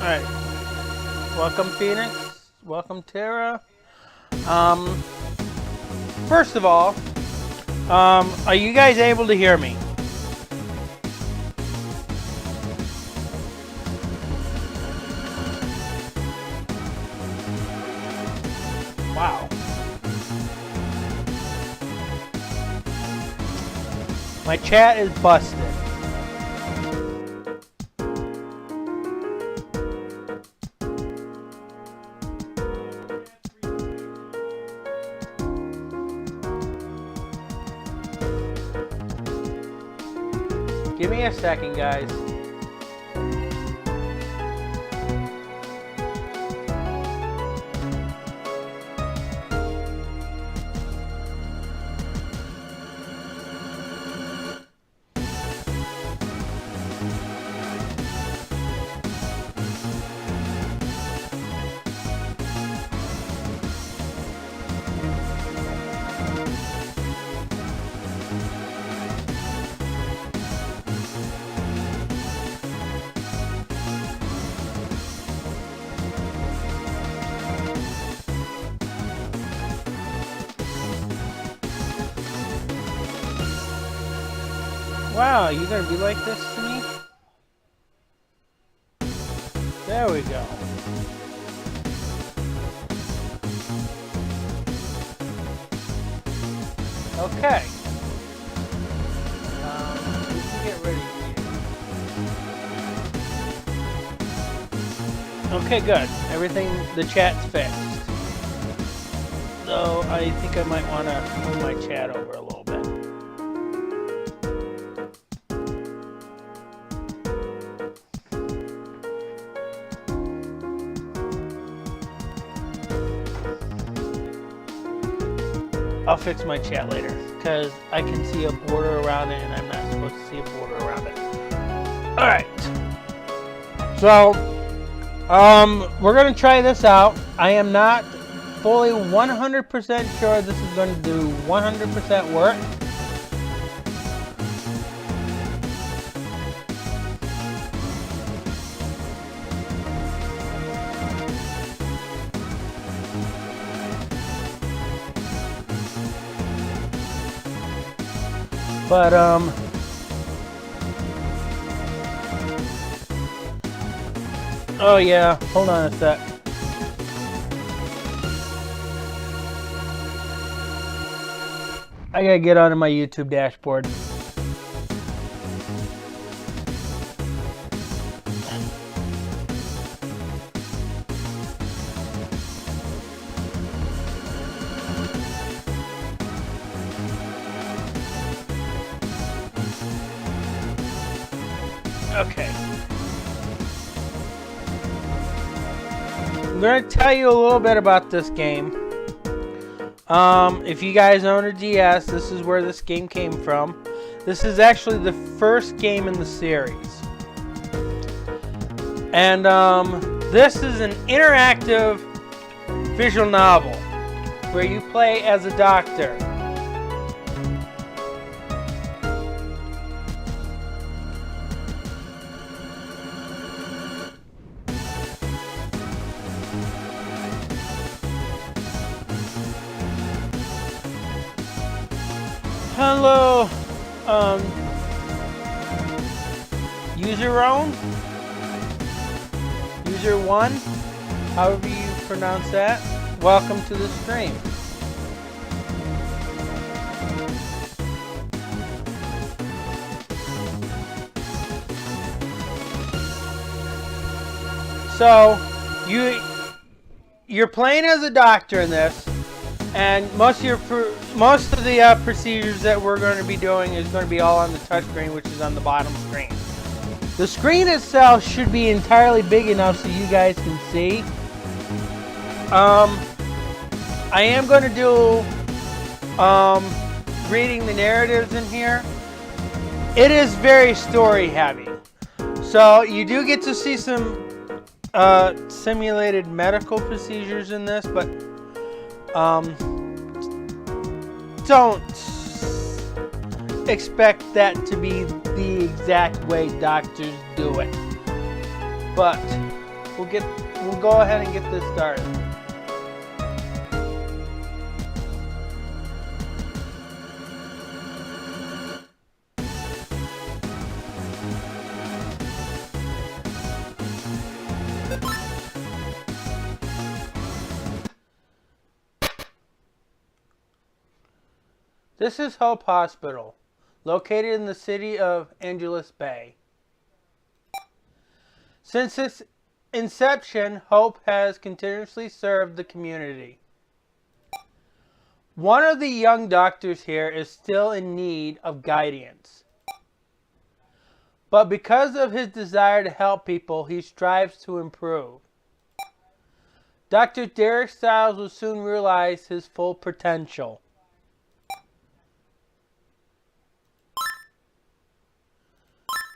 Alright. Welcome, Phoenix. Welcome, Tara. First of all, are you guys able to hear me? Wow. My chat is busted. Give me a second, guys. Wow, you gonna be like this to me? There we go. Okay. We can get ready here. Okay, good. Everything, the chat's fixed. So I think I might want to move my chat over a little bit. I'll fix my chat later because I can see a border around it and I'm not supposed to see a border around it. Alright. So, we're going to try this out. I am not fully 100% sure this is going to do 100% work. But, oh yeah, hold on a sec. I gotta get onto my YouTube dashboard. Okay. I'm going to tell you a little bit about this game. If you guys own a DS, this is where this game came from. This is actually the first game in the series. And this is an interactive visual novel where you play as a doctor. Hello, user own, user one, however you pronounce that. Welcome to the stream. So, you're playing as a doctor in this. And most of the procedures that we're going to be doing is going to be all on the touch screen, which is on the bottom screen. The screen itself should be entirely big enough so you guys can see. I am going to do reading the narratives in here. It is very story heavy. So you do get to see some simulated medical procedures in this, but don't expect that to be the exact way doctors do it. But we'll go ahead and get this started. This is Hope Hospital, located in the city of Angeles Bay. Since its inception, Hope has continuously served the community. One of the young doctors here is still in need of guidance. But because of his desire to help people, he strives to improve. Dr. Derek Stiles will soon realize his full potential.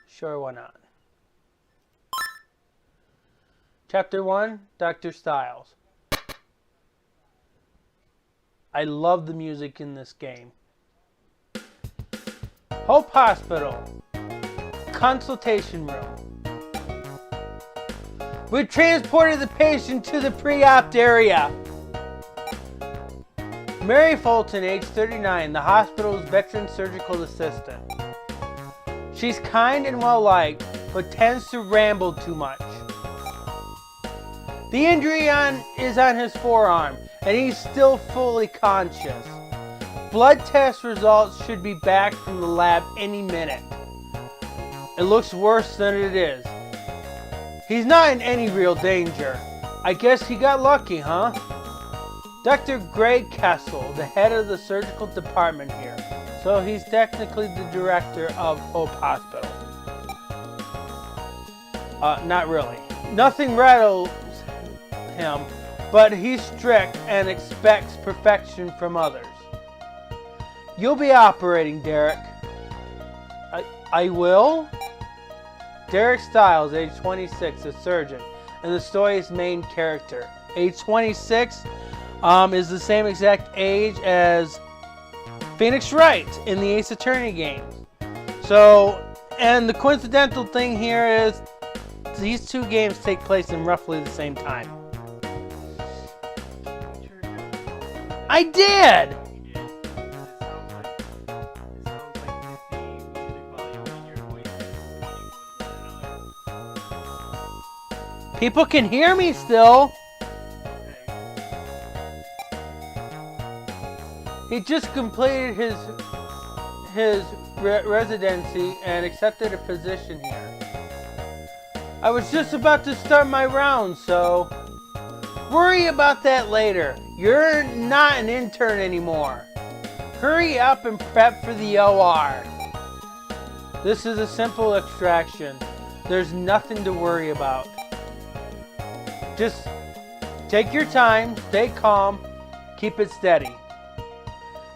Sure, why not? Chapter 1, Dr. Stiles. I love the music in this game. Hope Hospital. Consultation room. We transported the patient to the pre-op area. Mary Fulton, age 39, the hospital's veteran surgical assistant. She's kind and well-liked, but tends to ramble too much. The injury is on his forearm, and he's still fully conscious. Blood test results should be back from the lab any minute. It looks worse than it is. He's not in any real danger. I guess he got lucky, huh? Dr. Greg Kessel, the head of the surgical department here. So he's technically the director of Hope Hospital. Not really. Nothing rattles him, but he's strict and expects perfection from others. You'll be operating, Derek. I will? Derek Stiles, age 26, a surgeon, and the story's main character. Age 26 is the same exact age as Phoenix Wright in the Ace Attorney games. So, and the coincidental thing here is these two games take place in roughly the same time. I did! People can hear me still. He just completed his residency and accepted a position here. I was just about to start my round, so worry about that later. You're not an intern anymore. Hurry up and prep for the OR. This is a simple extraction. There's nothing to worry about. Just take your time, stay calm, keep it steady.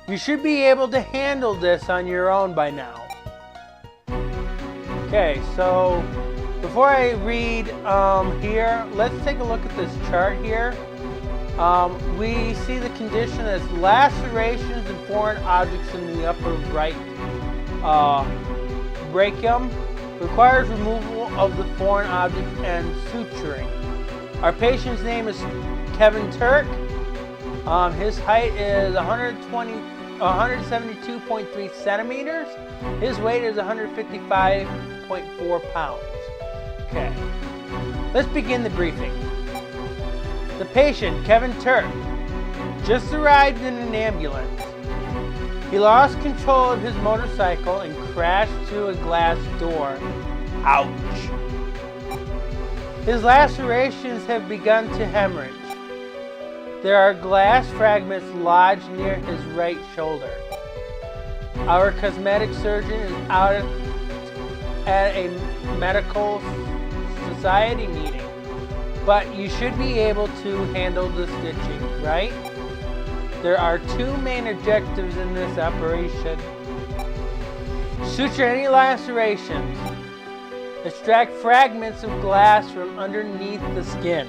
You should be able to handle this on your own by now. Okay, so before I read here, let's take a look at this chart here. We see the condition as lacerations and foreign objects in the upper right brachium. Requires removal of the foreign object and suturing. Our patient's name is Kevin Turk. His height is 172.3 centimeters. His weight is 155.4 pounds. Okay, let's begin the briefing. The patient, Kevin Turk, just arrived in an ambulance. He lost control of his motorcycle and crashed through a glass door. Ouch. His lacerations have begun to hemorrhage. There are glass fragments lodged near his right shoulder. Our cosmetic surgeon is out at a medical society meeting, but you should be able to handle the stitching, right? There are two main objectives in this operation. Suture any lacerations. Extract fragments of glass from underneath the skin.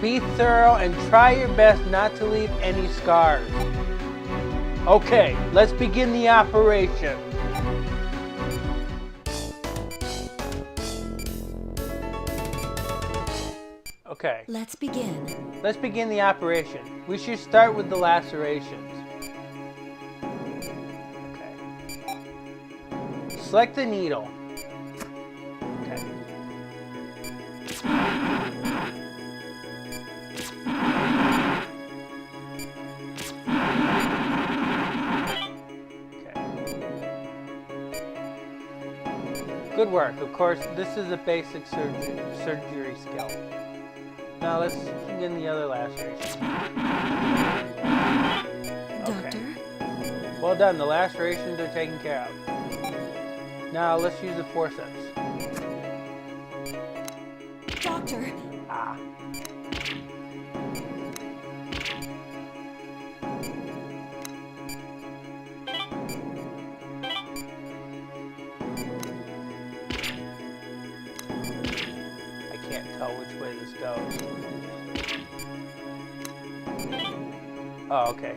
Be thorough and try your best not to leave any scars. Okay, let's begin the operation. Okay. Let's begin. Let's begin the operation. We should start with the lacerations. Okay. Select the needle. Okay. Good work. Of course, this is a basic surgery skill. Now let's begin the other laceration. Okay. Doctor? Well done. The lacerations are taken care of. Now let's use the forceps. Doctor! Ah. Tell which way this goes. Oh, okay.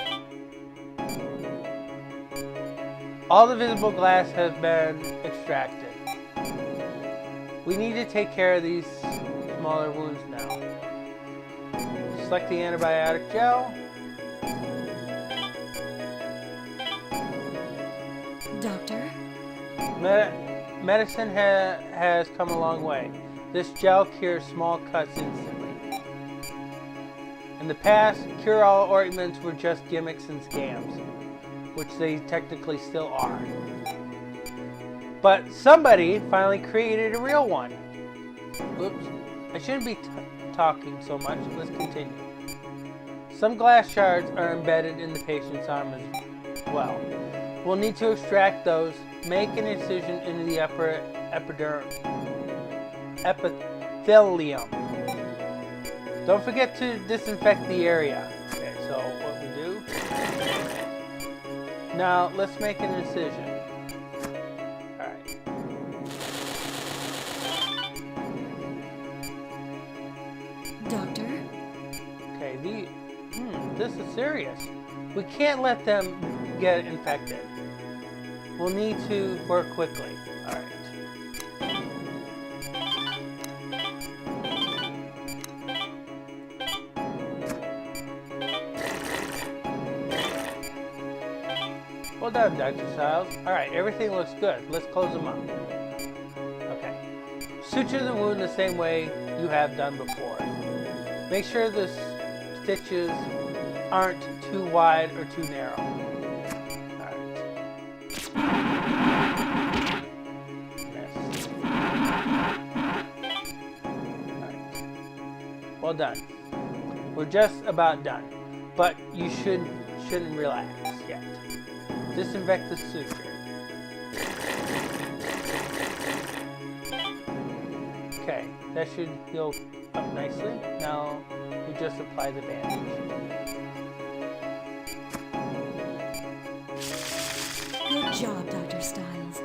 All the visible glass has been extracted. We need to take care of these smaller wounds now. Select the antibiotic gel. Doctor? Medicine has come a long way. This gel cures small cuts instantly. In the past, cure-all ointments were just gimmicks and scams, which they technically still are. But somebody finally created a real one. Oops, I shouldn't be talking so much. Let's continue. Some glass shards are embedded in the patient's arm as well. We'll need to extract those, make an incision into the upper epithelium. Don't forget to disinfect the area. Okay, so what we do. Now let's make an incision. Alright. Doctor? Okay, this is serious. We can't let them get infected. We'll need to work quickly. Alright. Well done, Dr. Styles. Alright, everything looks good. Let's close them up. Okay. Suture the wound the same way you have done before. Make sure the stitches aren't too wide or too narrow. Alright. Yes. Alright. Well done. We're just about done. But you shouldn't relax yet. Disinfect the suture. Okay, that should heal up nicely. Now we just apply the bandage. Good job, Dr. Styles.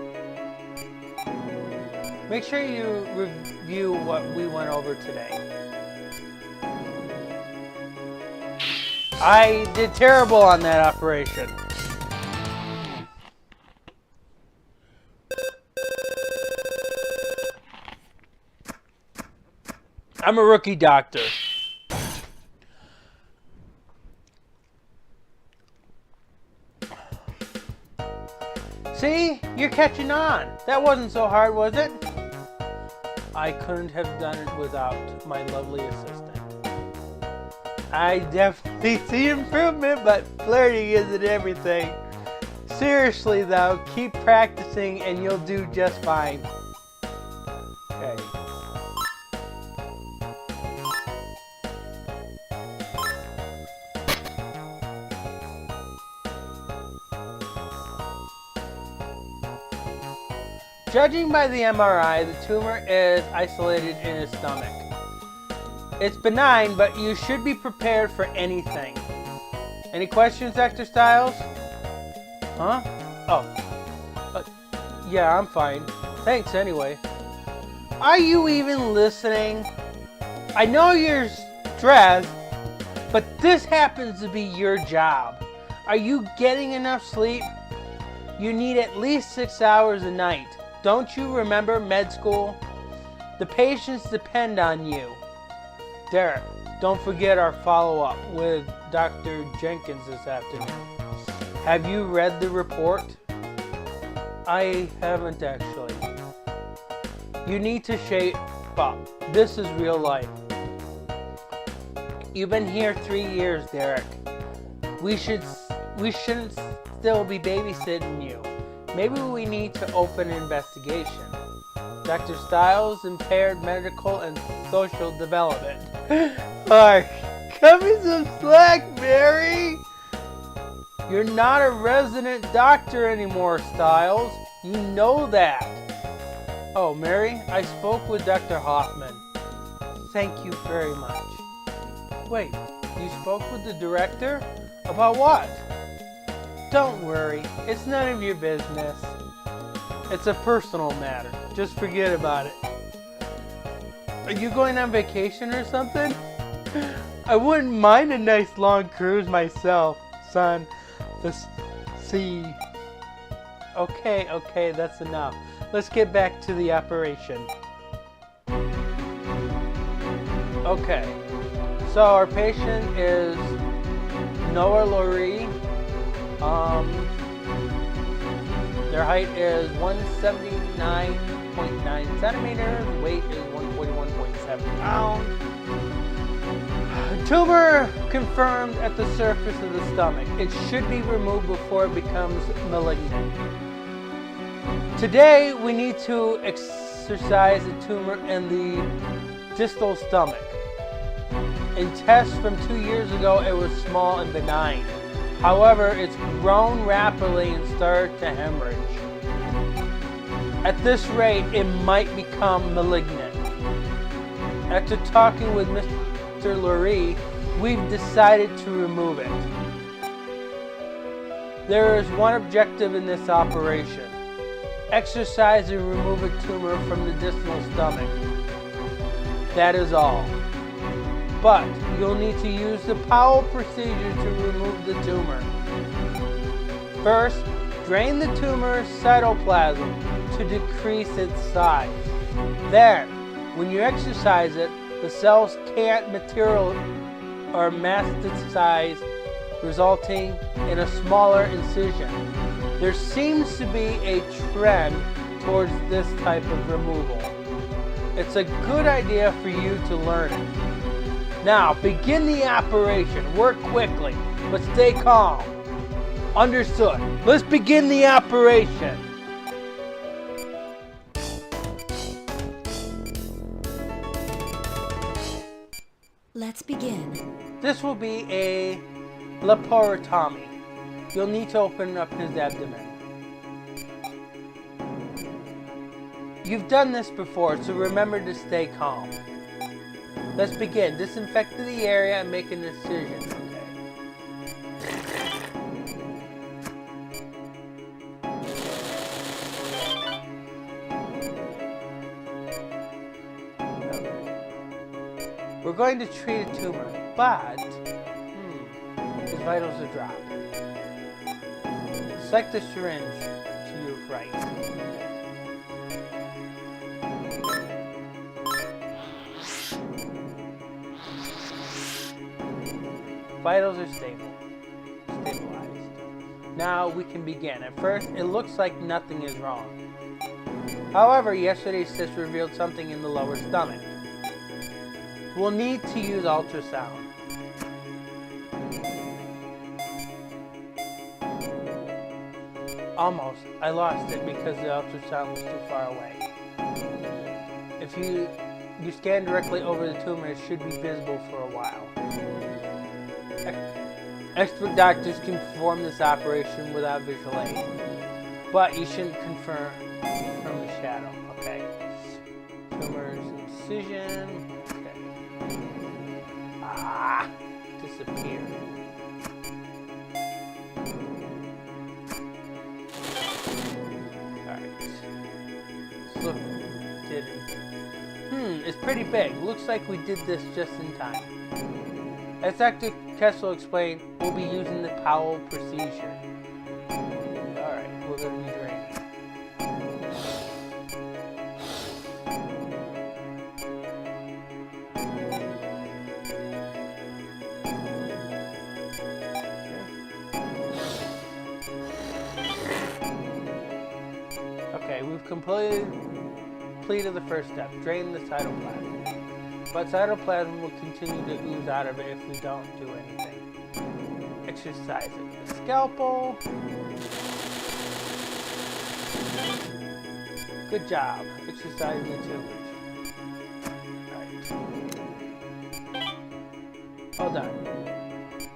Make sure you review what we went over today. I did terrible on that operation. I'm a rookie doctor. See? You're catching on. That wasn't so hard, was it? I couldn't have done it without my lovely assistant. I definitely see improvement, but flirting isn't everything. Seriously though, keep practicing and you'll do just fine. Okay. Judging by the MRI, the tumor is isolated in his stomach. It's benign, but you should be prepared for anything. Any questions, Dr. Styles? Huh? Oh. Yeah, I'm fine. Thanks anyway. Are you even listening? I know you're stressed, but this happens to be your job. Are you getting enough sleep? You need at least 6 hours a night. Don't you remember med school? The patients depend on you. Derek, don't forget our follow-up with Dr. Jenkins this afternoon. Have you read the report? I haven't actually. You need to shape up. This is real life. You've been here 3 years, Derek. We shouldn't still be babysitting you. Maybe we need to open an investigation. Dr. Stiles, impaired medical and social development. Alright, cut me some slack, Mary. You're not a resident doctor anymore, Stiles. You know that. Oh, Mary, I spoke with Dr. Hoffman. Thank you very much. Wait, you spoke with the director? About what? Don't worry, it's none of your business. It's a personal matter. Just forget about it. Are you going on vacation or something? I wouldn't mind a nice long cruise myself, son. Let's see. Okay, that's enough. Let's get back to the operation. Okay, so our patient is Noah Lurie. Their height is 179.9 centimeters. Weight is 141.7 pounds. Tumor confirmed at the surface of the stomach. It should be removed before it becomes malignant. Today, we need to exercise the tumor in the distal stomach. In tests from 2 years ago, it was small and benign. However, it's grown rapidly and started to hemorrhage. At this rate, it might become malignant. After talking with Mr. Lurie, we've decided to remove it. There is one objective in this operation. Exercise and remove a tumor from the distal stomach. That is all. But you'll need to use the Powell procedure to remove the tumor. First, drain the tumor cytoplasm to decrease its size. Then, when you exercise it, the cells can't metastasize, resulting in a smaller incision. There seems to be a trend towards this type of removal. It's a good idea for you to learn it. Now, begin the operation. Work quickly, but stay calm. Understood. Let's begin the operation. Let's begin. This will be a laparotomy. You'll need to open up his abdomen. You've done this before, so remember to stay calm. Let's begin. Disinfect the area and make an incision. Okay. We're going to treat a tumor, but his vitals are dropped. Select the syringe to your right. Vitals are stabilized. Now we can begin. At first, it looks like nothing is wrong. However, yesterday's cyst revealed something in the lower stomach. We'll need to use ultrasound. Almost. I lost it because the ultrasound was too far away. If you scan directly over the tumor, it should be visible for a while. Expert doctors can perform this operation without visual aid, but you shouldn't confirm from the shadow. Okay. Tumor's incision. Okay. Disappear. Alright. Look, did it. It's pretty big. Looks like we did this just in time. As Dr. Kessel explained, we'll be using the Powell procedure. Alright, we're going to be draining. completed the first step, drain the cytoplasm. But cytoplasm will continue to ooze out of it if we don't do anything. Exercise it. Scalpel. Good job. Exercise the tubers. Alright. Well done.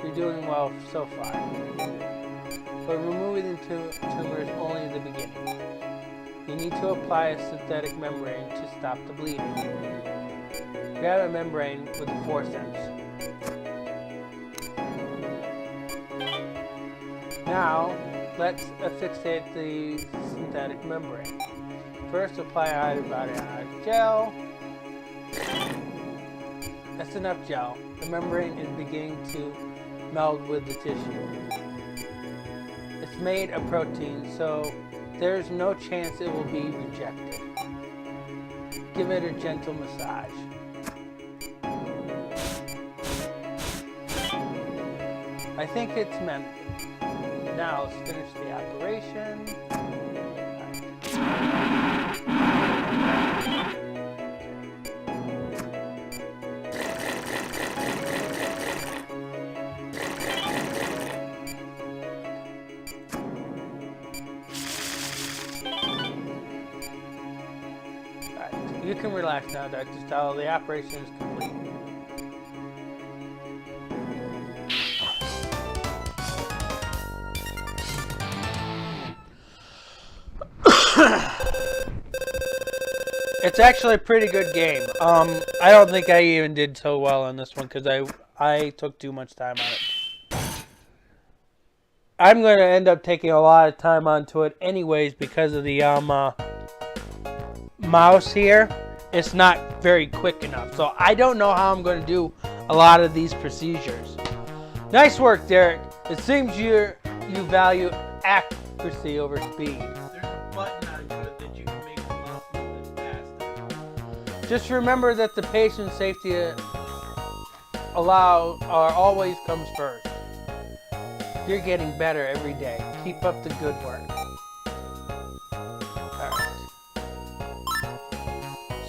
You're doing well so far. But removing the tumor is only the beginning. You need to apply a synthetic membrane to stop the bleeding. Grab a membrane with the forceps. Now, let's affixate the synthetic membrane. First, apply antibiotic gel. That's enough gel. The membrane is beginning to meld with the tissue. It's made of protein, so there's no chance it will be rejected. Give it a gentle massage. I think it's meant. Now let's finish the operation. Alright, you can relax now, Dr. Stowell. The operation is complete. It's actually a pretty good game. I don't think I even did so well on this one because I took too much time on it. I'm going to end up taking a lot of time onto it anyways because of the mouse here. It's not very quick enough. So I don't know how I'm going to do a lot of these procedures. Nice work, Derek. It seems you value accuracy over speed. There's a button on it that you can make the mouse move faster. Just remember that the patient's safety always comes first. You're getting better every day. Keep up the good work. Alright.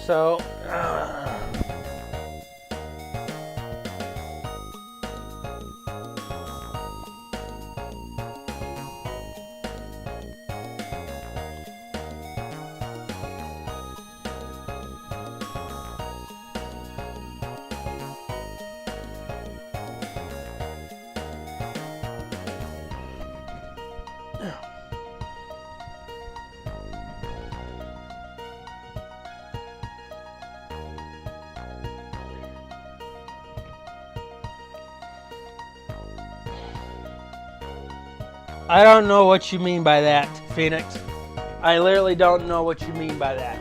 So, I don't know what you mean by that, Phoenix. I literally don't know what you mean by that.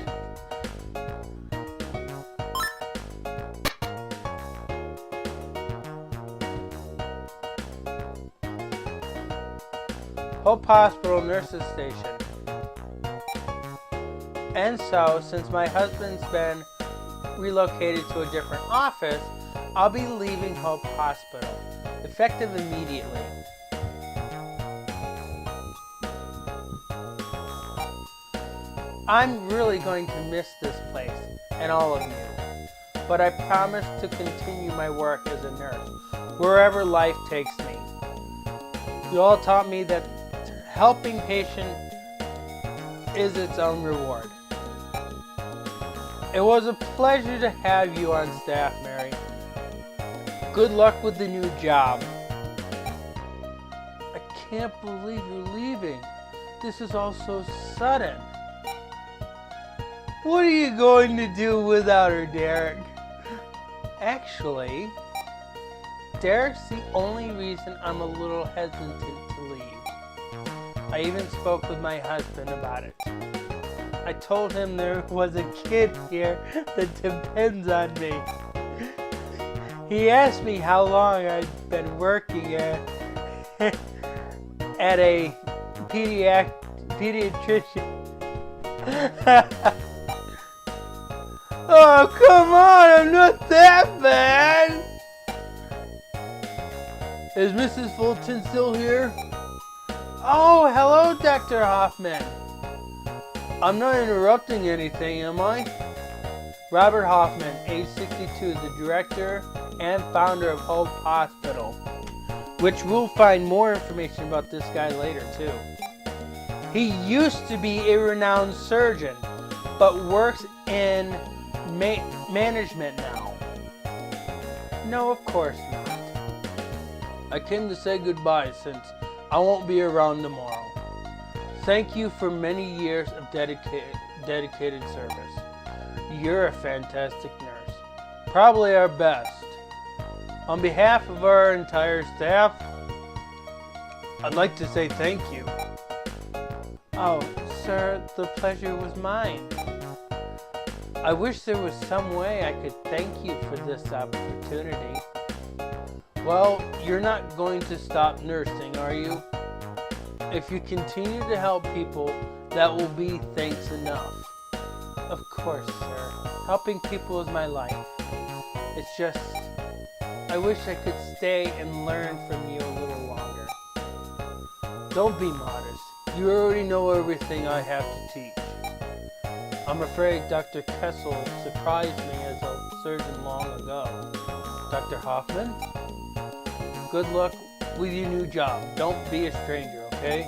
Hope Hospital Nurses Station. And so, since my husband's been relocated to a different office, I'll be leaving Hope Hospital, effective immediately. I'm really going to miss this place and all of you, but I promise to continue my work as a nurse, wherever life takes me. You all taught me that helping patients is its own reward. It was a pleasure to have you on staff, Mary. Good luck with the new job. I can't believe you're leaving. This is all so sudden. What are you going to do without her, Derek? Actually, Derek's the only reason I'm a little hesitant to leave. I even spoke with my husband about it. I told him there was a kid here that depends on me. He asked me how long I'd been working at a pediatrician. Oh, come on, I'm not that bad. Is Mrs. Fulton still here? Oh, hello, Dr. Hoffman. I'm not interrupting anything, am I? Robert Hoffman, age 62, is the director and founder of Hope Hospital, which we'll find more information about this guy later too. He used to be a renowned surgeon, but works in management now. No, of course not. I came to say goodbye since I won't be around tomorrow. Thank you for many years of dedicated service. You're a fantastic nurse. Probably our best. On behalf of our entire staff, I'd like to say thank you. Oh, sir, the pleasure was mine. I wish there was some way I could thank you for this opportunity. Well, you're not going to stop nursing, are you? If you continue to help people, that will be thanks enough. Of course, sir. Helping people is my life. It's just, I wish I could stay and learn from you a little longer. Don't be modest. You already know everything I have to teach. I'm afraid Dr. Kessel surprised me as a surgeon long ago. Dr. Hoffman? Good luck with your new job. Don't be a stranger, okay?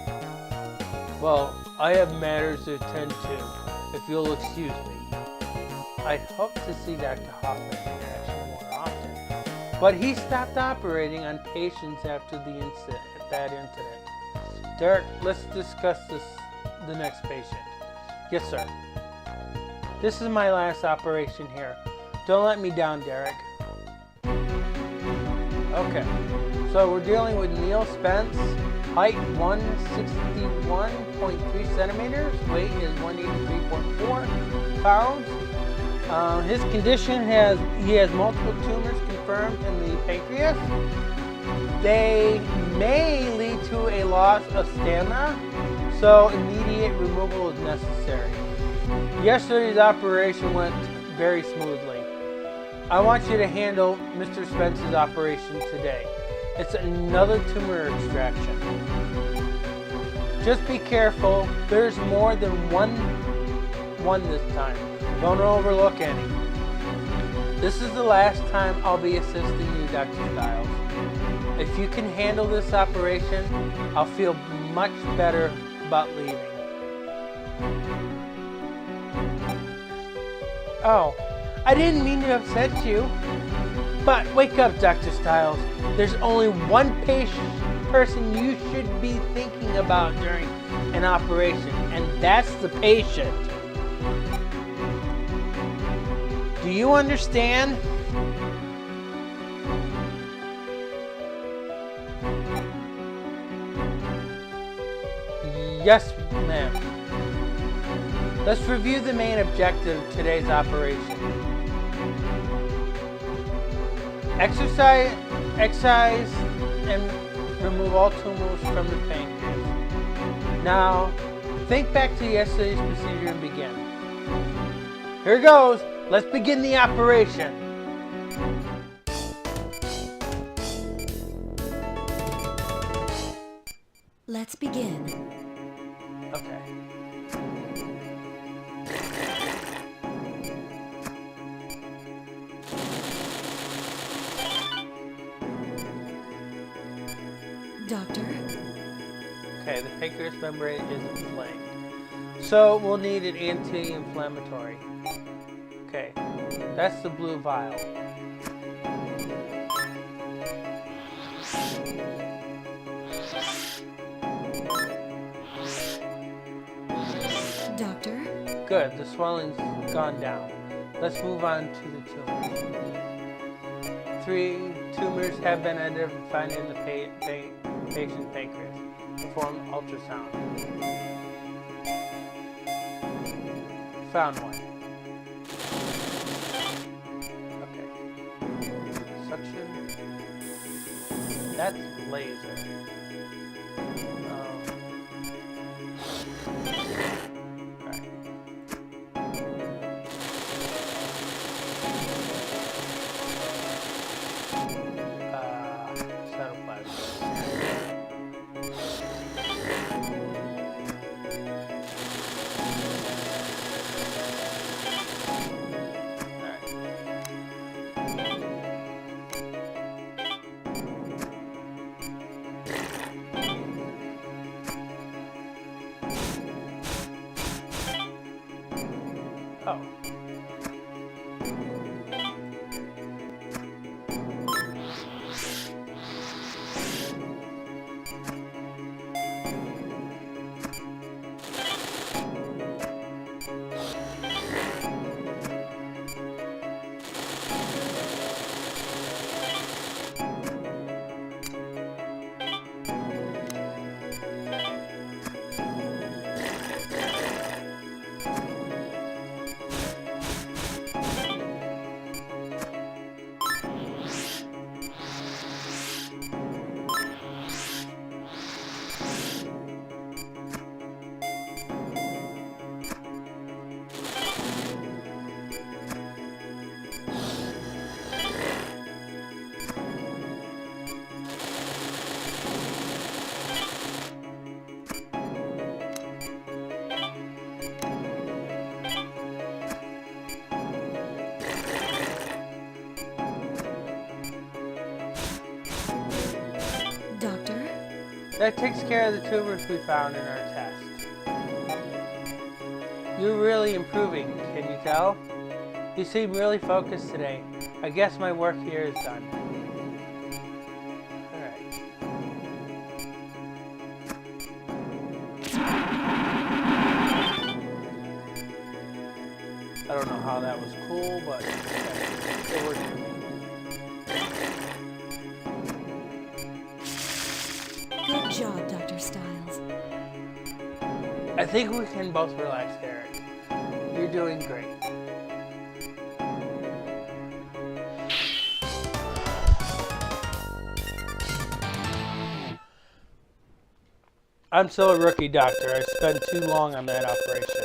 Well, I have matters to attend to, if you'll excuse me. I'd hope to see Dr. Hoffman in action more often, but he stopped operating on patients after that incident. Derek, let's discuss the next patient. Yes, sir. This is my last operation here. Don't let me down, Derek. Okay, so we're dealing with Neil Spence. Height 161.3 centimeters. Weight is 183.4 pounds. His condition he has multiple tumors confirmed in the pancreas. They may lead to a loss of stamina, so immediate removal is necessary. Yesterday's operation went very smoothly. I want you to handle Mr. Spence's operation today. It's another tumor extraction. Just be careful. There's more than one this time. Don't overlook any. This is the last time I'll be assisting you, Dr. Stiles. If you can handle this operation, I'll feel much better about leaving. Oh, I didn't mean to upset you. But wake up, Dr. Stiles. There's only one person you should be thinking about during an operation, and that's the patient. Do you understand? Yes, ma'am. Let's review the main objective of today's operation. Exercise and remove all tumors from the pancreas. Now, think back to yesterday's procedure and begin. Here goes. Let's begin the operation. Let's begin. Okay. Doctor? Okay, the pancreas membrane is inflamed. So we'll need an anti-inflammatory. Okay, that's the blue vial. Doctor? Good, the swelling's gone down. Let's move on to the tumors. 3 tumors have been identified in the patient's pancreas. Perform ultrasound. Found one. Okay. Suction. That's laser. Alright. Cytoplasm. That takes care of the tumors we found in our test. You're really improving, can you tell? You seem really focused today. I guess my work here is done. Alright. I don't know how that was cool, but it worked for me. Good job, Dr. Styles. I think we can both relax, Derek. You're doing great. I'm still a rookie doctor. I spent too long on that operation.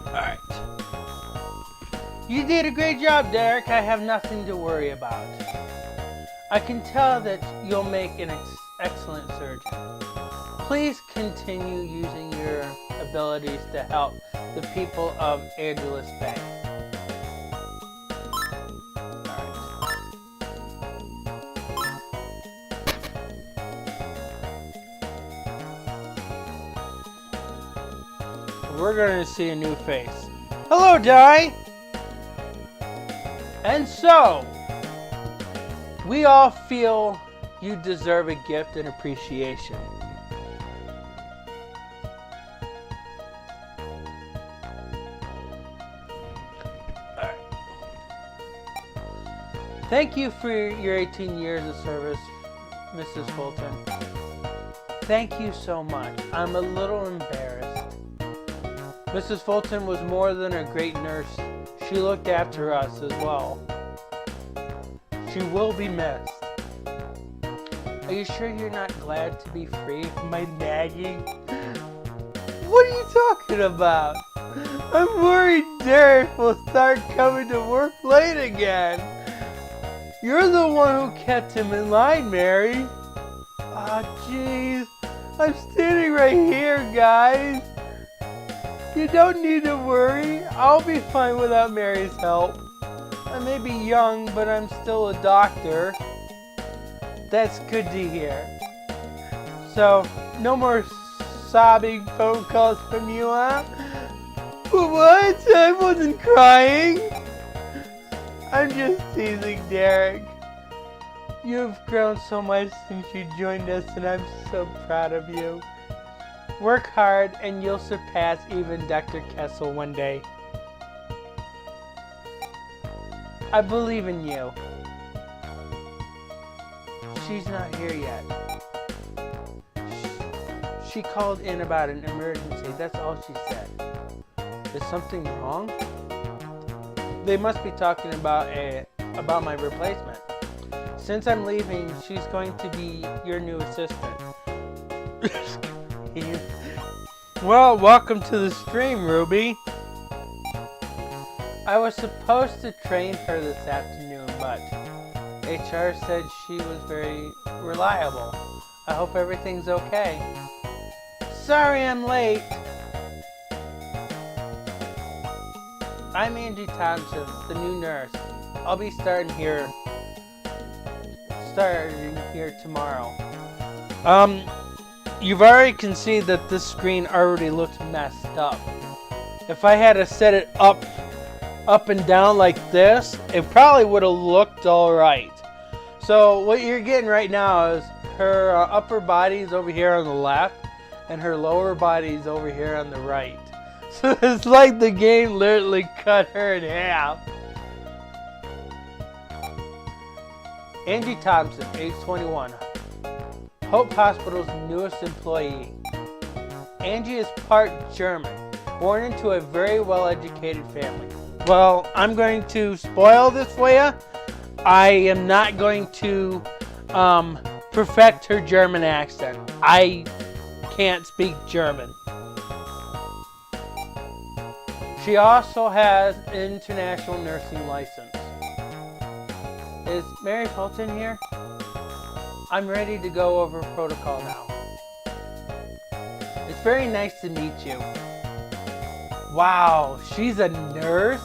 Alright. You did a great job, Derek. I have nothing to worry about. I can tell that you'll make an excellent surgeon. Please continue using your abilities to help the people of Angeles Bay. We're going to see a new face. Hello, Di! And so, we all feel you deserve a gift and appreciation. Alright. Thank you for your 18 years of service, Mrs. Fulton. Thank you so much. I'm a little embarrassed. Mrs. Fulton was more than a great nurse. She looked after us as well. She will be missed. Are you sure you're not glad to be free from my nagging? What are you talking about? I'm worried Derek will start coming to work late again. You're the one who kept him in line, Mary. Ah, jeez. I'm standing right here, guys. You don't need to worry. I'll be fine without Mary's help. I may be young, but I'm still a doctor. That's good to hear. So, no more sobbing phone calls from you, huh? What? I wasn't crying. I'm just teasing, Derek. You've grown so much since you joined us, and I'm so proud of you. Work hard and you'll surpass even Dr. Kessel one day. I believe in you. She's not here yet. She called in about an emergency. That's all she said. Is something wrong? They must be talking about my replacement. Since I'm leaving, she's going to be your new assistant. Well, welcome to the stream, Ruby. I was supposed to train her this afternoon, but HR said she was very reliable. I hope everything's okay. Sorry I'm late. I'm Angie Thompson, the new nurse. I'll be starting here tomorrow. You've already conceded that this screen already looks messed up. If I had to set it up and down like this, it probably would have looked alright. So what you're getting right now is her upper body's over here on the left, and her lower body's over here on the right. So it's like the game literally cut her in half. Angie Thompson, age 21. Hope Hospital's newest employee. Angie is part German, born into a very well-educated family. Well, I'm going to spoil this for you. I am not going to perfect her German accent. I can't speak German. She also has an international nursing license. Is Mary Fulton here? I'm ready to go over protocol now. It's very nice to meet you. Wow, she's a nurse?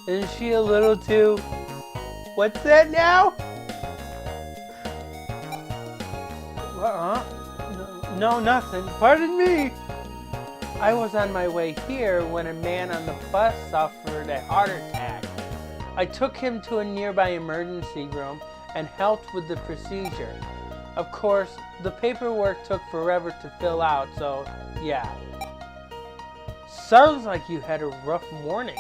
Isn't she a little too... What's that now? No, nothing. Pardon me. I was on my way here when a man on the bus suffered a heart attack. I took him to a nearby emergency room and helped with the procedure. Of course, the paperwork took forever to fill out, so yeah. Sounds like you had a rough morning.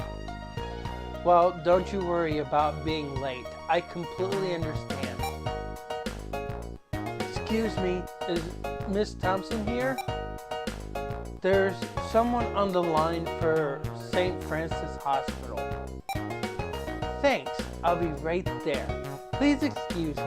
Well, don't you worry about being late. I completely understand. Excuse me, is Miss Thompson here? There's someone on the line for St. Francis Hospital. Thanks, I'll be right there. Please excuse me.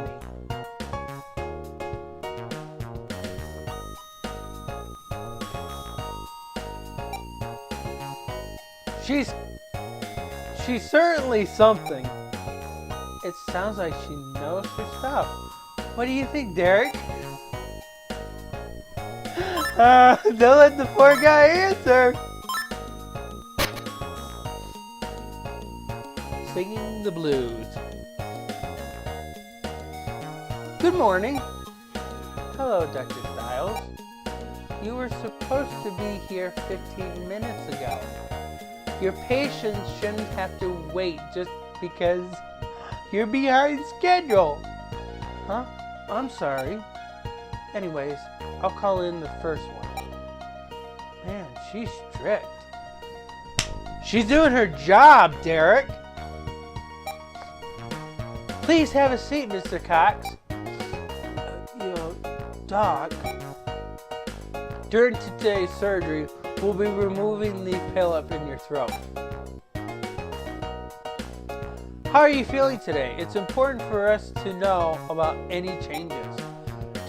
She's certainly something. It sounds like she knows her stuff. What do you think, Derek? Don't let the poor guy answer. Singing the blues. Good morning. Hello, Dr. Stiles. You were supposed to be here 15 minutes ago. Your patients shouldn't have to wait just because you're behind schedule. Huh? I'm sorry. Anyways, I'll call in the first one. Man, she's strict. She's doing her job, Derek. Please have a seat, Mr. Cox. Doc. During today's surgery, we'll be removing the polyp in your throat. How are you feeling today? It's important for us to know about any changes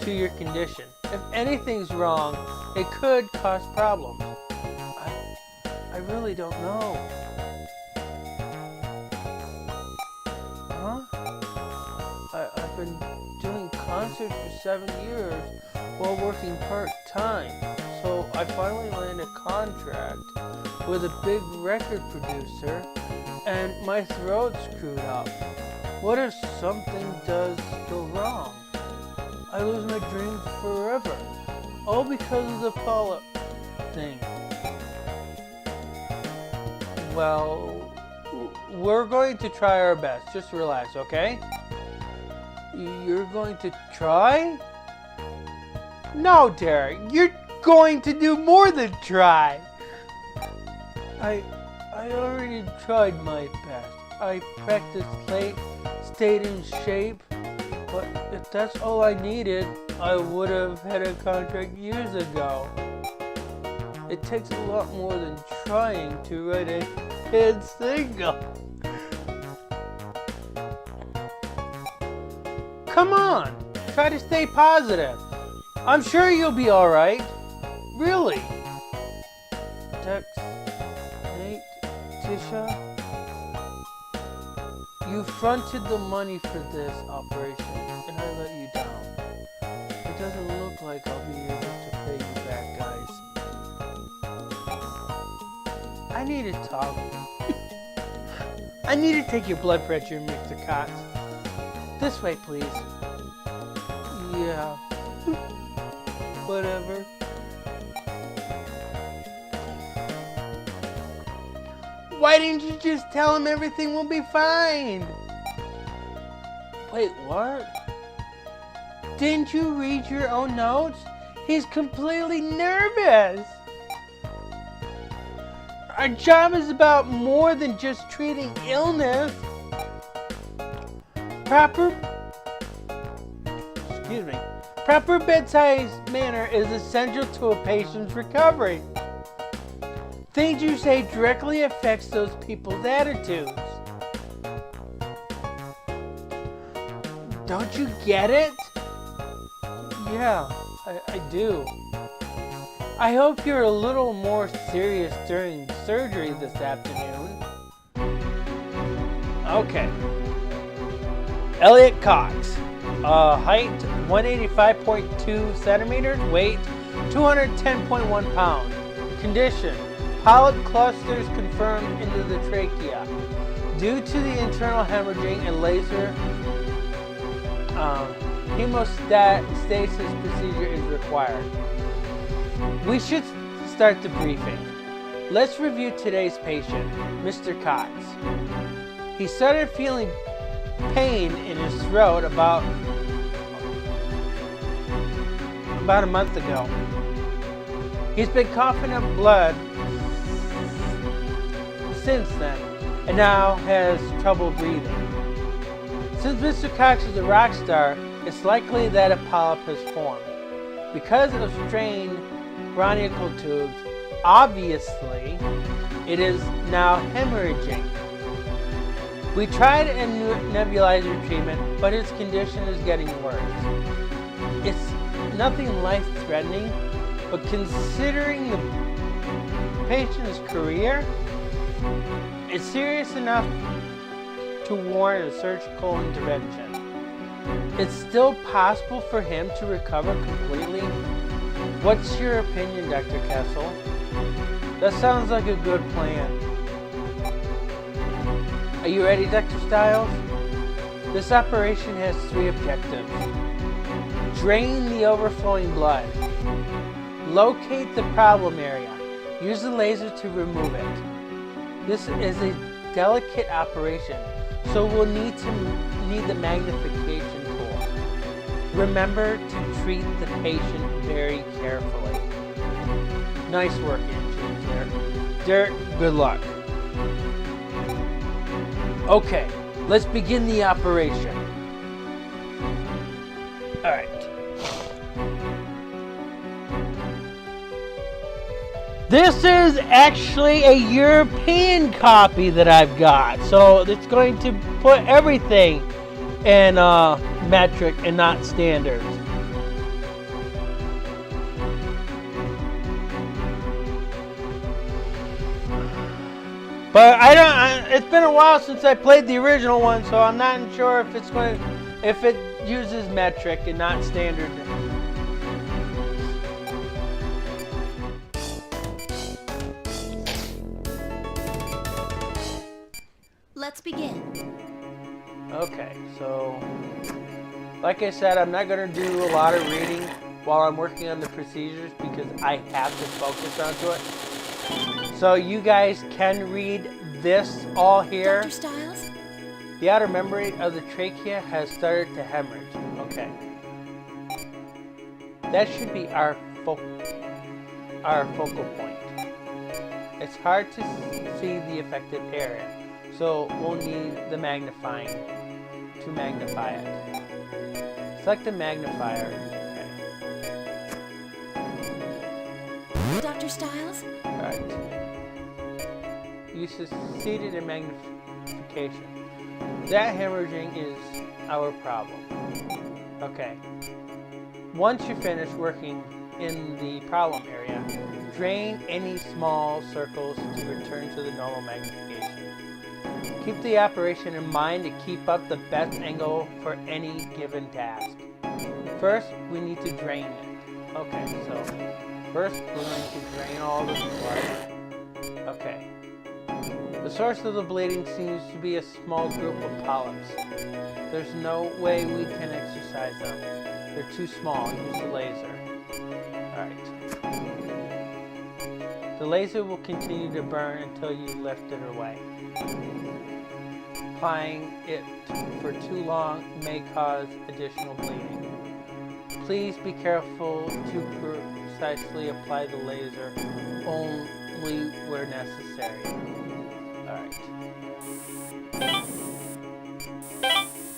to your condition. If anything's wrong, it could cause problems. I really don't know. Huh? I've been doing concerts for 7 years while working part-time. So I finally landed a contract with a big record producer and my throat's screwed up. What if something does go wrong? I lose my dreams forever. All because of the polyp thing. Well, we're going to try our best. Just relax, okay? You're going to try? No, Derek, you're going to do more than try. I already tried my best. I practiced late, stayed in shape, but if that's all I needed, I would have had a contract years ago. It takes a lot more than trying to write a hit single. Come on, try to stay positive. I'm sure you'll be alright. Really. Tex, Nate, Tisha, you fronted the money for this operation, and I let you down. It doesn't look like I'll be able to pay you back, guys. I need to talk. I need to take your blood pressure, Mr. Cox. This way, please. Yeah. Whatever. Why didn't you just tell him everything will be fine? Wait, what? Didn't you read your own notes? He's completely nervous. Our job is about more than just treating illness. Proper bedside manner is essential to a patient's recovery. Things you say directly affects those people's attitudes. Don't you get it? Yeah, I do. I hope you're a little more serious during surgery this afternoon. Okay. Elliot Cox. Height 185.2 centimeters. Weight 210.1 pounds. Condition: polyp clusters confirmed into the trachea. Due to the internal hemorrhaging, a laser hemostasis procedure is required. We should start the briefing. Let's review today's patient, Mr. Cox. He started feeling pain in his throat about a month ago. He's been coughing up blood since then and now has trouble breathing. Since Mr. Cox is a rock star, it's likely that a polyp has formed. Because of strained bronchial tubes, obviously, it is now hemorrhaging. We tried a nebulizer treatment, but his condition is getting worse. It's nothing life-threatening, but considering the patient's career, it's serious enough to warrant a surgical intervention. It's still possible for him to recover completely. What's your opinion, Dr. Kessel? That sounds like a good plan. Are you ready, Dr. Stiles? This operation has 3 objectives. Drain the overflowing blood. Locate the problem area. Use the laser to remove it. This is a delicate operation, so we'll need the magnification tool. Remember to treat the patient very carefully. Nice work, Angie. Derek, good luck. Okay, let's begin the operation. All right. This is actually a European copy that I've got, so it's going to put everything in metric and not standard. But it's been a while since I played the original one, so I'm not sure if it uses metric and not standard. Let's begin. Okay, so like I said, I'm not going to do a lot of reading while I'm working on the procedures because I have to focus onto it. So you guys can read this all here. Dr. Stiles? The outer membrane of the trachea has started to hemorrhage. Okay. That should be our focal point. It's hard to see the affected area, so we'll need the magnifying to magnify it. Select the magnifier. Okay. Dr. Stiles? Alright. You succeeded in magnification. That hemorrhaging is our problem. Okay. Once you finish working in the problem area, drain any small circles to return to the normal magnification. Keep the operation in mind to keep up the best angle for any given task. First, we need to drain it. Okay, so first we're going to drain all the blood. Okay. The source of the bleeding seems to be a small group of polyps. There's no way we can exercise them. They're too small. Use the laser. Alright. The laser will continue to burn until you lift it away. Applying it for too long may cause additional bleeding. Please be careful to precisely apply the laser only where necessary. Alright.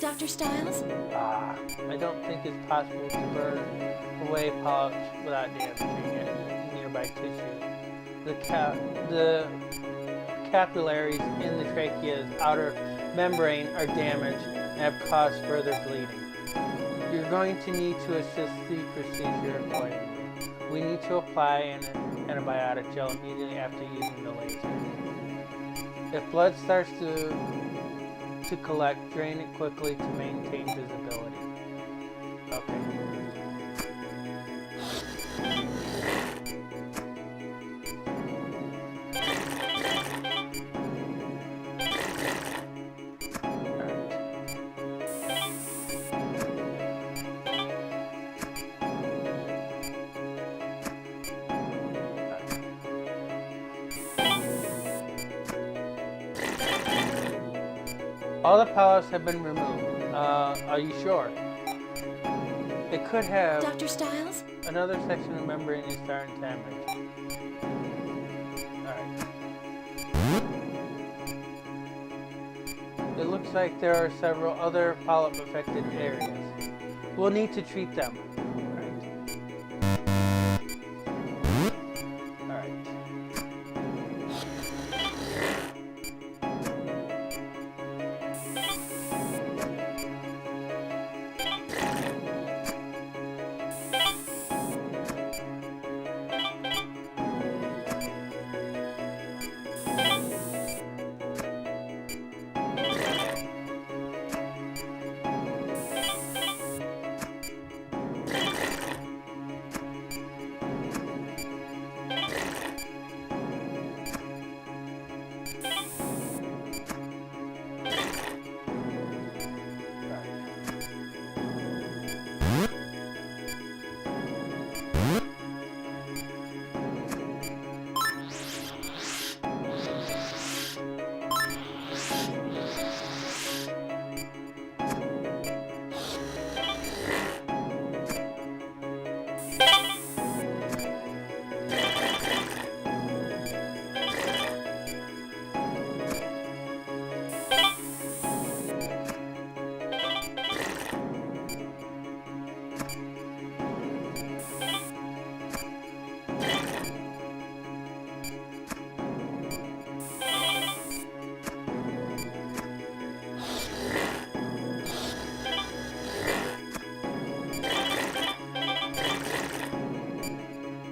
Dr. Stiles? I don't think it's possible to burn away polyps without damaging nearby tissue. The capillaries in the trachea's outer membrane are damaged and have caused further bleeding. You're going to need to assist the procedure accordingly. We need to apply an antibiotic gel immediately after using the laser. If blood starts to collect, drain it quickly to maintain visibility. Okay. All the pellets have been removed. Are you sure? It could have Dr. Stiles? another section of membrane is starting damage. Alright. It looks like there are several other polyp affected areas. We'll need to treat them. Alright.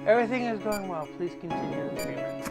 Everything is going well. Please continue the treatment.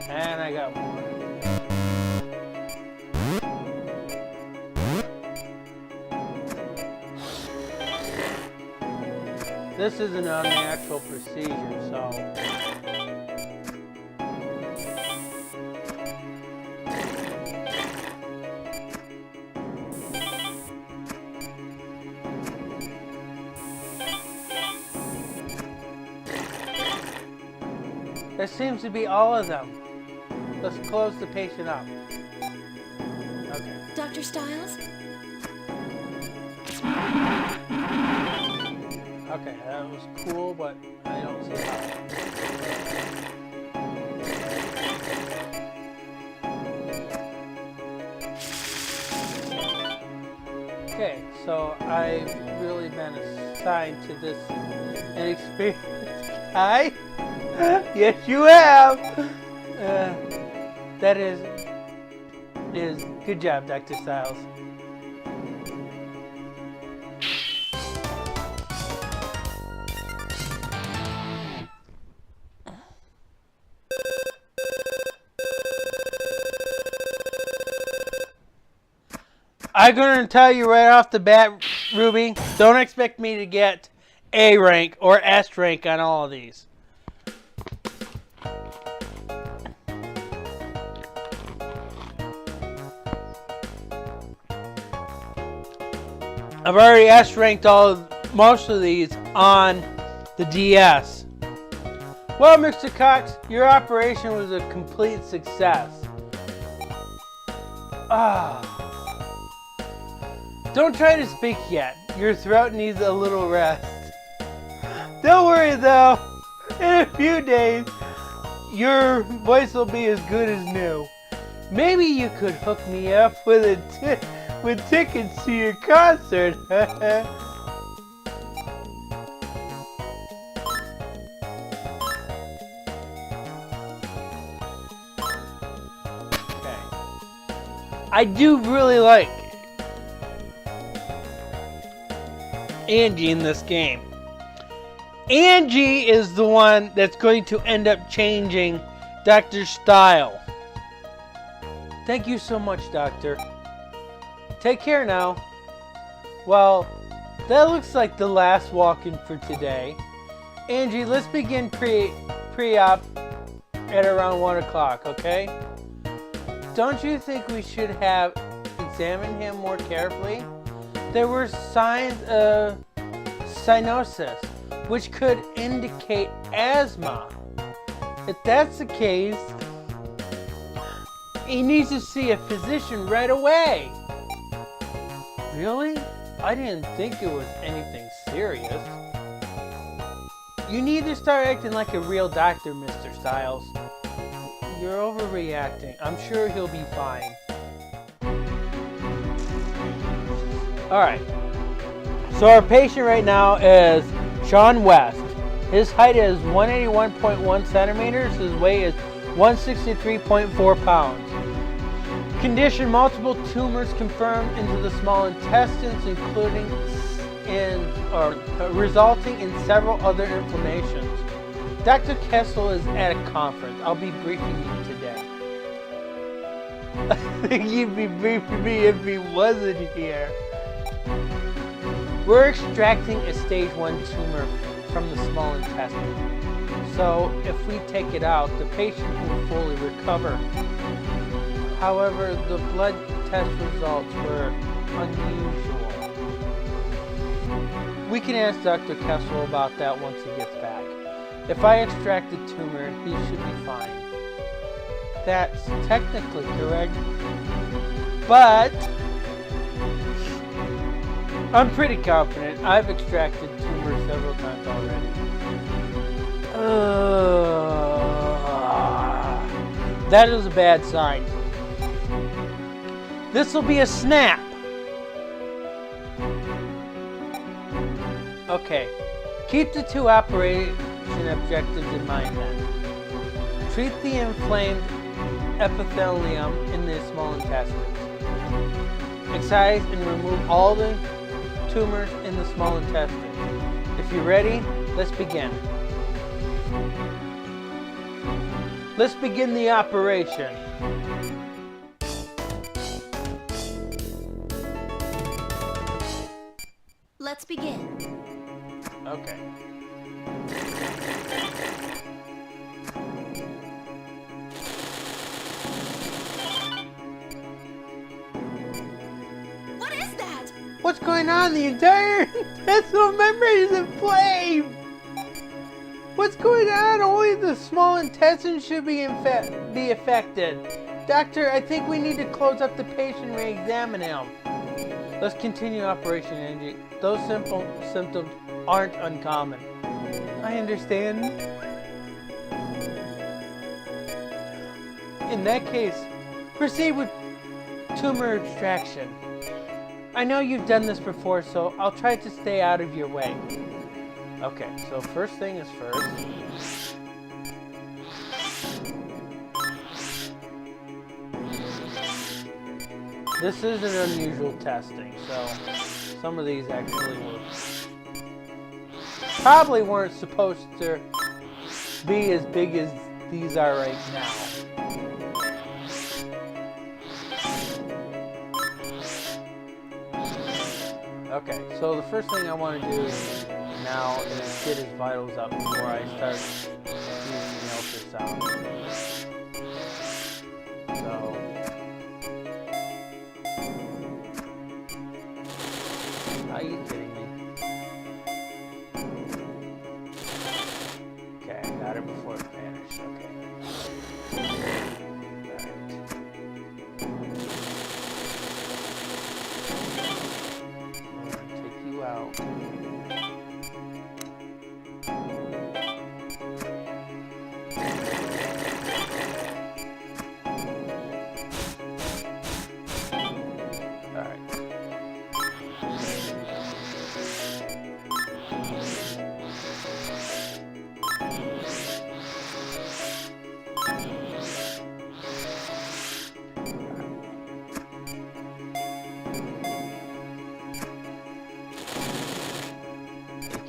And I got more. This is an unnatural procedure, so there seems to be all of them. Let's close the patient up. Okay. Dr. Stiles? Okay, that was cool, but I don't see how. Okay, so I've really been assigned to this inexperienced guy. Yes, you have. That is good job, Dr. Stiles. I'm going to tell you right off the bat, Ruby, don't expect me to get A rank or S rank on all of these. I've already S-ranked most of these on the DS. Well, Mr. Cox, your operation was a complete success. Don't try to speak yet. Your throat needs a little rest. Don't worry though. In a few days, your voice will be as good as new. Maybe you could hook me up with tickets to your concert. Okay. I do really like Angie in this game. Angie is the one that's going to end up changing Dr. Style. Thank you so much, Doctor. Take care now. Well, that looks like the last walk-in for today. Angie, let's begin pre-op at around 1 o'clock, okay? Don't you think we should have examined him more carefully? There were signs of cyanosis, which could indicate asthma. If that's the case, he needs to see a physician right away. Really? I didn't think it was anything serious. You need to start acting like a real doctor, Mr. Styles. You're overreacting. I'm sure he'll be fine. Alright. So our patient right now is Sean West. His height is 181.1 centimeters. His weight is 163.4 pounds. Condition: multiple tumors confirmed into the small intestines, including resulting in several other inflammations. Dr. Kessel is at a conference. I'll be briefing you today. I think you'd be briefing me if he wasn't here. We're extracting a stage 1 tumor from the small intestine. So if we take it out, the patient will fully recover. However, the blood test results were unusual. We can ask Dr. Kessel about that once he gets back. If I extract the tumor, he should be fine. That's technically correct, but I'm pretty confident. I've extracted tumors several times already. That is a bad sign. This will be a snap. Okay. Keep the 2 operation objectives in mind then. Treat the inflamed epithelium in the small intestines. Excise and remove all the tumors in the small intestine. If you're ready, let's begin. Let's begin the operation. Let's begin. Okay. What is that? What's going on? The entire intestinal membrane is in flame! What's going on? Only the small intestine should be affected. Doctor, I think we need to close up the patient and re-examine him. Let's continue Operation Angie. Those symptoms aren't uncommon. I understand. In that case, proceed with tumor extraction. I know you've done this before, so I'll try to stay out of your way. Okay, so first thing is first. This is an unusual testing, so some of these actually probably weren't supposed to be as big as these are right now. Okay, so the first thing I want to do now is get his vitals up before I start using the ultrasound. So,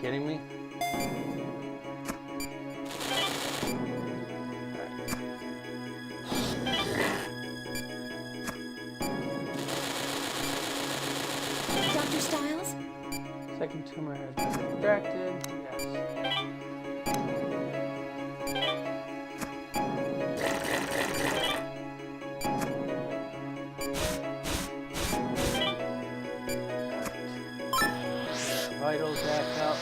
Kidding me? Dr. Styles? Second tumor has been extracted. Yes. Vitals back up.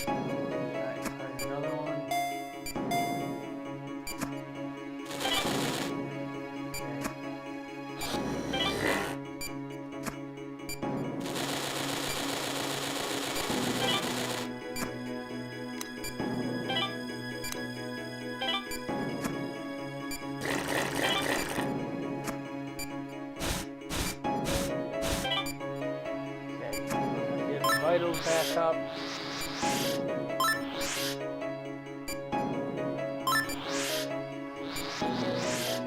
Alright, find another one. Vitals back up.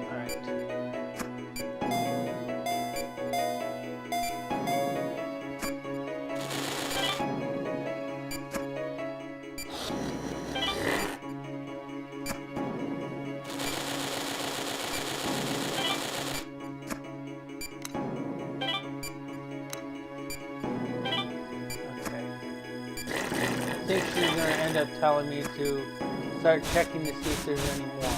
Alright. I think she's going to end up telling me to start checking to see if there's any more.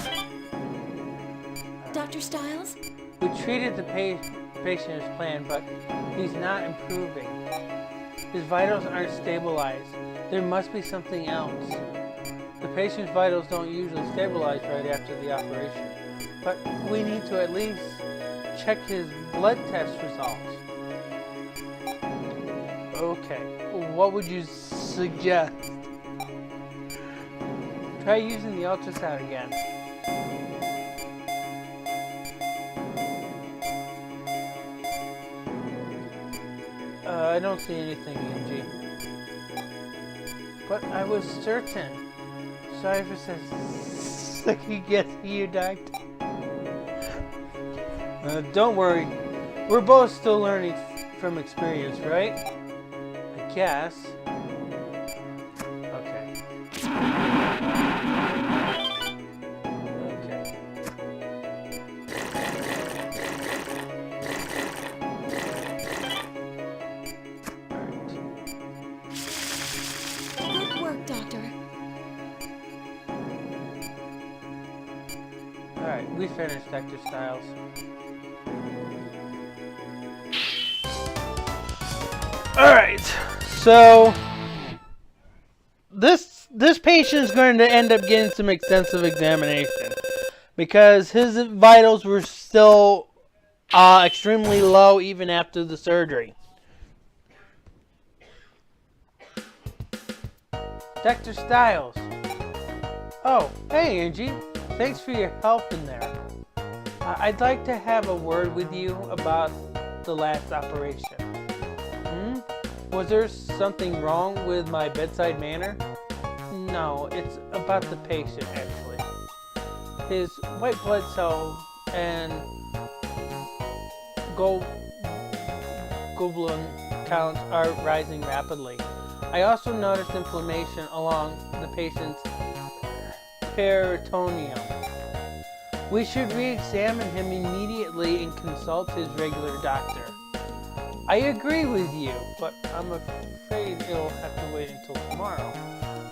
Dr. Styles? We treated the patient as planned, but he's not improving. His vitals aren't stabilized. There must be something else. The patient's vitals don't usually stabilize right after the operation, but we need to at least check his blood test results. Okay, what would you suggest? Try using the ultrasound again. I don't see anything, Angie. But I was certain. Sorry for second guessing you, Doctor. Don't worry. We're both still learning from experience, right? I guess. Okay. Okay. Good work, Doctor. Alright, we finished, Dr. Styles. Alright, so this patient is going to end up getting some extensive examination because his vitals were still extremely low even after the surgery. Dr. Styles. Oh, hey Angie. Thanks for your help in there. I'd like to have a word with you about the last operation. Was there something wrong with my bedside manner? No, it's about the patient actually. His white blood cells and globulin counts are rising rapidly. I also noticed inflammation along the patient's peritoneum. We should re-examine him immediately and consult his regular doctor. I agree with you, but I'm afraid it'll have to wait until tomorrow.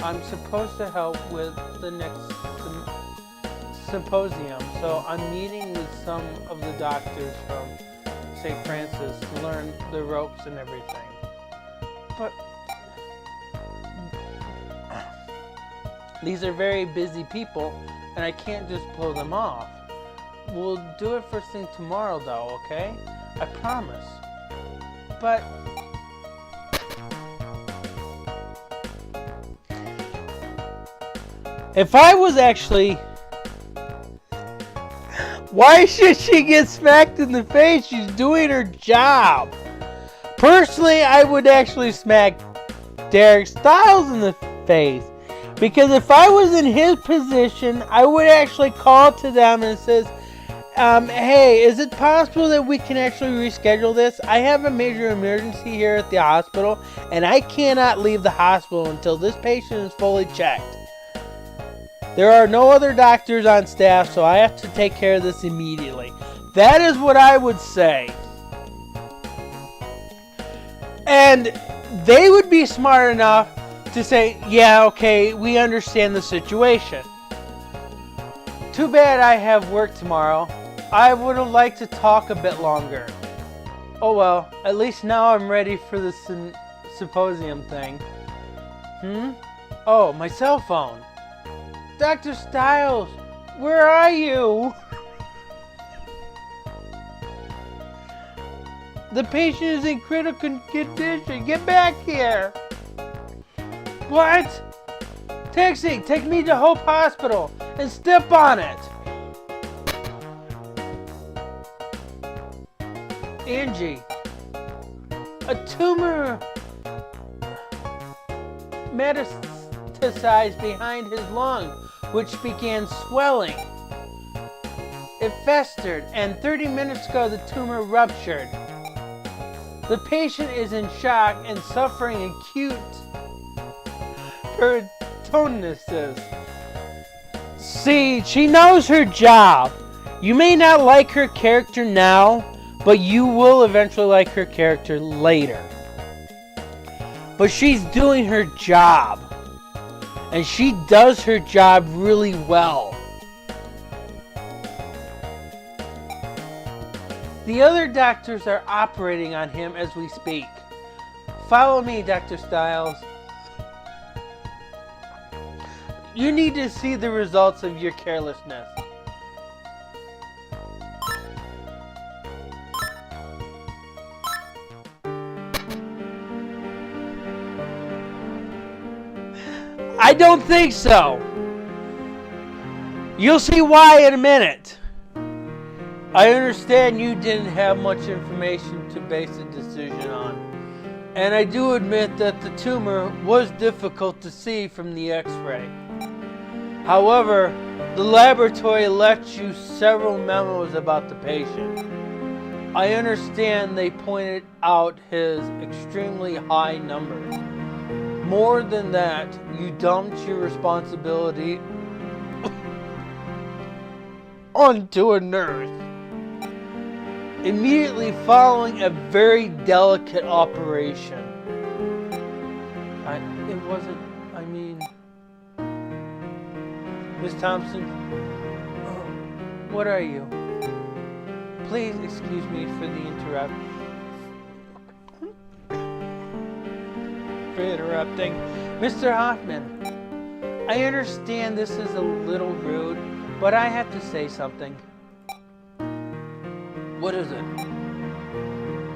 I'm supposed to help with the next symposium, so I'm meeting with some of the doctors from St. Francis to learn the ropes and everything. But these are very busy people, and I can't just blow them off. We'll do it first thing tomorrow, though, okay? I promise. but if I was actually, why should she get smacked in the face? She's doing her job. Personally, I would actually smack Derek Styles in the face. Because if I was in his position, I would actually call to them and says, hey, is it possible that we can actually reschedule this? I have a major emergency here at the hospital, and I cannot leave the hospital until this patient is fully checked. There are no other doctors on staff, so I have to take care of this immediately. That is what I would say. And they would be smart enough to say, yeah, okay, we understand the situation. Too bad I have work tomorrow. I would have liked to talk a bit longer. Oh well, at least now I'm ready for the symposium thing. Oh, my cell phone. Dr. Styles, where are you? The patient is in critical condition. Get back here. What? Taxi, take me to Hope Hospital and step on it. Angie, a tumor metastasized behind his lung, which began swelling. It festered, and 30 minutes ago the tumor ruptured. The patient is in shock and suffering acute peritonitis. See, she knows her job. You may not like her character now, but you will eventually like her character later. But she's doing her job. And she does her job really well. The other doctors are operating on him as we speak. Follow me, Dr. Styles. You need to see the results of your carelessness. I don't think so. You'll see why in a minute. I understand you didn't have much information to base a decision on. And I do admit that the tumor was difficult to see from the X-ray. However, the laboratory left you several memos about the patient. I understand they pointed out his extremely high numbers. More than that, you dumped your responsibility onto a nurse. Immediately following a very delicate operation. Miss Thompson, what are you? Please excuse me for the interrupting. Mr. Hoffman, I understand this is a little rude, but I have to say something. What is it?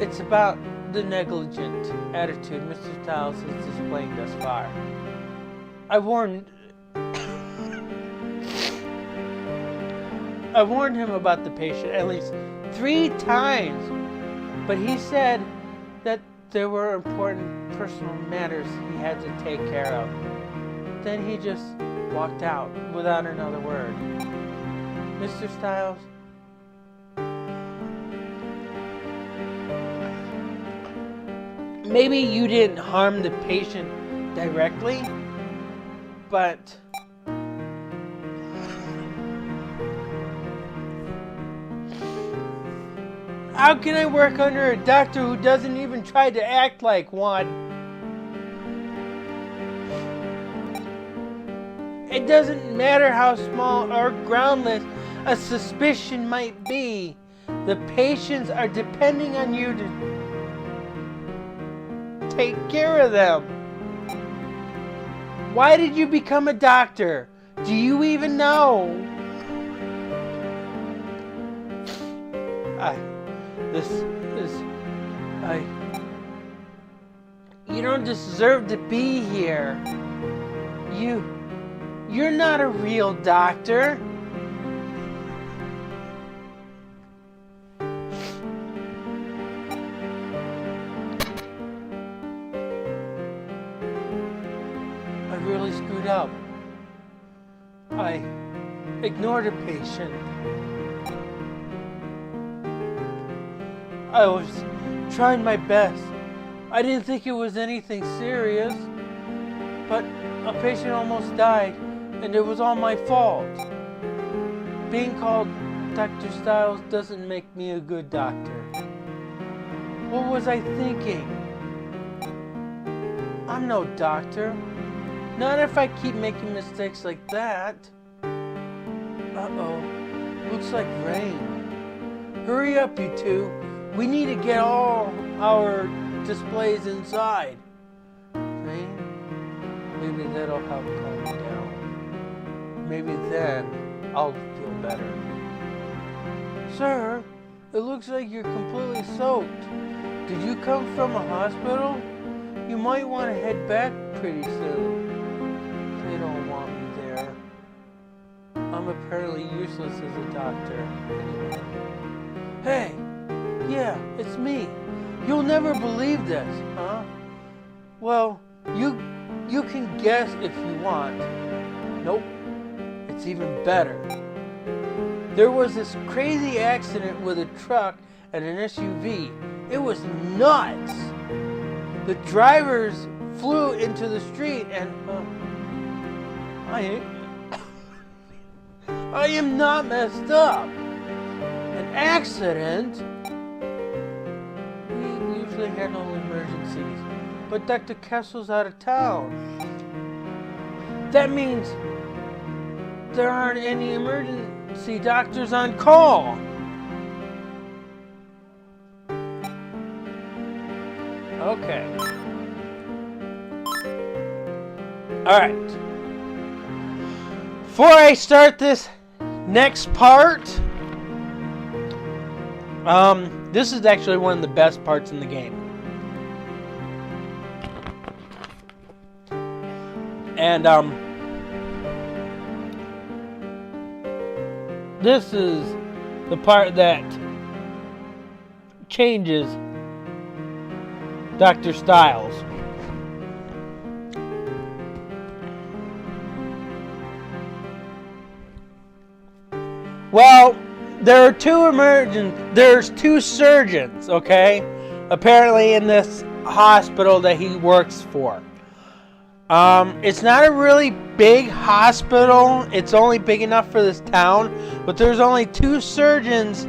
It's about the negligent attitude Mr. Styles is displaying thus far. I warned him about the patient at least 3 times, but he said that there were important personal matters he had to take care of. Then he just walked out without another word. Mr. Styles, maybe you didn't harm the patient directly, but how can I work under a doctor who doesn't even try to act like one? It doesn't matter how small or groundless a suspicion might be. The patients are depending on you to take care of them. Why did you become a doctor? Do you even know? You don't deserve to be here. You're not a real doctor. I really screwed up. I ignored a patient. I was trying my best. I didn't think it was anything serious, but a patient almost died, and it was all my fault. Being called Dr. Styles doesn't make me a good doctor. What was I thinking? I'm no doctor. Not if I keep making mistakes like that. Uh-oh. Looks like rain. Hurry up, you two. We need to get all our displays inside. Rain? Maybe that'll help calm me down. Maybe then I'll feel better. Sir, it looks like you're completely soaked. Did you come from a hospital? You might want to head back pretty soon. They don't want me there. I'm apparently useless as a doctor. Anyway. Hey! Yeah, it's me. You'll never believe this, huh? Well, you can guess if you want. Nope. It's even better. There was this crazy accident with a truck and an SUV. It was nuts. The drivers flew into the street and I am not messed up. An accident? We usually handle emergencies, but Dr. Kessel's out of town. That means there aren't any emergency doctors on call. Okay. Alright. Before I start this next part, this is actually one of the best parts in the game. And, this is the part that changes Dr. Styles. Well, there's two surgeons, okay? Apparently in this hospital that he works for. It's not a really big hospital. It's only big enough for this town, but there's only two surgeons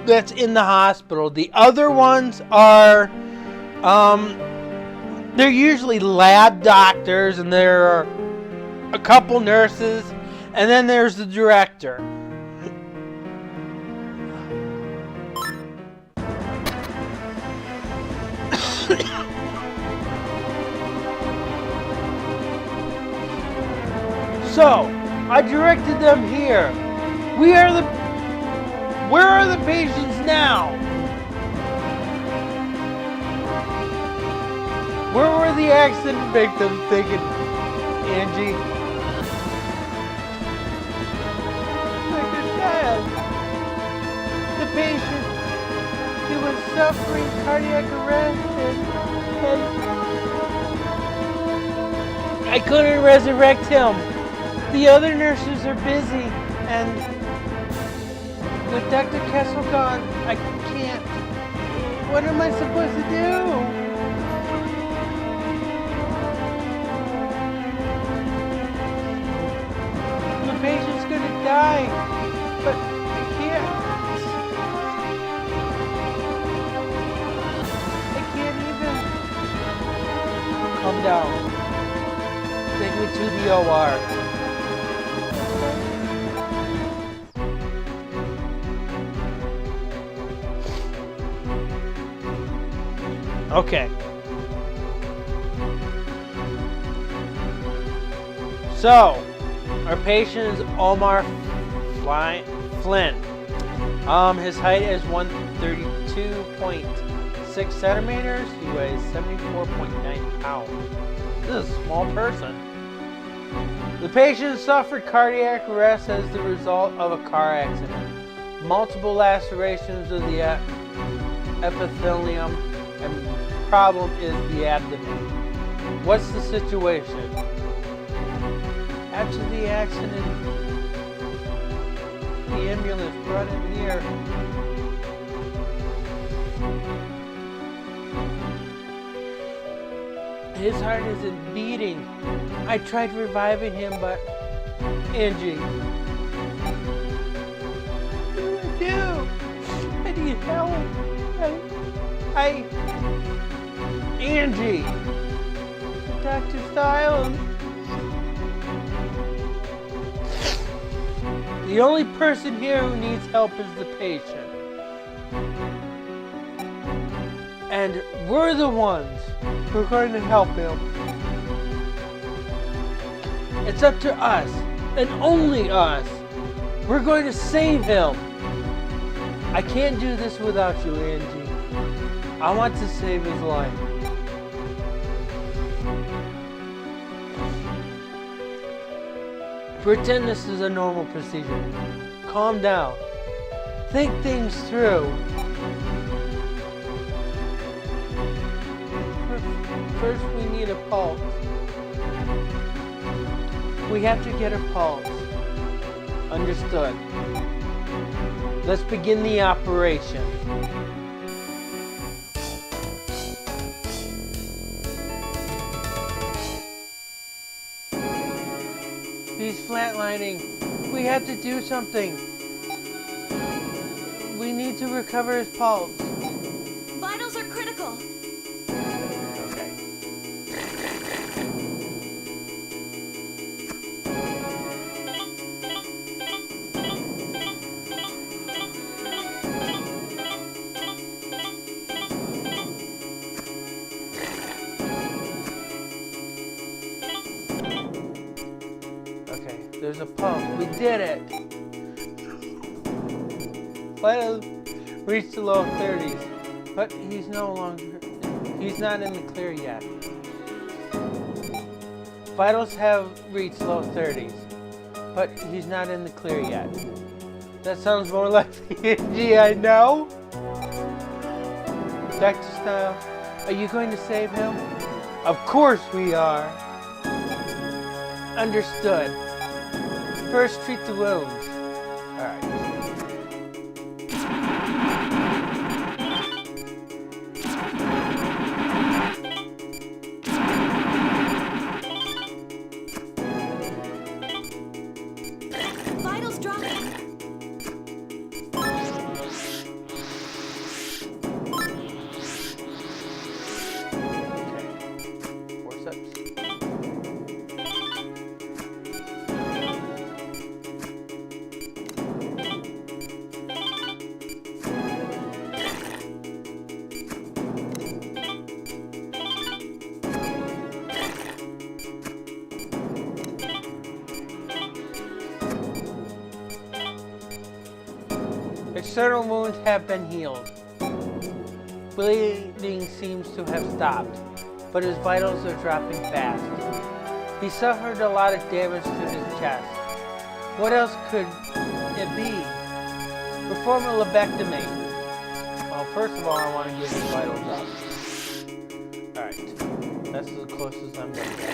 that's in the hospital. The other ones are, they're usually lab doctors, and there are a couple nurses, and then there's the director. So, I directed them here. Where are the patients now? Where were the accident victims taken, Angie? Dr. Styles, the patient, he was suffering cardiac arrest and I couldn't resurrect him. The other nurses are busy, and with Dr. Kessel gone, I can't. What am I supposed to do? The patient's gonna die, but I can't. I can't even. Calm down. Take me to the OR. Okay. So, our patient is Omar Flynn. His height is 132.6 6 centimeters. He weighs 74.9 pounds. This is a small person. The patient suffered cardiac arrest as the result of a car accident. Multiple lacerations of the epithelium, and problem is the abdomen. What's the situation? After the accident, the ambulance brought him here. His heart isn't beating. I tried reviving him, but Angie. What do I do? I need help. Angie. Dr. Styles. The only person here who needs help is the patient. And we're the ones who are going to help him. It's up to us, and only us. We're going to save him. I can't do this without you, Angie. I want to save his life. Pretend this is a normal procedure. Calm down. Think things through. First, we need a pulse. We have to get a pulse. Understood. Let's begin the operation. He's flatlining. We have to do something. We need to recover his pulse. Vitals are critical. Okay. Okay, there's a pulse. We did it. Vitals reached the low 30s, but he's not in the clear yet. Vitals have reached low 30s, but he's not in the clear yet. That sounds more like the Angie I know. Dr. Styles, are you going to save him? Of course we are. Understood. First, treat the wounds. Alright. Vitals dropping. Okay. Forceps. External wounds have been healed. Bleeding seems to have stopped, but his vitals are dropping fast. He suffered a lot of damage to his chest. What else could it be? Perform a lobectomy. Well, first of all, I want to get his vitals up. Alright, that's as close as I'm going to get.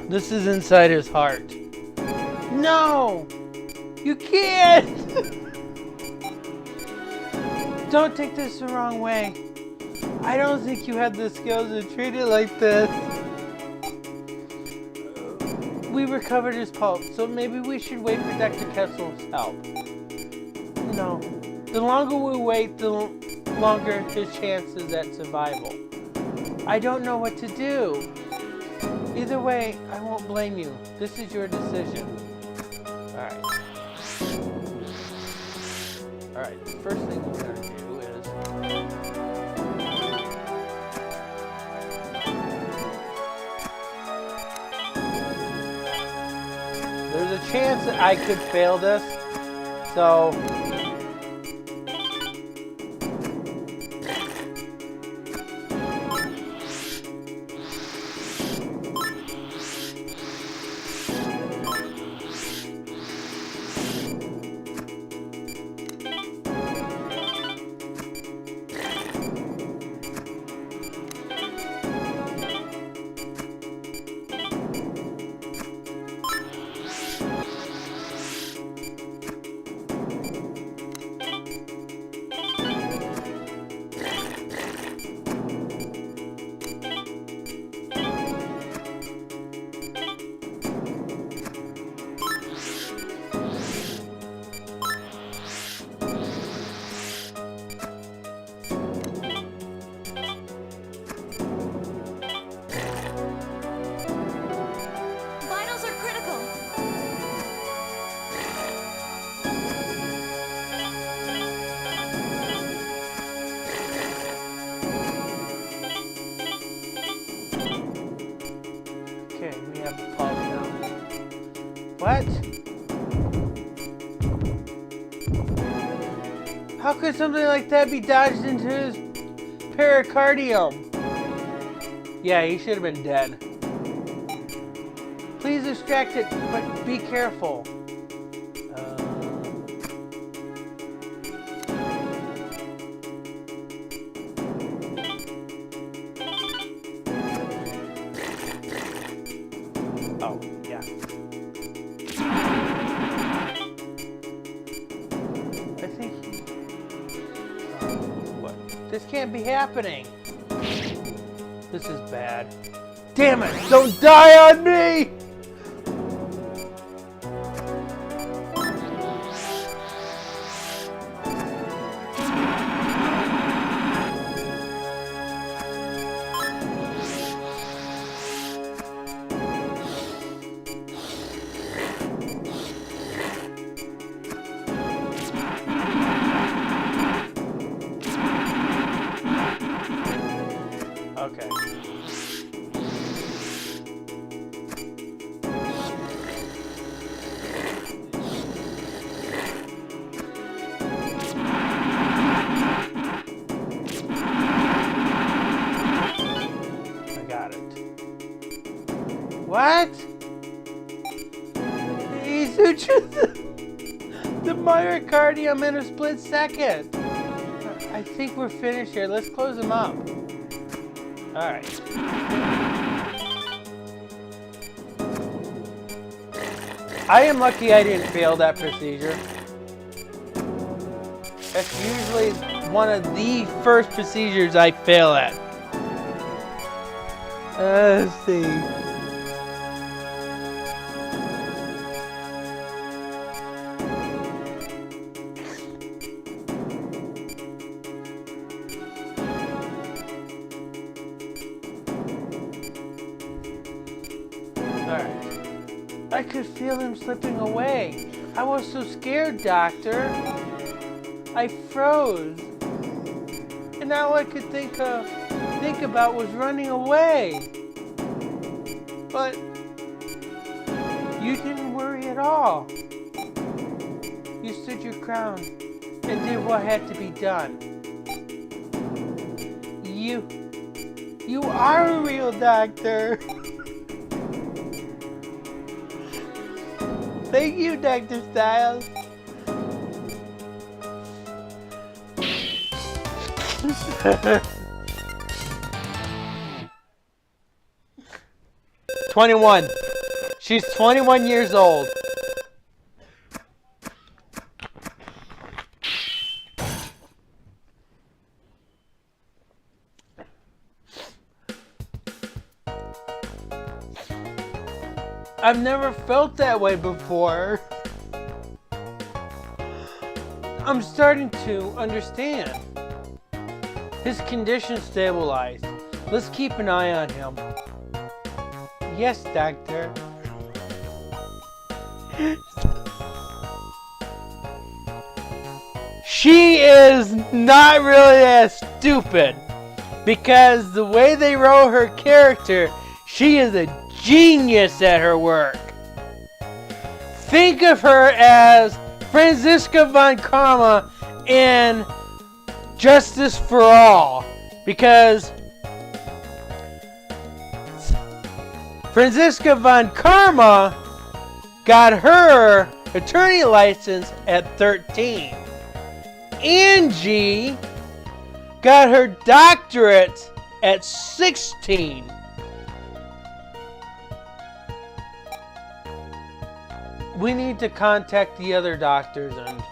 This is inside his heart. No! You can't! Don't take this the wrong way. I don't think you have the skills to treat it like this. We recovered his pulse, so maybe we should wait for Dr. Kessel's help. No. The longer we wait, the longer his chances at survival. I don't know what to do. Either way, I won't blame you. This is your decision. Alright. Alright, the first thing we're going to do is... chance that I could fail this. So Vitals are critical. okay, we have a pause now. What? How could something like that be dodged into his pericardium? Yeah, he should have been dead. Please extract it, but be careful. Oh, yeah. I think... what? This can't be happening. This is bad. Damn it! Don't die on me! Okay. I got it. What? He sutured the myocardium in a split second. I think we're finished here. Let's close him up. Alright. I am lucky I didn't fail that procedure. That's usually one of the first procedures I fail at. Let's see. Alright. I could feel him slipping away. I was so scared, Doctor. I froze. And all I could think about was running away. But you didn't worry at all. You stood your ground and did what had to be done. You are a real doctor. Thank you, Dr. Styles. "21. She's 21 years old. I've never felt that way before. I'm starting to understand. His condition stabilized. Let's keep an eye on him." "Yes, Doctor." She is not really that stupid, because the way they wrote her character, she is a genius at her work. think of her as Franziska von Karma in Justice for All, because Franziska von Karma got her attorney license at 13. Angie got her doctorate at 16. We need to contact the other doctors, and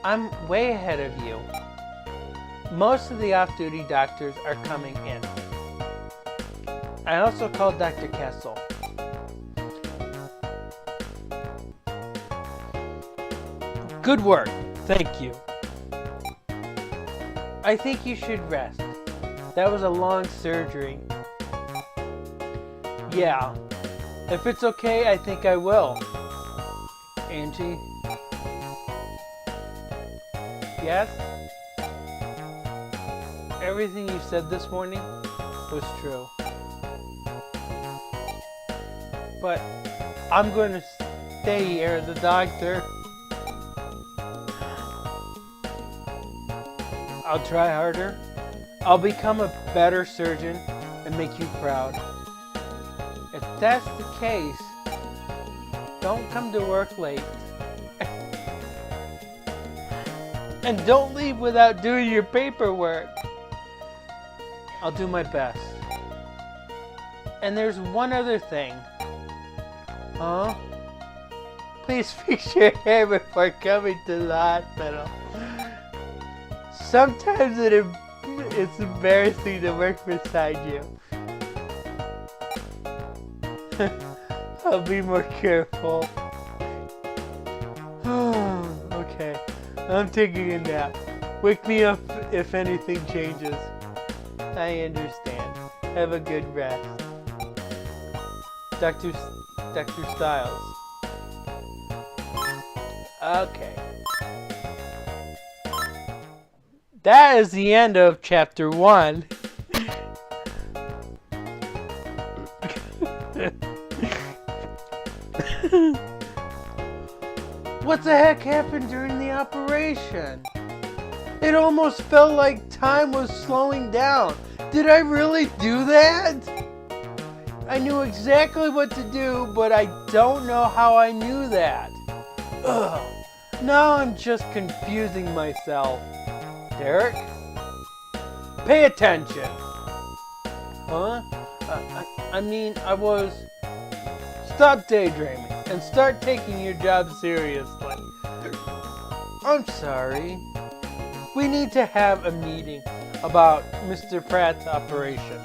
I'm way ahead of you. Most of the off-duty doctors are coming in. I also called Dr. Kessel. Good work. Thank you. I think you should rest. That was a long surgery. Yeah. If it's okay, I think I will. Angie? Yes? Everything you said this morning was true. But I'm going to stay here as a doctor. I'll try harder. I'll become a better surgeon and make you proud. If that's the case, don't come to work late. And don't leave without doing your paperwork. I'll do my best. And there's one other thing. Huh? Please fix your hair before coming to the hospital. Sometimes it's embarrassing to work beside you. I'll be more careful. Okay, I'm taking a nap. Wake me up if anything changes. I understand. Have a good rest. Dr. Styles. Okay. That is the end of chapter 1. What the heck happened during the operation? It almost felt like time was slowing down. Did I really do that? I knew exactly what to do, but I don't know how I knew that. Ugh. Now I'm just confusing myself. Derek? Pay attention! Huh? I was... Stop daydreaming and start taking your job seriously. I'm sorry. We need to have a meeting about Mr. Pratt's operation.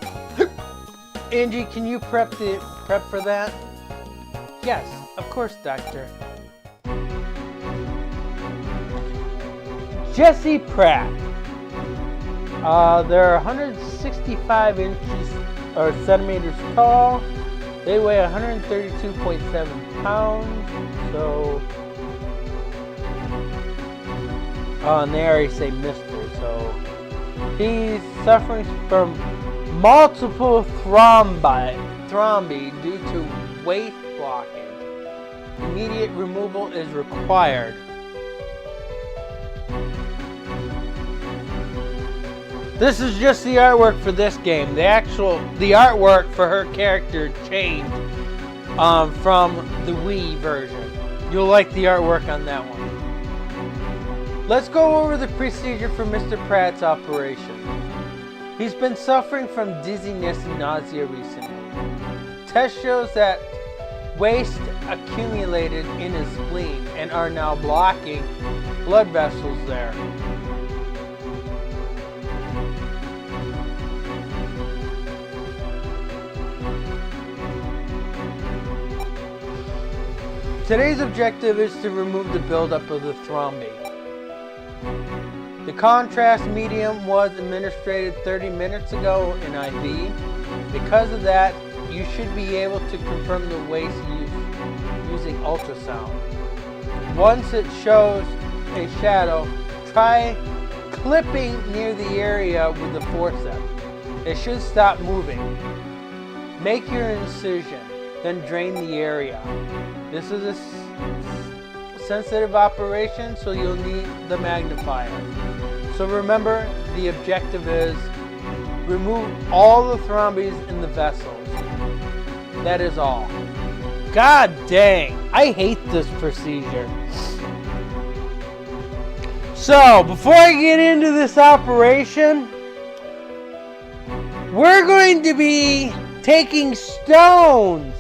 Angie, can you prep for that? Yes, of course, Doctor. Jesse Pratt. They're 165 inches or centimeters tall. They weigh 132.7 pounds. So, and they already say Mr. So he's suffering from multiple thrombi due to waist blockage. Immediate removal is required. This is just the artwork for this game. The artwork for her character changed from the Wii version. You'll like the artwork on that one. Let's go over the procedure for Mr. Pratt's operation. He's been suffering from dizziness and nausea recently. Test shows that waste accumulated in his spleen and are now blocking blood vessels there. Today's objective is to remove the buildup of the thrombi. The contrast medium was administered 30 minutes ago in IV. Because of that, you should be able to confirm the waste using ultrasound. Once it shows a shadow, try clipping near the area with the forceps. It should stop moving. Make your incision, then drain the area. This is sensitive operation, so you'll need the magnifier. So remember, the objective is remove all the thrombies in the vessels. That is all. God dang, I hate this procedure. So, before I get into this operation, we're going to be taking stones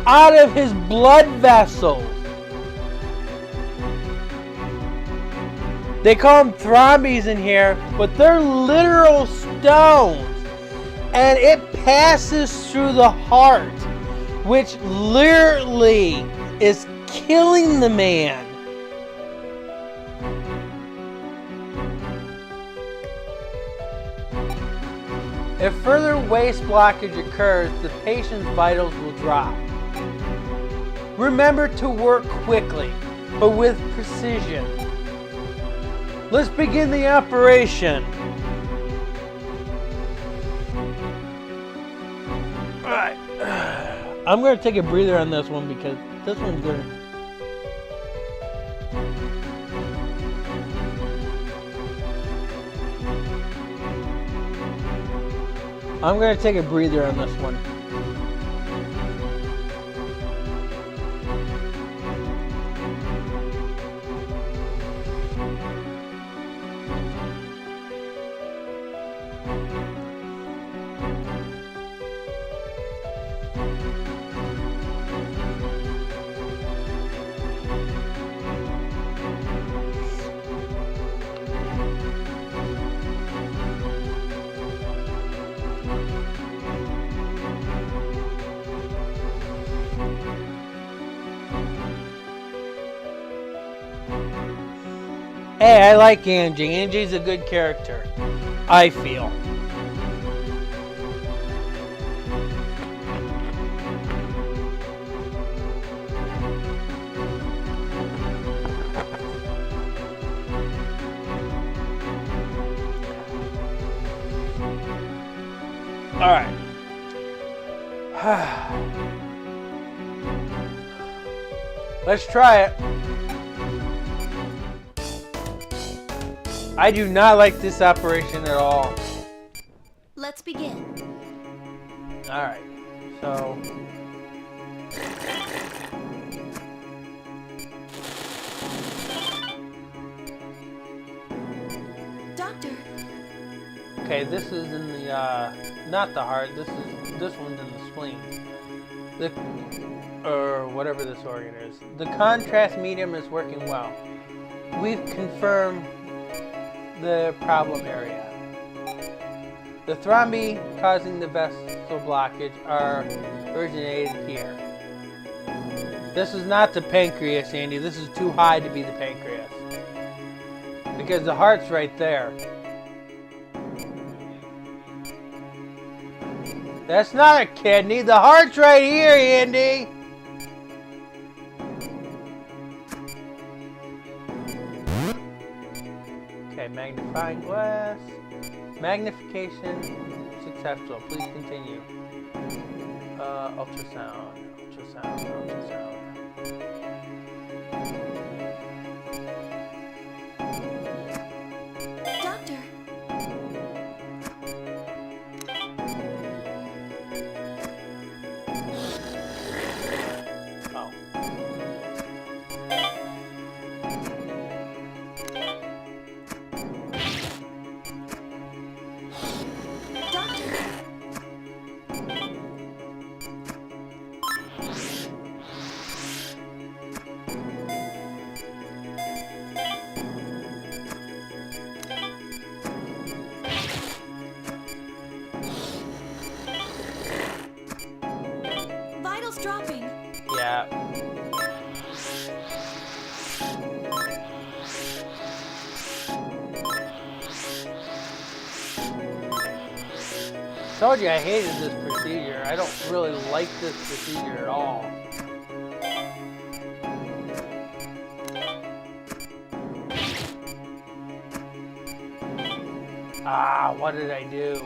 out of his blood vessels. They call them thrombies in here, but they're literal stones. And it passes through the heart, which literally is killing the man. If further waste blockage occurs, the patient's vitals will drop. Remember to work quickly, but with precision. Let's begin the operation. Alright. I'm going to take a breather on this one because this one's good. I'm going to take a breather on this one. Hey, I like Angie. Angie's a good character, I feel. All right. Let's try it. I do not like this operation at all. Let's begin. Alright, so... Doctor. Okay, this is in the, not the heart, this one's in the spleen. Or whatever this organ is. The contrast medium is working well. We've confirmed the problem area. The thrombi causing the vessel blockage are originated here. This is not the pancreas, Andy. This is too high to be the pancreas. Because the heart's right there. That's not a kidney. The heart's right here, Andy. Okay, magnifying glass. Magnification successful. Please continue. Ultrasound. Doctor. Oh. Vitals dropping. Yeah. Told you I hated this procedure. I don't really like this procedure at all. Ah, what did I do?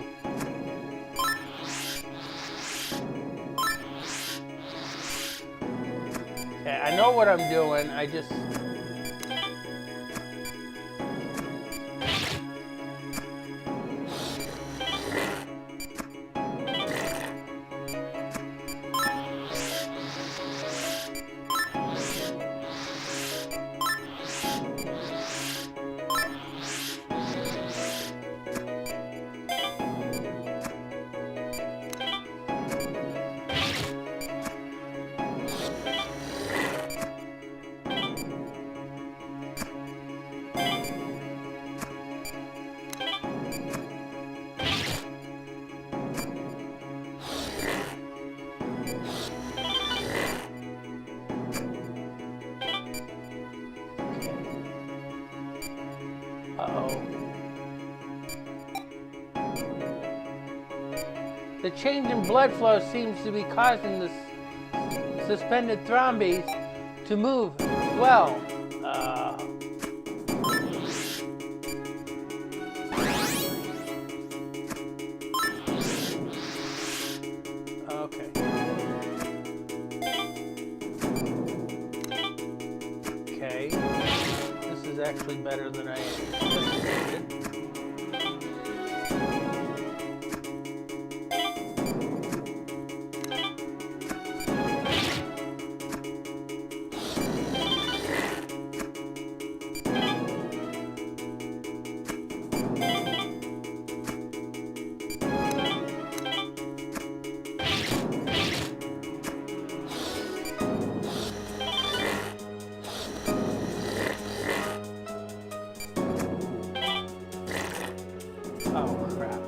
Okay, I know what I'm doing. I just Uh-oh. The change in blood flow seems to be causing the suspended thrombies to move well. Okay. Okay. This is actually better than I anticipated. Oh, crap.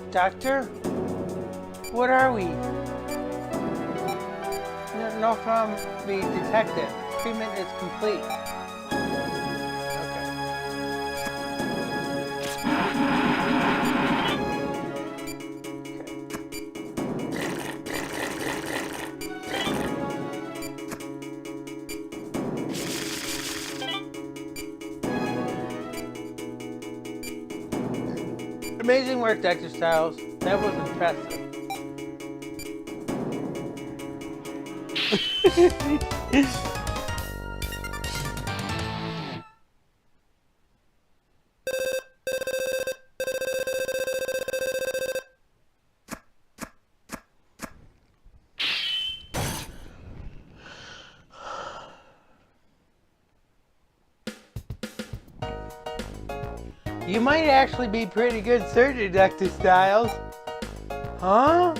Doctor? What are we? No from the detective. Treatment is complete. Amazing work, Dr. Styles. That was impressive. You might actually be pretty good surgeon, Dr. Styles. Huh?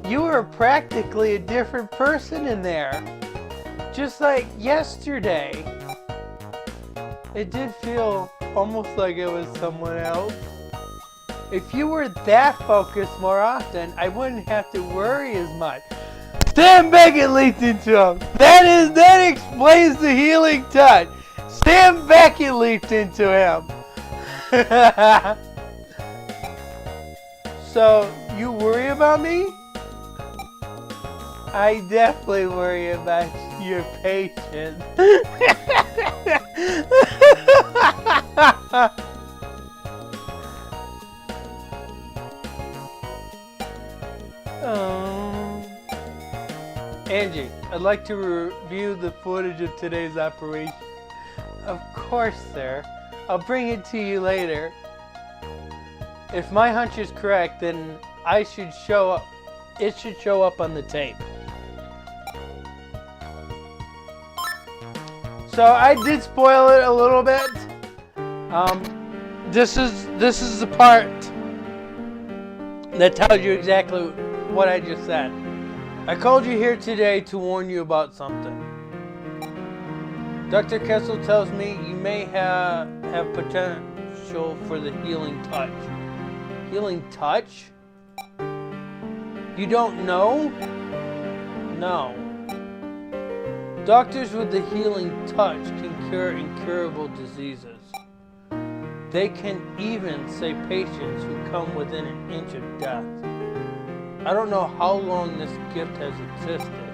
You were practically a different person in there. Just like yesterday. It did feel almost like it was someone else. If you were that focused more often, I wouldn't have to worry as much. Sam Beckett leaped into him. That explains the healing touch. Sam Beckett leaped into him. So, you worry about me? I definitely worry about your patients. Angie, I'd like to review the footage of today's operation. Of course, sir. I'll bring it to you later. If my hunch is correct, then it should show up on the tape. So I did spoil it a little bit. This is the part that tells you exactly what I just said. I called you here today to warn you about something. Dr. Kessel tells me you may have potential for the healing touch. Healing touch? You don't know? No. Doctors with the healing touch can cure incurable diseases. They can even save patients who come within an inch of death. I don't know how long this gift has existed,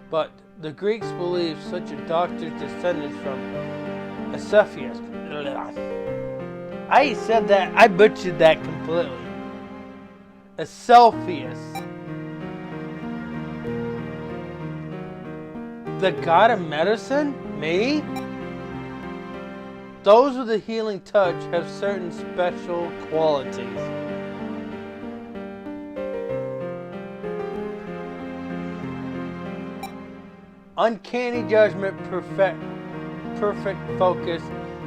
but The Greeks believed such a doctor descended from Cepheus. I said that, I butchered that completely. Cepheus. The god of medicine? Me? Those with a healing touch have certain special qualities. Uncanny judgment, perfect focus,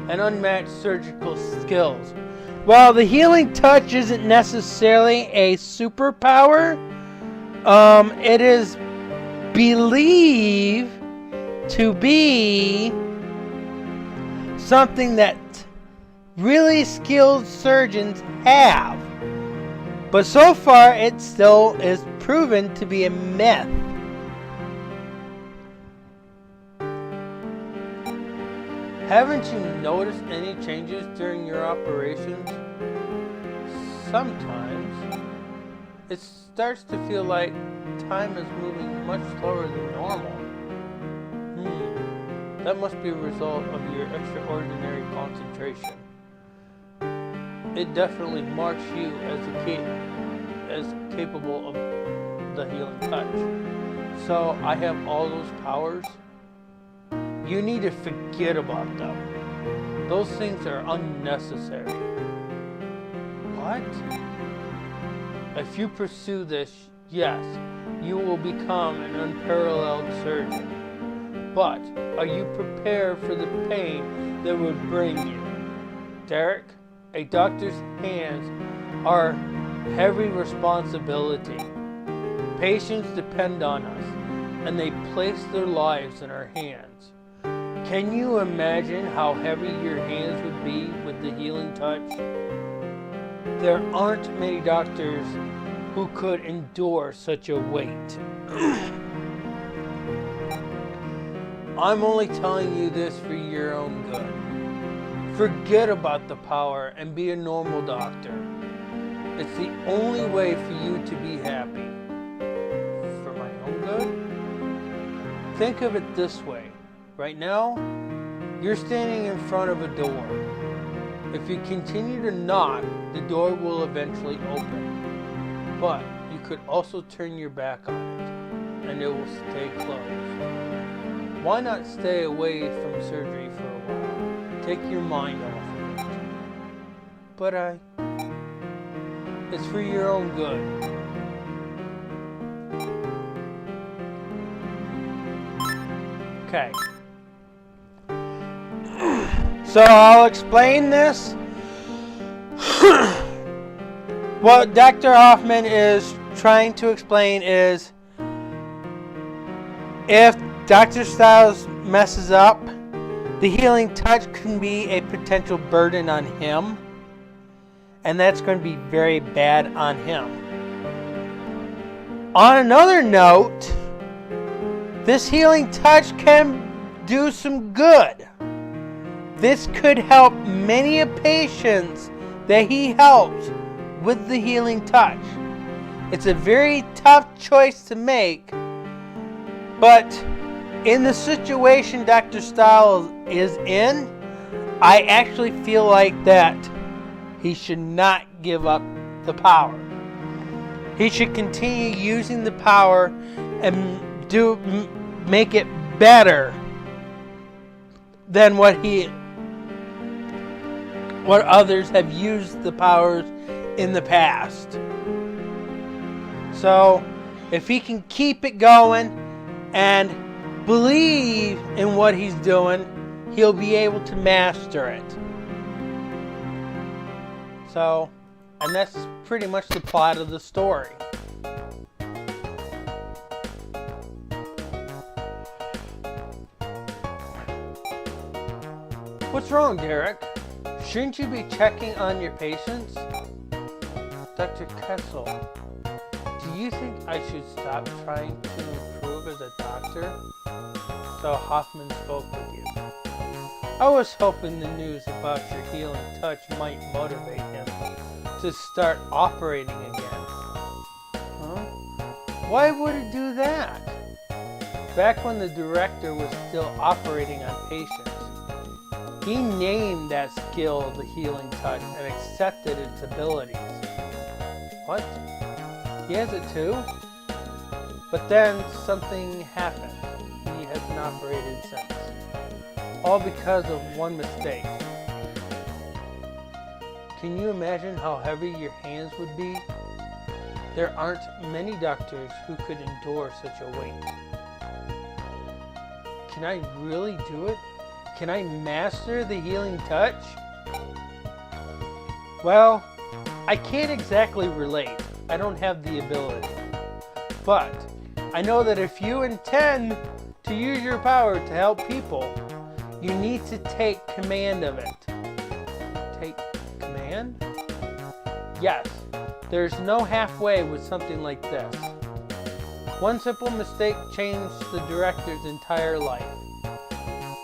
and unmatched surgical skills. While the healing touch isn't necessarily a superpower, it is believed to be something that really skilled surgeons have. But so far, it still is proven to be a myth. Haven't you noticed any changes during your operations? Sometimes it starts to feel like time is moving much slower than normal. That must be a result of your extraordinary concentration. It definitely marks you as capable of the healing touch. So I have all those powers. You need to forget about them. Those things are unnecessary. What? If you pursue this, yes, you will become an unparalleled surgeon. But are you prepared for the pain that would bring you? Derek, a doctor's hands are heavy responsibility. Patients depend on us, and they place their lives in our hands. Can you imagine how heavy your hands would be with the healing touch? There aren't many doctors who could endure such a weight. I'm only telling you this for your own good. Forget about the power and be a normal doctor. It's the only way for you to be happy. For my own good? Think of it this way. Right now, you're standing in front of a door. If you continue to knock, the door will eventually open. But you could also turn your back on it, and it will stay closed. Why not stay away from surgery for a while? Take your mind off of it. But it's for your own good. Okay. So I'll explain this. What Dr. Hoffman is trying to explain is if Dr. Styles messes up, the healing touch can be a potential burden on him, and that's going to be very bad on him. On another note, this healing touch can do some good. This could help many of patients that he helps with the healing touch. It's a very tough choice to make, but in the situation Dr. Styles is in, I actually feel like that he should not give up the power. He should continue using the power and make it better than what others have used the powers in the past. So if he can keep it going and believe in what he's doing, he'll be able to master it. So, and that's pretty much the plot of the story. What's wrong, Derek? Shouldn't you be checking on your patients? Dr. Kessel, do you think I should stop trying to improve as a doctor? So Hoffman spoke with you. I was hoping the news about your healing touch might motivate him to start operating again. Huh? Why would it do that? back when the director was still operating on patients. He named that skill the healing touch and accepted its abilities. What? He has it too? But then something happened. He hasn't operated since. All because of one mistake. Can you imagine how heavy your hands would be? There aren't many doctors who could endure such a weight. Can I really do it? Can I master the healing touch? Well, I can't exactly relate. I don't have the ability. But I know that if you intend to use your power to help people, you need to take command of it. Take command? Yes, there's no halfway with something like this. One simple mistake changed the director's entire life.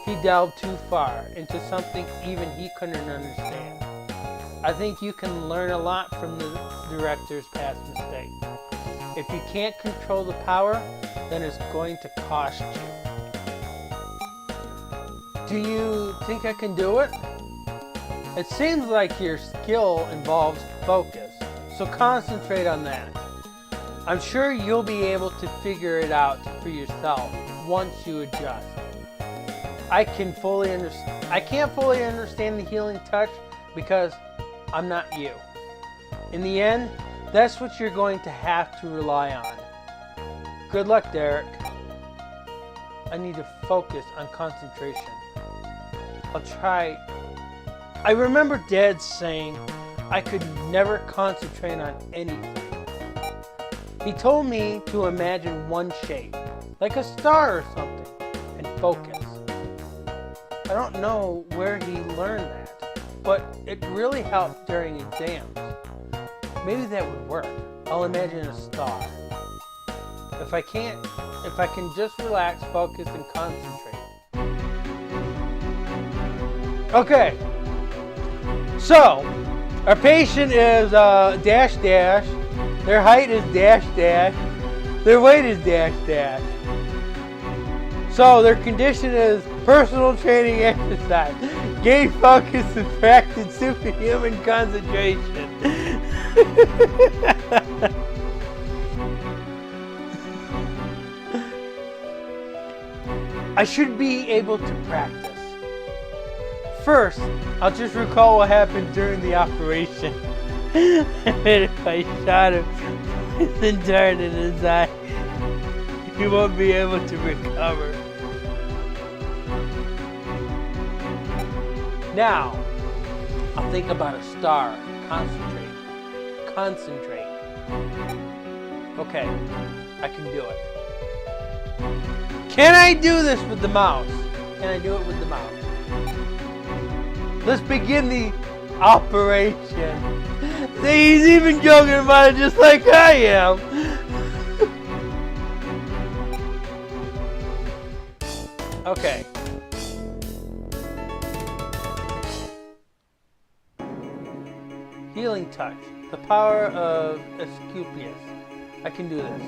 He delved too far into something even he couldn't understand. I think you can learn a lot from the director's past mistake. If you can't control the power, then it's going to cost you. Do you think I can do it? It seems like your skill involves focus, so concentrate on that. I'm sure you'll be able to figure it out for yourself once you adjust. I can't fully understand the healing touch because I'm not you. In the end, that's what you're going to have to rely on. Good luck, Derek. I need to focus on concentration. I'll try. I remember Dad saying I could never concentrate on anything. He told me to imagine one shape, like a star or something, and focus. I don't know where he learned that, but it really helped during exams. Maybe that would work. I'll imagine a star. If I can just relax, focus, and concentrate. Okay. So, our patient is dash dash. Their height is dash dash. Their weight is dash dash. So their condition is personal training exercise. Gain focus and practice superhuman concentration. I should be able to practice. First, I'll just recall what happened during the operation. And if I shot him with a dart in his eye, he won't be able to recover. Now, I'll think about a star. Concentrate. Okay, I can do it. Can I do this with the mouse? Can I do it with the mouse? Let's begin the operation. See, he's even joking about it just like I am. Okay. Healing touch. The power of Asclepius. I can do this.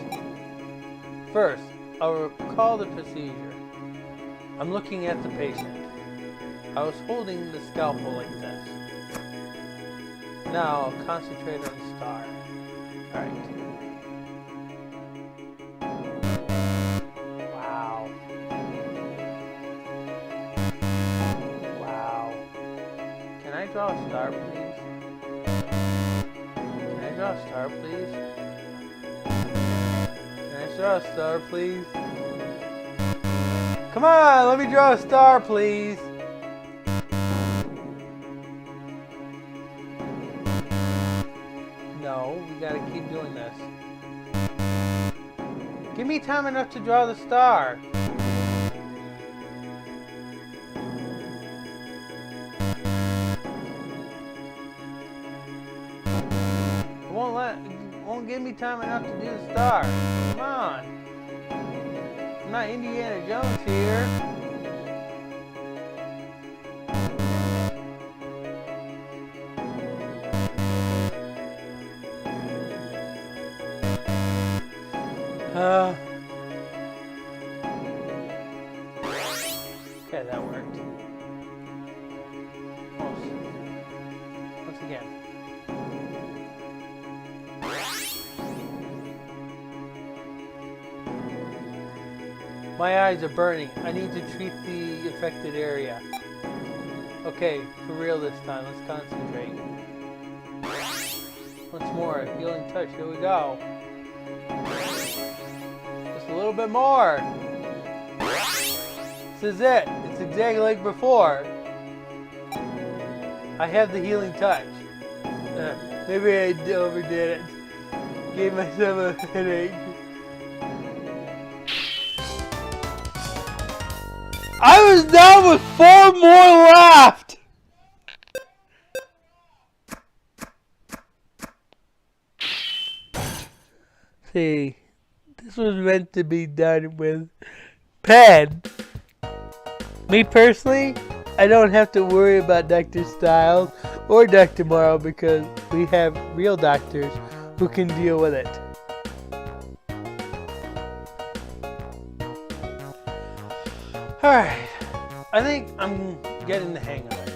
First, I'll recall the procedure. I'm looking at the patient. I was holding the scalpel like this. Now I'll concentrate on the star. Alright. Wow. Wow. Can I draw a star, please? Can I draw a star, please? Can I draw a star, please? Come on, let me draw a star, please. No, we gotta keep doing this. Give me time enough to draw the star. Won't give me time enough to do the star. Come on. I'm not Indiana Jones here. Okay, that worked. Once again. My eyes are burning. I need to treat the affected area. Okay, for real this time. Let's concentrate. Once more, healing touch. Here we go. Just a little bit more. This is it. It's exactly like before. I have the healing touch. Maybe I overdid it. Gave myself a headache. I was down with 4 more left! See, this was meant to be done with pen. Me personally, I don't have to worry about Dr. Styles or Dr. Morrow because we have real doctors who can deal with it. Alright, I think I'm getting the hang of it.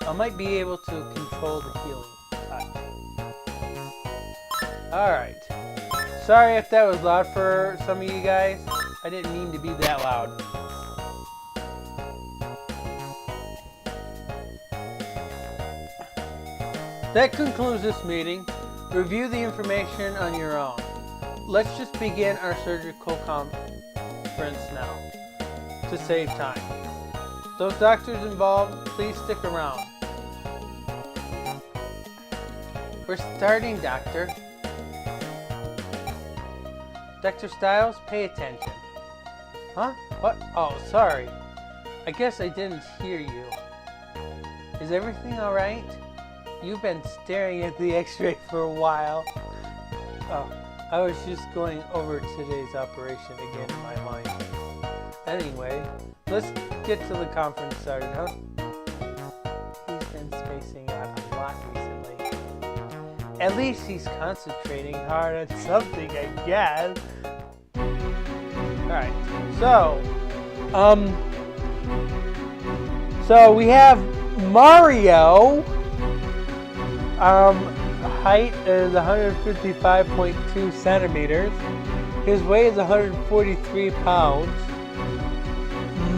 I might be able to control the healing touch. Alright, sorry if that was loud for some of you guys. I didn't mean to be that loud. That concludes this meeting. Review the information on your own. Let's just begin our surgical conference now. To save time. Those doctors involved, please stick around. We're starting, Doctor. Dr. Styles, pay attention. Huh? What? Oh, sorry. I guess I didn't hear you. Is everything alright? You've been staring at the x-ray for a while. Oh, I was just going over today's operation again in my mind. Anyway, let's get to the conference started, huh? He's been spacing out a lot recently. At least he's concentrating hard on something, I guess. Alright, so we have Mario. Height is 155.2 centimeters. His weight is 143 pounds.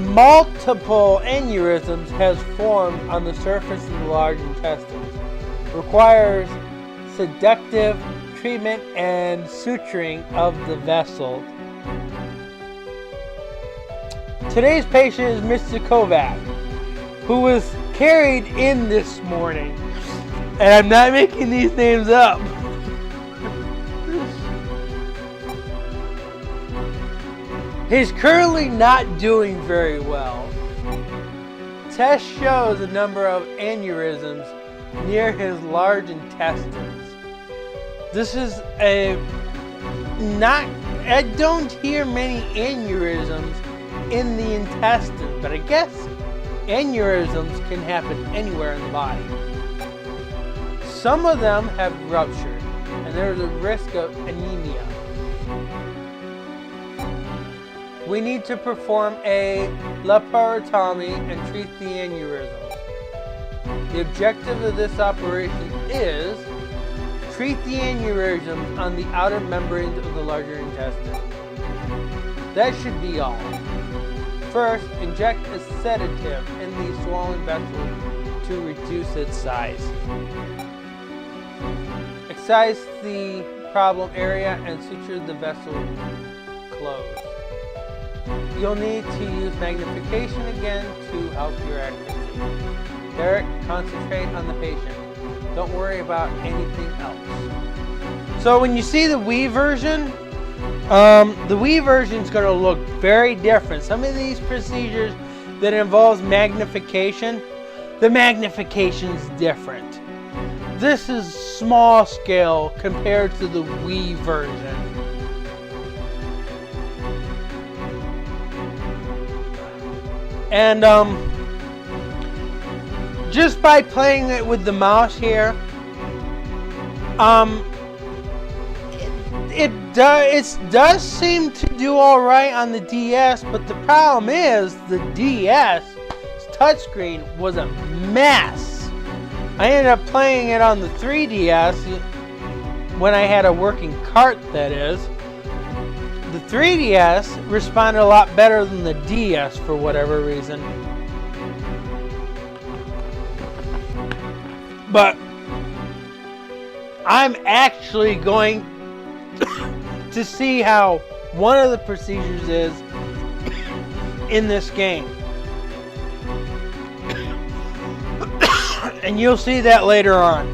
Multiple aneurysms has formed on the surface of the large intestines. Requires sedative treatment and suturing of the vessel. Today's patient is Mr. Kovac, who was carried in this morning. And I'm not making these names up. He's currently not doing very well. Test shows a number of aneurysms near his large intestines. This is I don't hear many aneurysms in the intestines, but I guess aneurysms can happen anywhere in the body. Some of them have ruptured, and there's a risk of anemia. We need to perform a laparotomy and treat the aneurysms. The objective of this operation is treat the aneurysms on the outer membranes of the larger intestine. That should be all. First, inject a sedative in the swollen vessel to reduce its size. Excise the problem area and suture the vessel closed. You'll need to use magnification again to help your accuracy. Derek, concentrate on the patient. Don't worry about anything else. So when you see the Wii version, the Wii version is going to look very different. Some of these procedures that involves magnification, the magnification is different. This is small scale compared to the Wii version. And just by playing it with the mouse here, it does seem to do all right on the DS, but the problem is the DS touchscreen was a mess. I ended up playing it on the 3DS when I had a working cart, that is. The 3DS responded a lot better than the DS for whatever reason. But I'm actually going to see how one of the procedures is in this game. And you'll see that later on.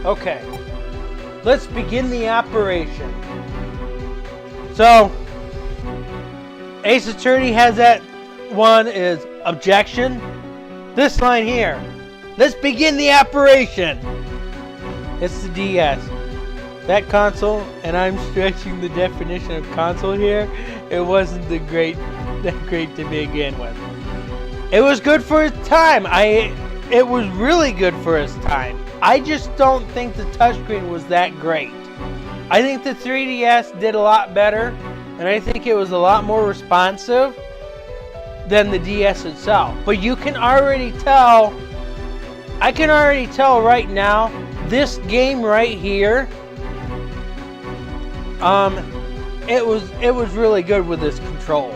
Okay. Let's begin the operation. So, Ace Attorney has that one is objection. This line here. Let's begin the operation. It's the DS. That console, and I'm stretching the definition of console here, it wasn't that great to begin with. It was good for its time. It was really good for its time. I just don't think the touchscreen was that great. I think the 3DS did a lot better, and I think it was a lot more responsive than the DS itself. But you can already tell, I can already tell right now, this game right here, it was really good with this control.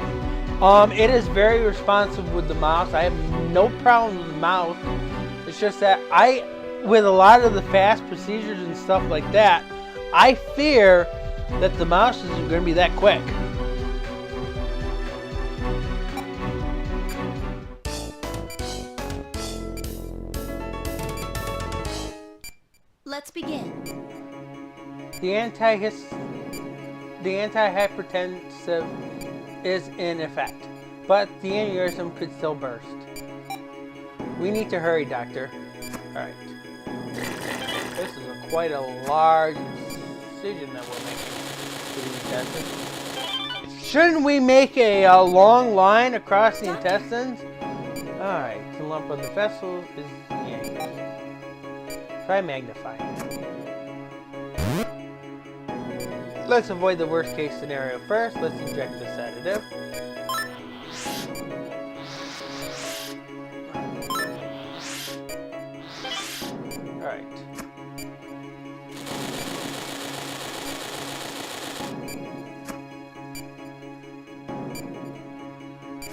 It is very responsive with the mouse. I have no problem with the mouse. It's just that with a lot of the fast procedures and stuff like that, I fear that the mouse isn't going to be that quick. Let's begin. The antihypertensive is in effect, but the aneurysm could still burst. We need to hurry, doctor. Alright. This is quite a large incision that we're making to the intestines. Shouldn't we make a long line across the intestines? Alright, the lump on the vessel is the aneurysm. Try magnifying. Let's avoid the worst case scenario first. Let's inject the sedative. Alright.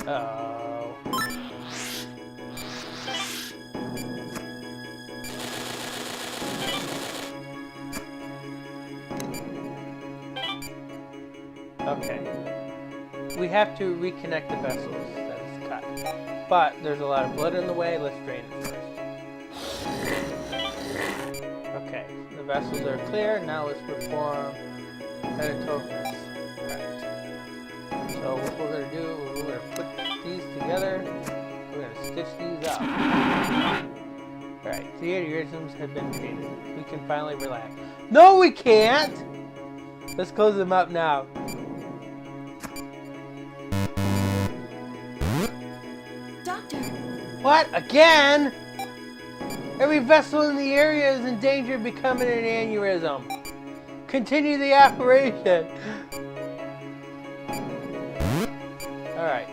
Uh-oh. Okay. We have to reconnect the vessels that is cut. But there's a lot of blood in the way. Let's drain it first. Okay. The vessels are clear. Now let's perform metatosis. Alright. So what we're going to do is we're going to put these together. We're going to stitch these up. Alright. The aneurysms have been treated. We can finally relax. No, we can't! Let's close them up now. Doctor, What? Again? Every vessel in the area is in danger of becoming an aneurysm. Continue the operation. Alright.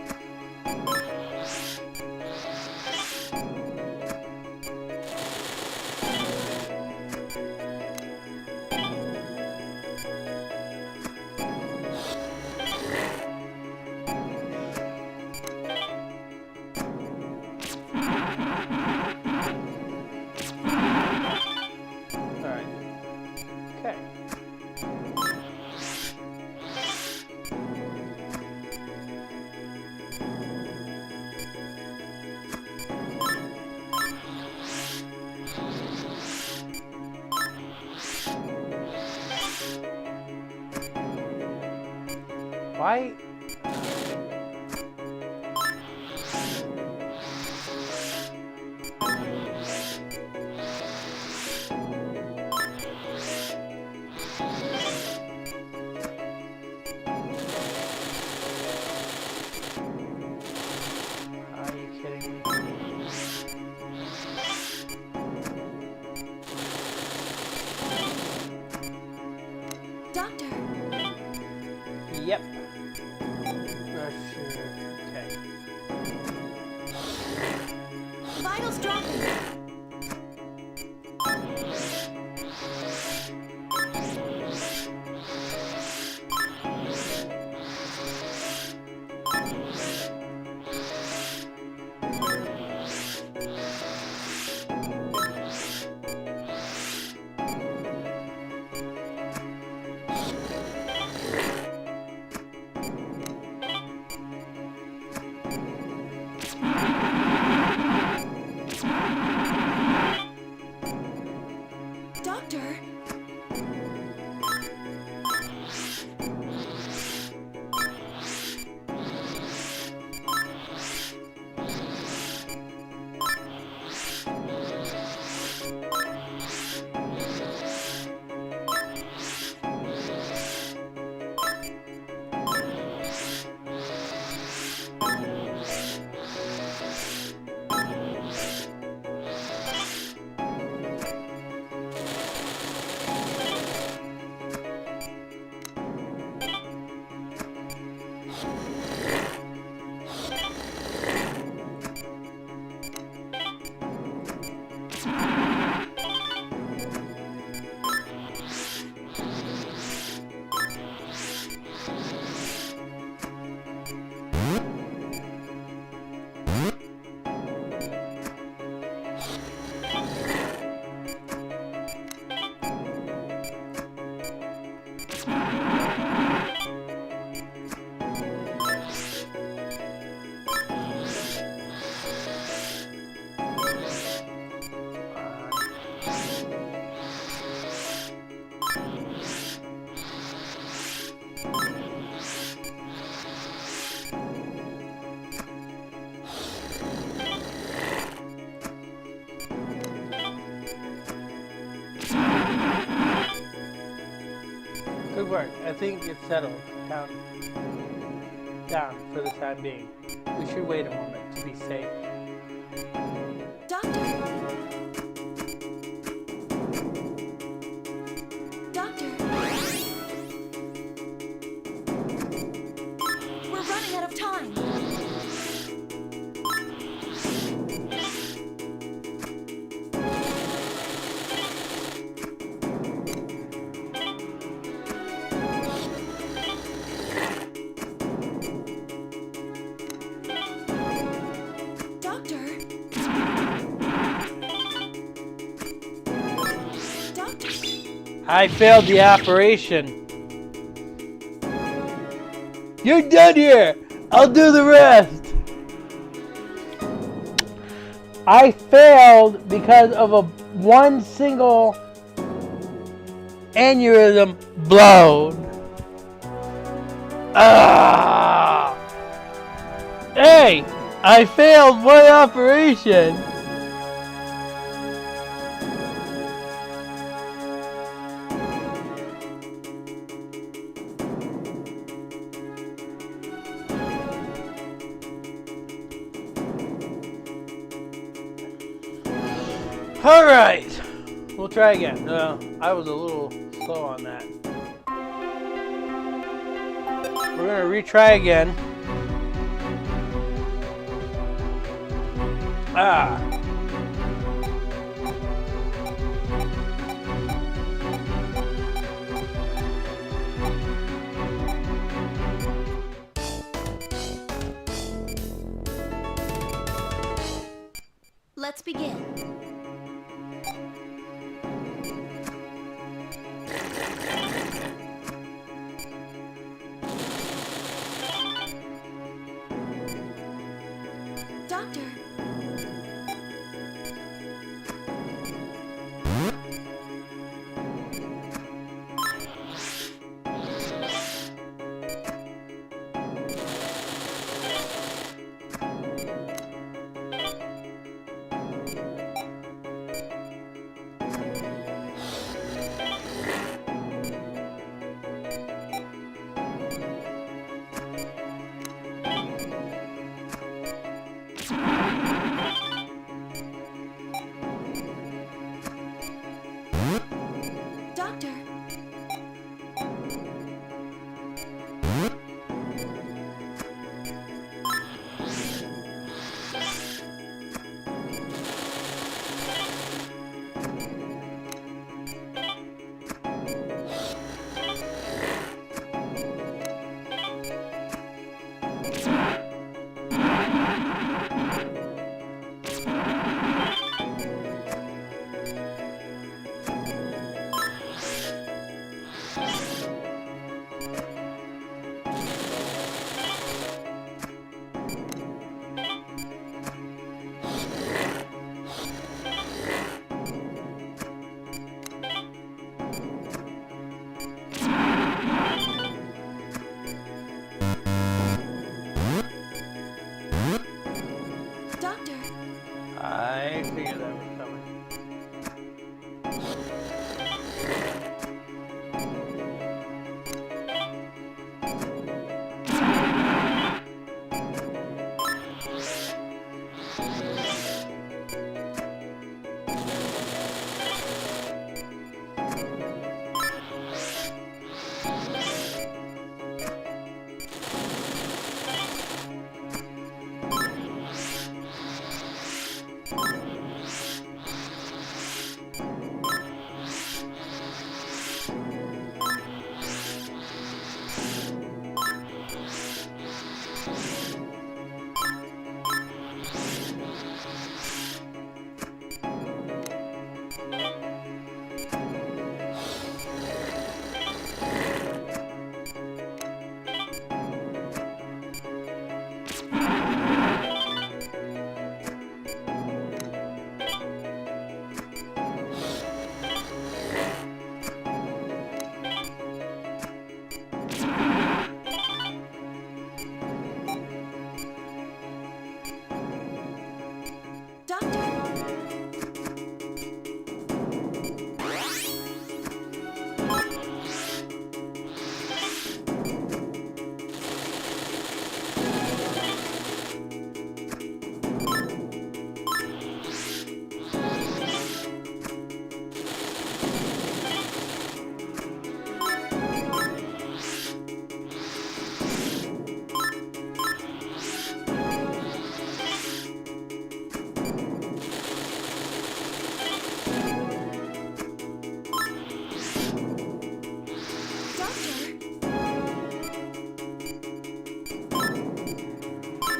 Why? Are you kidding me? vitals dropping. Doctor? Good work. I think it's settled. Down for the time being. We should wait a moment to be safe. Doctor? Doctor? We're running out of time. I failed the operation. You're done here. I'll do the rest. I failed because of a one single aneurysm blown. Ah! Hey, I failed one operation. All right, we'll try again. I was a little slow on that. We're gonna retry again. Let's begin. Doctor.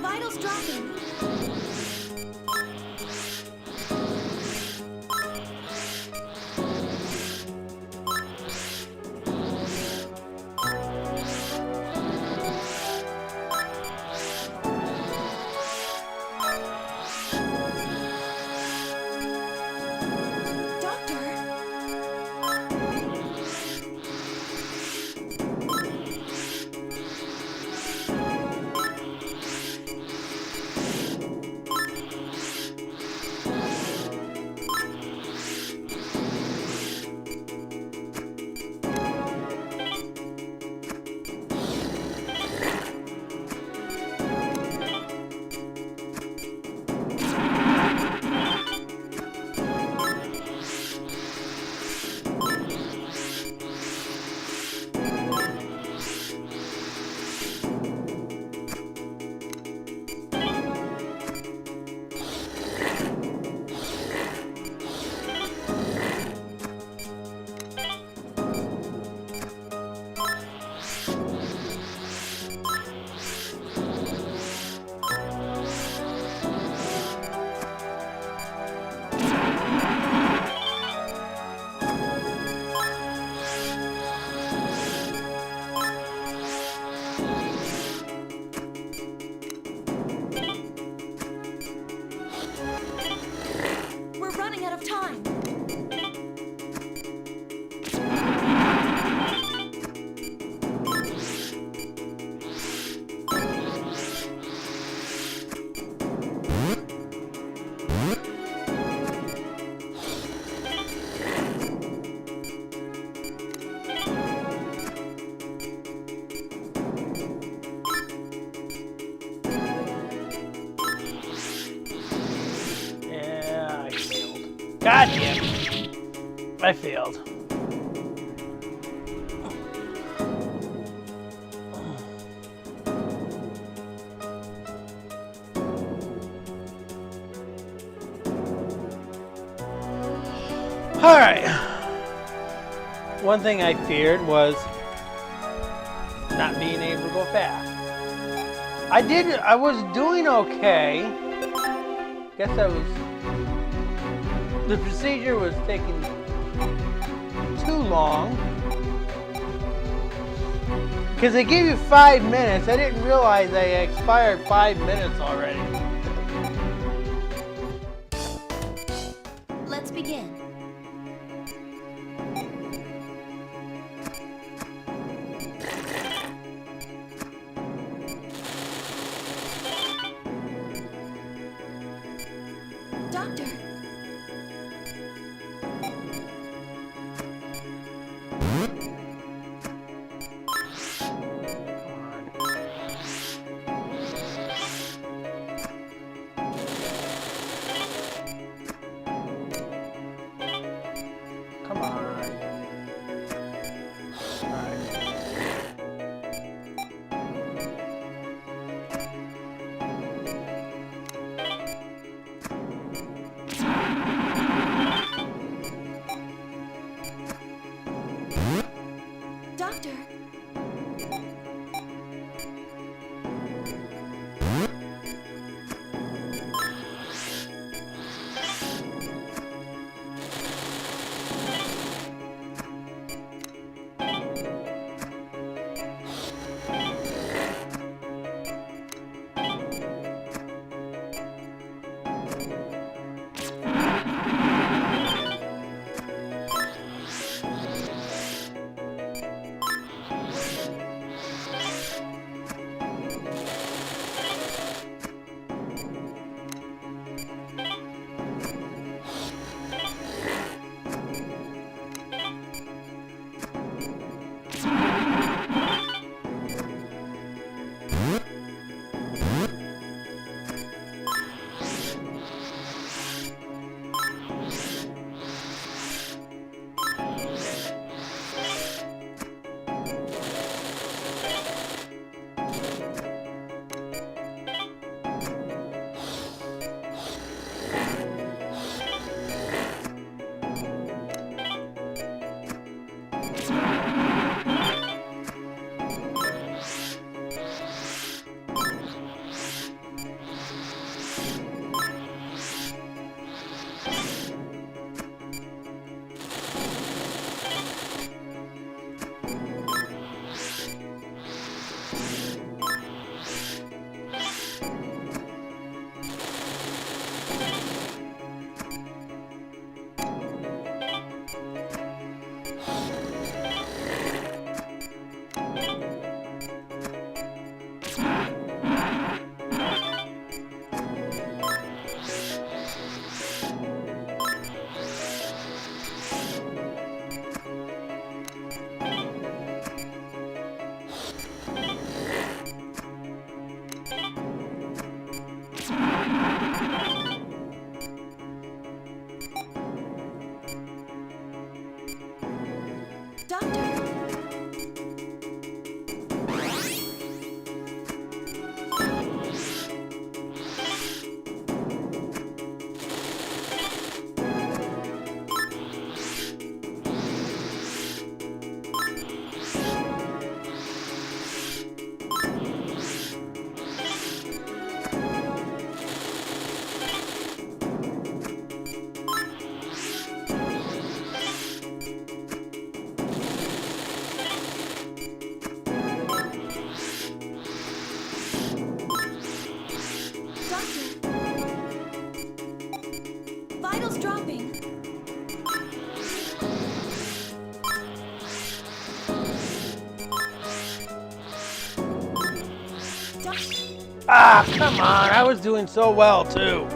Vitals dropping. God damn it. I failed. Alright. One thing I feared was not being able to go fast. I was doing okay. Guess the procedure was taking too long. Because they gave you 5 minutes. I didn't realize I expired 5 minutes already. Let's begin. Doctor. Come on. Vitals dropping. Ah, come on. I was doing so well, too.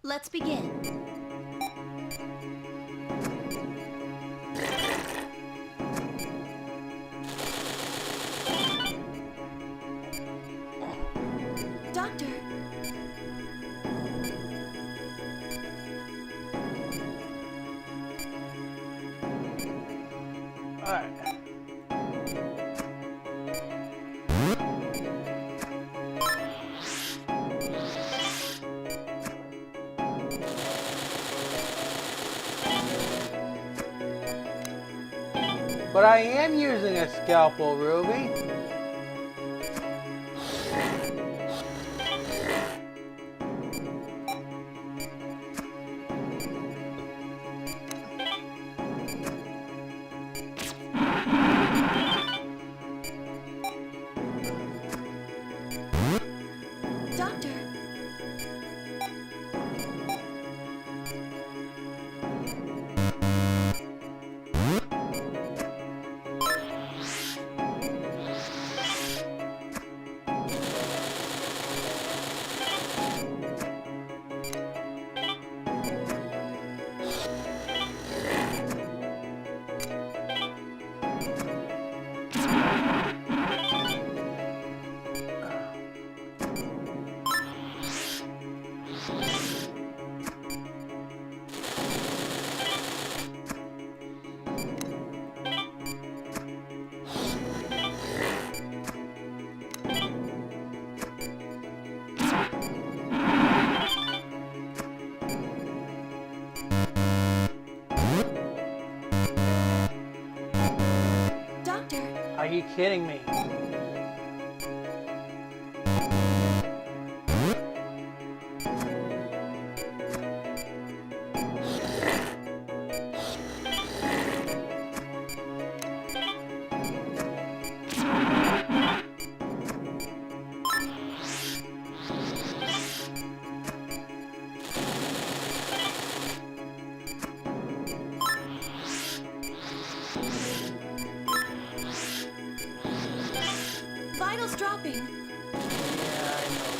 Let's begin. Doctor. All right. But I am using a scalpel, Ruby. Doctor. Are you kidding me? Vitals dropping. Yeah, I know.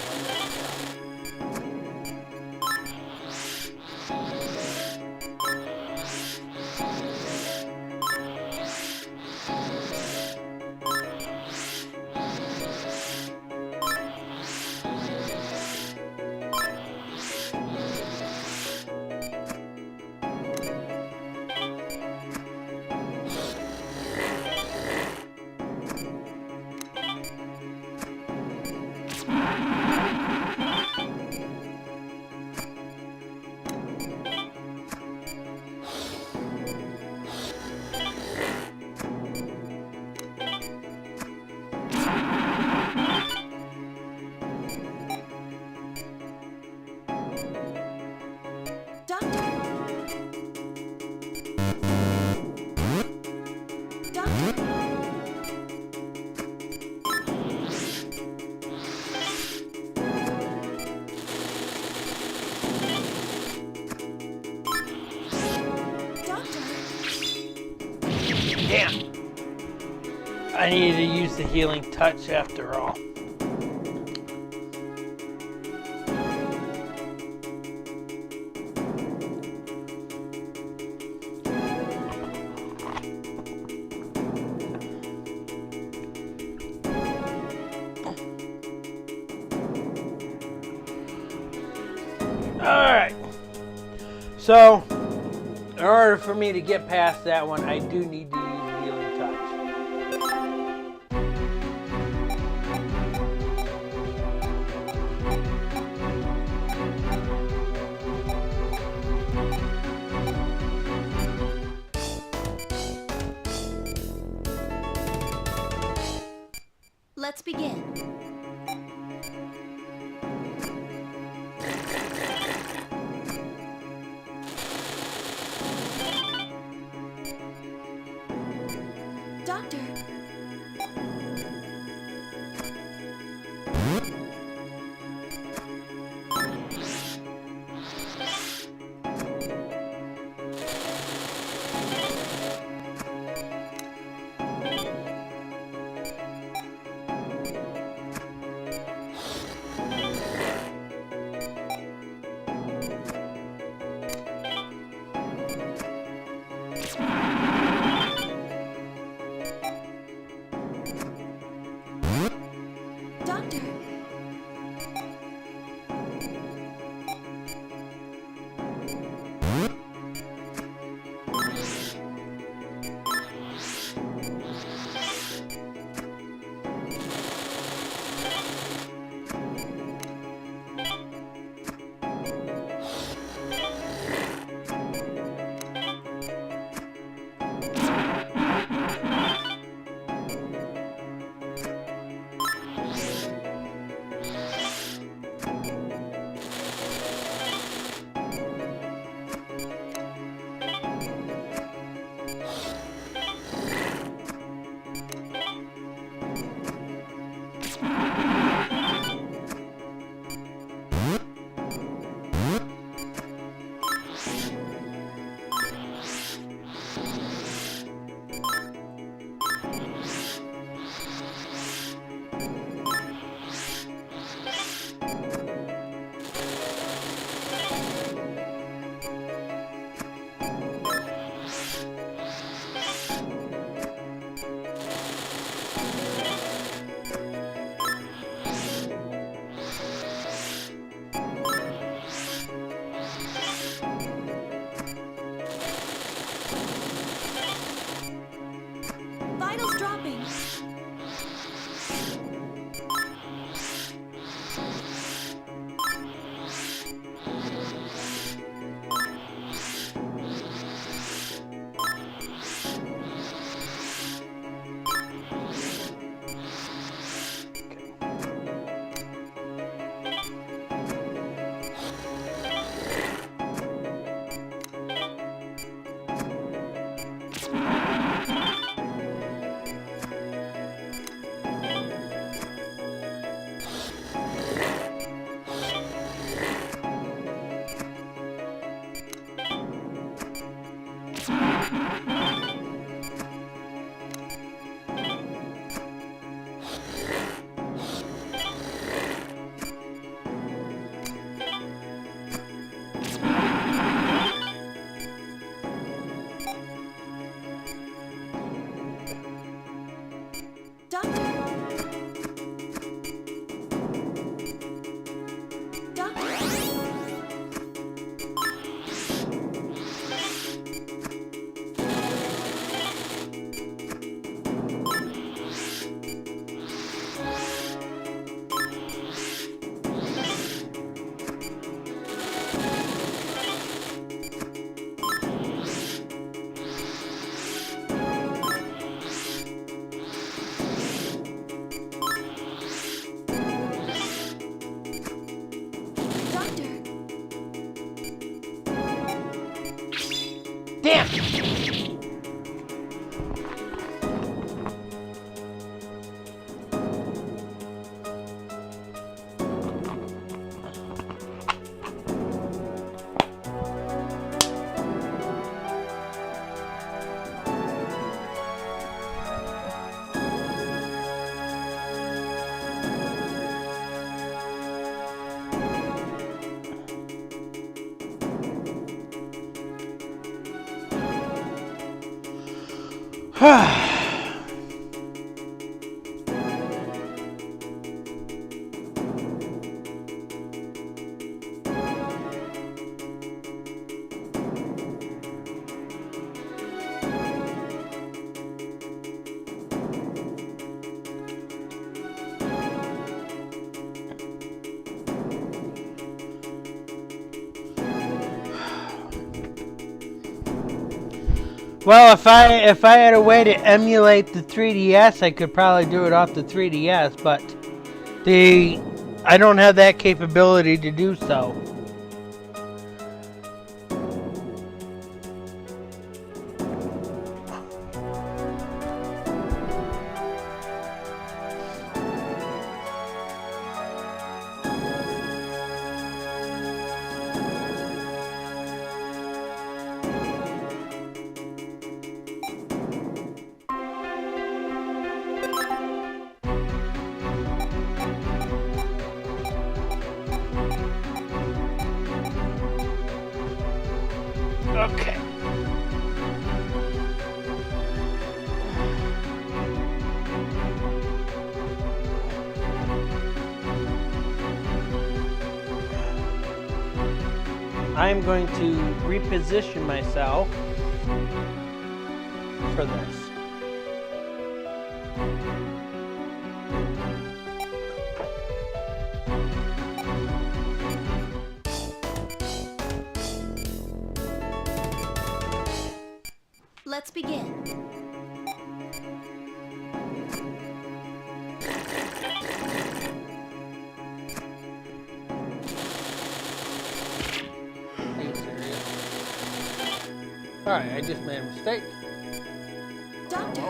Damn! I needed to use the healing touch after all. So, in order for me to get past that one, I do need to use healing touch. Let's begin. Doctor. Doctor. Vitals dropping. Doctor. Doctor. Damn! Well, if I had a way to emulate the 3DS, I could probably do it off the 3DS, but I don't have that capability to do so. Okay. I'm going to reposition myself for this. Let's begin. Are you serious? Alright, I just made a mistake. Doctor.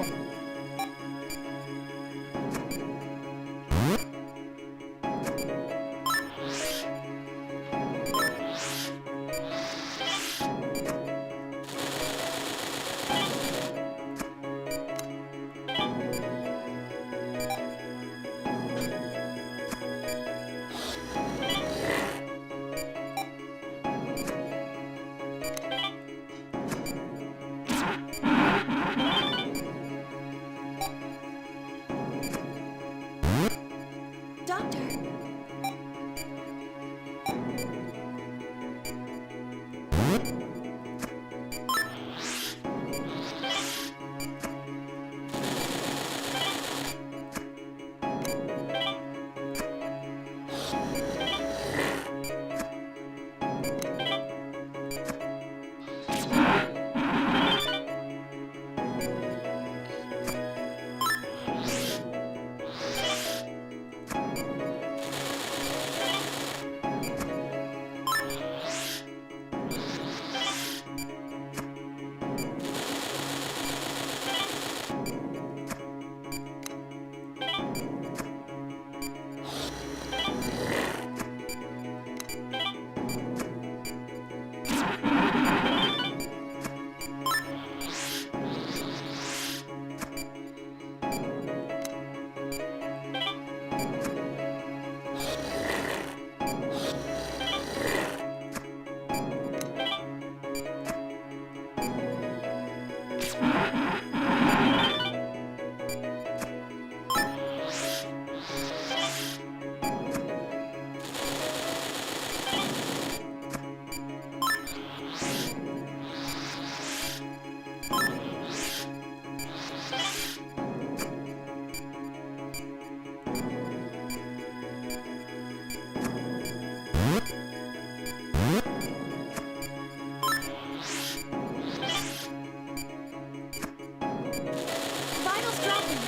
Doctor. Vitals dropping.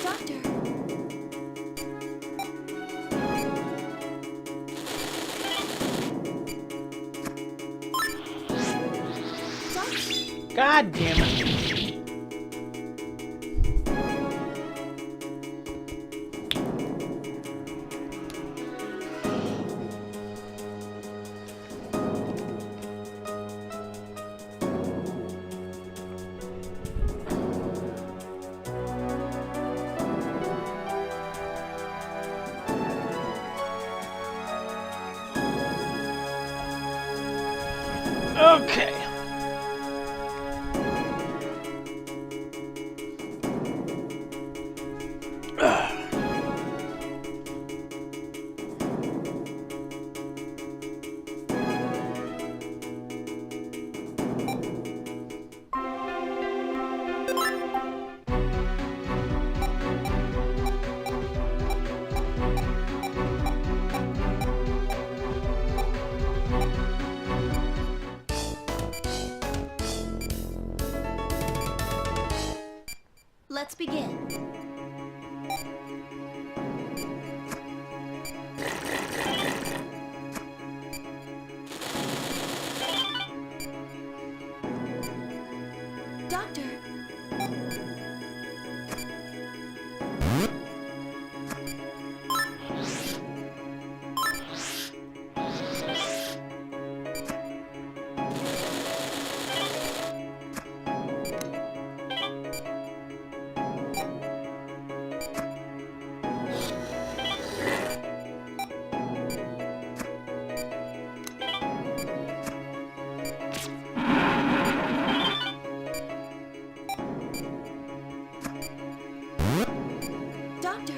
Doctor. Doctor. God damn it. Okay. Let's begin. Doctor. Doctor.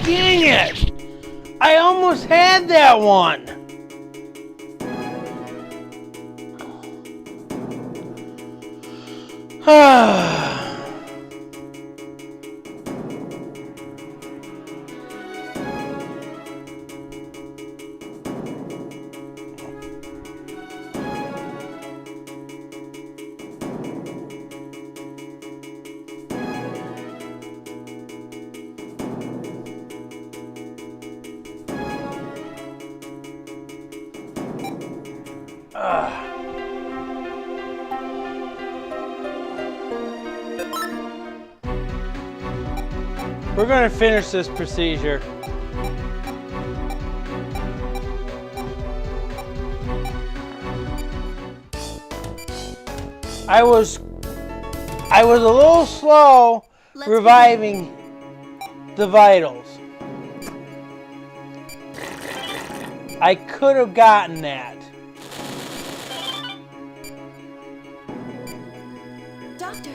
Dang it! I almost had that one. We're going to finish this procedure. I was a little slow Let's reviving the vitals. I could have gotten that. Doctor.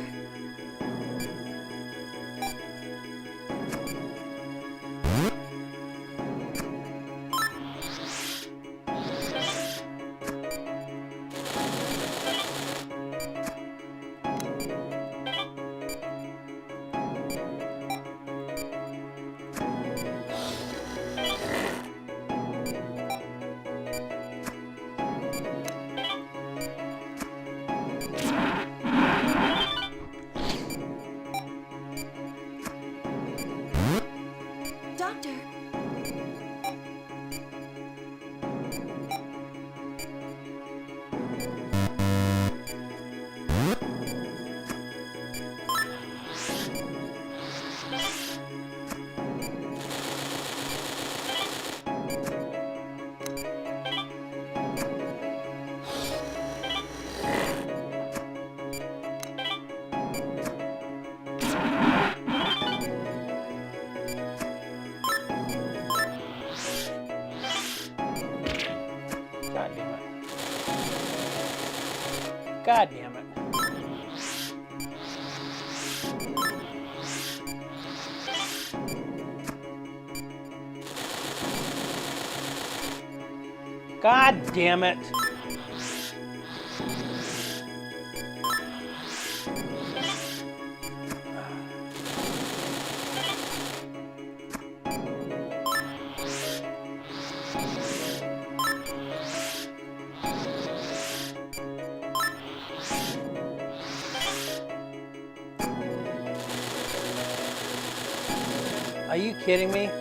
Doctor. God damn it. God damn it. Are you kidding me?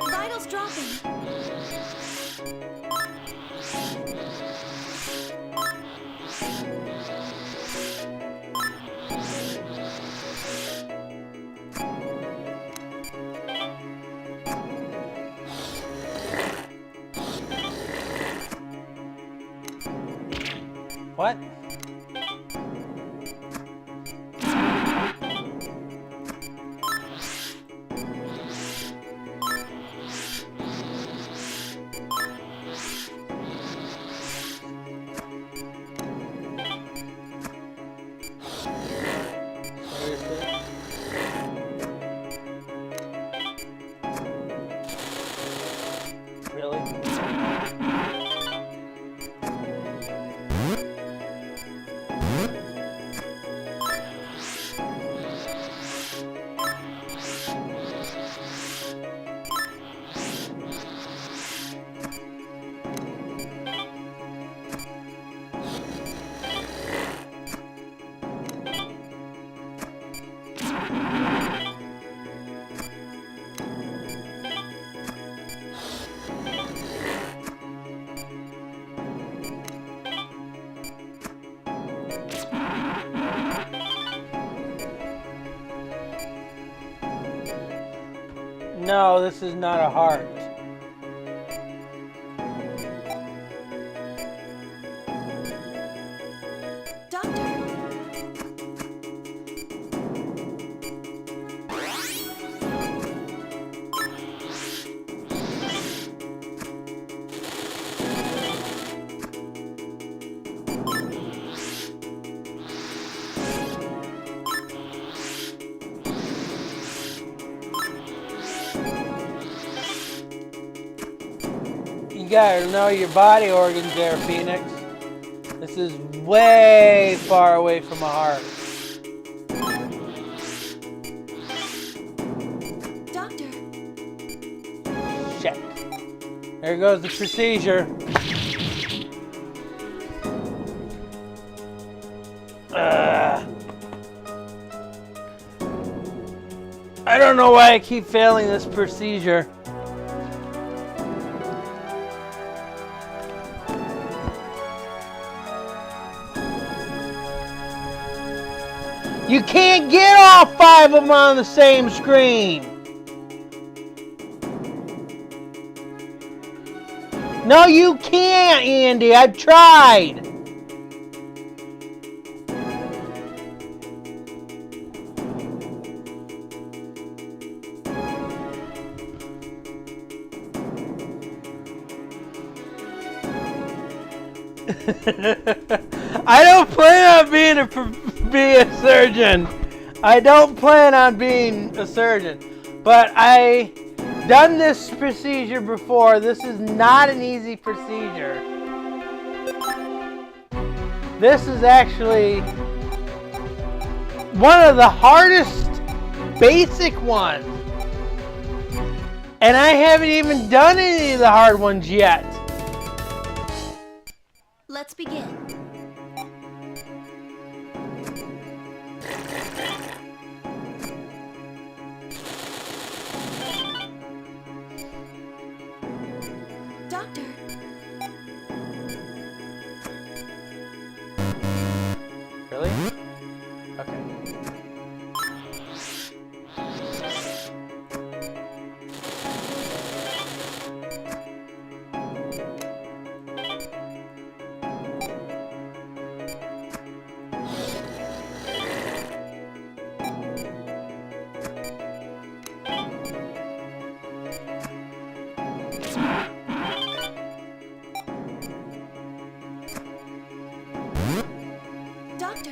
Vitals dropping. What? No, this is not a heart. Doctor. You gotta know your body organs there, Phoenix. This is way far away from a heart. Doctor. Check. There goes the procedure. I don't know why I keep failing this procedure. You can't get all 5 of them on the same screen. No, you can't, Andy. I've tried. I don't plan on being a surgeon. I don't plan on being a surgeon. But I done this procedure before. This is not an easy procedure. This is actually one of the hardest basic ones. And I haven't even done any of the hard ones yet. Let's begin. Doctor. Really? Okay. Doctor.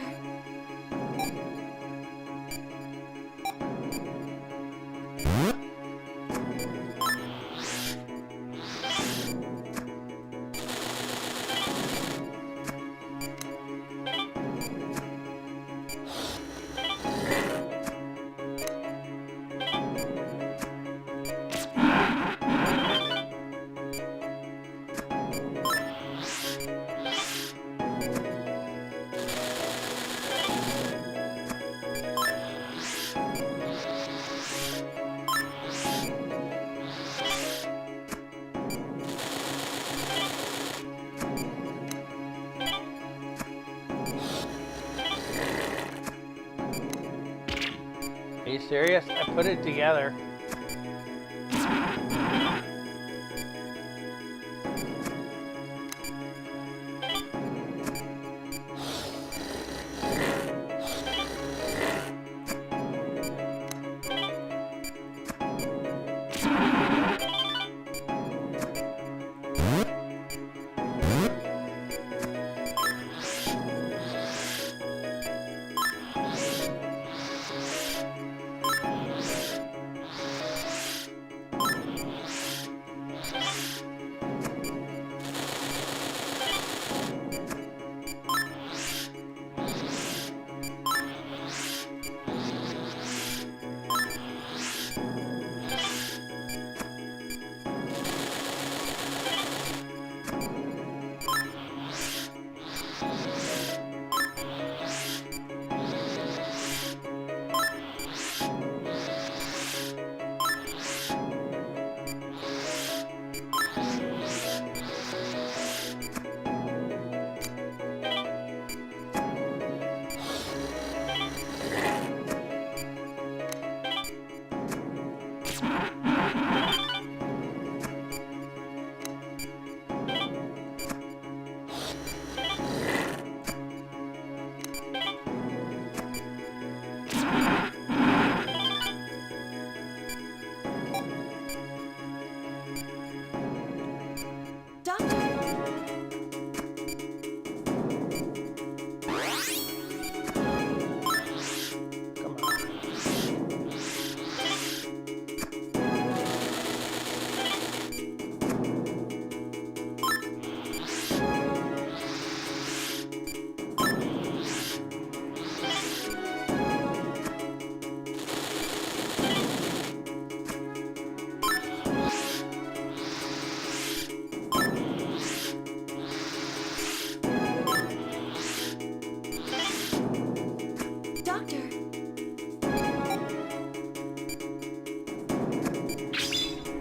Are you serious? I put it together.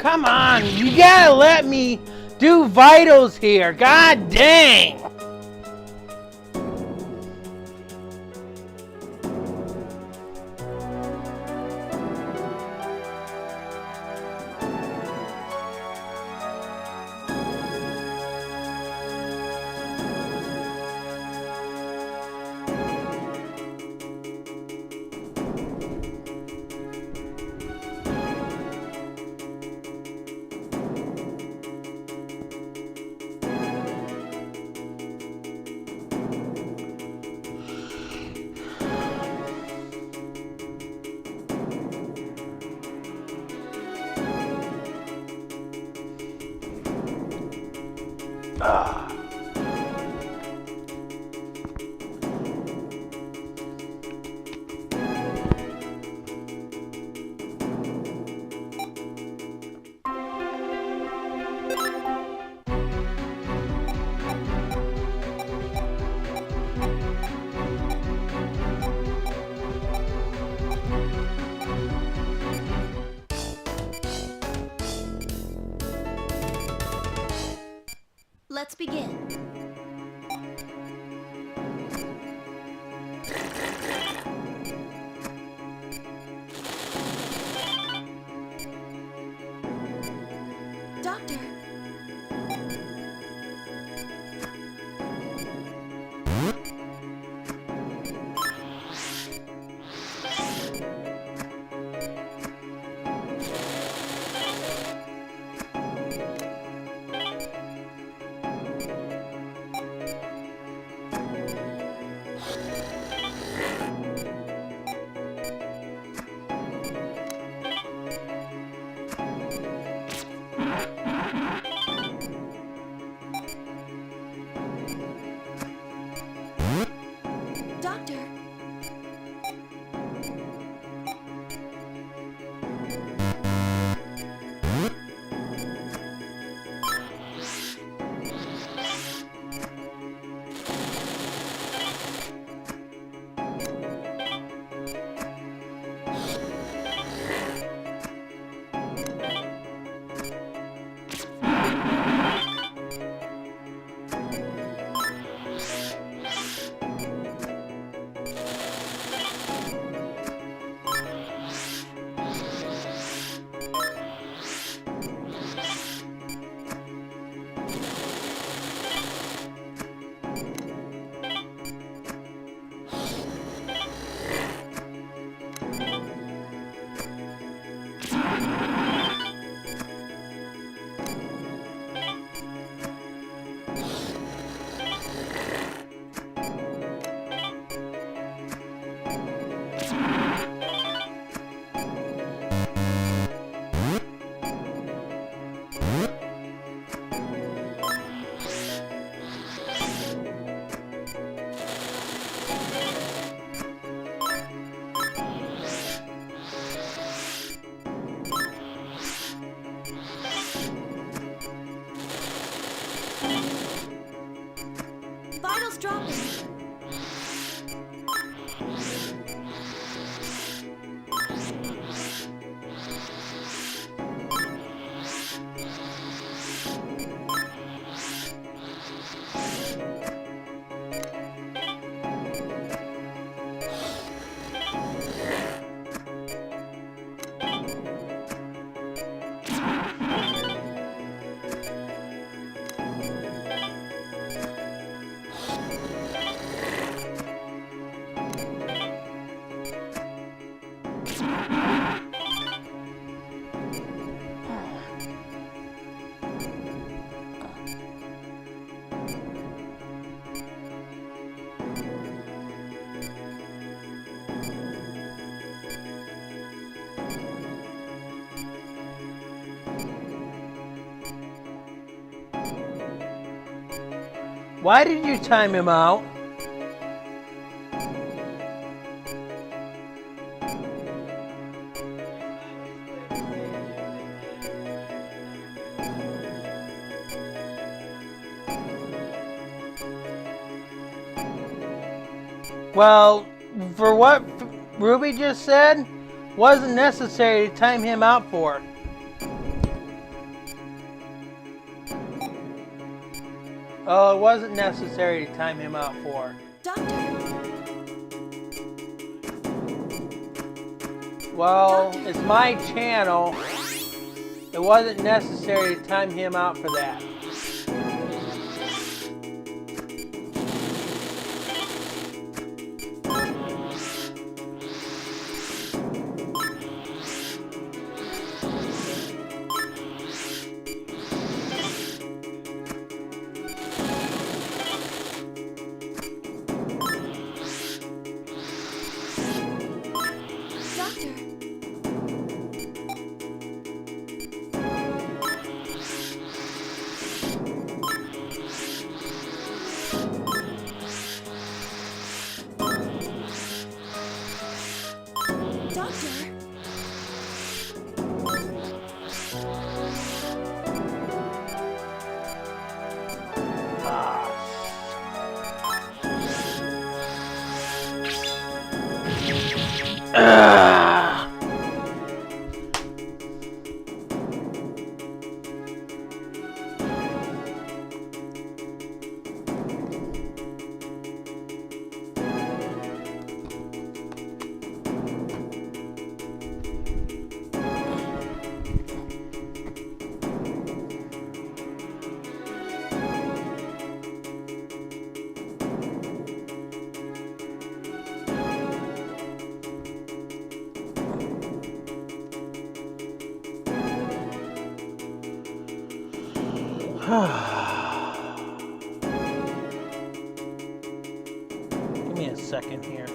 come on. You gotta let me do vitals here. God dang. Let's begin. Doctor. Doctor. Vitals dropping. Why did you time him out? Well, for what Ruby just said, wasn't necessary to time him out for. Oh, it wasn't necessary to time him out for. Doctor, Well, it's my channel. It wasn't necessary to time him out for that. doctor, doctor. Ah. Give me a second here.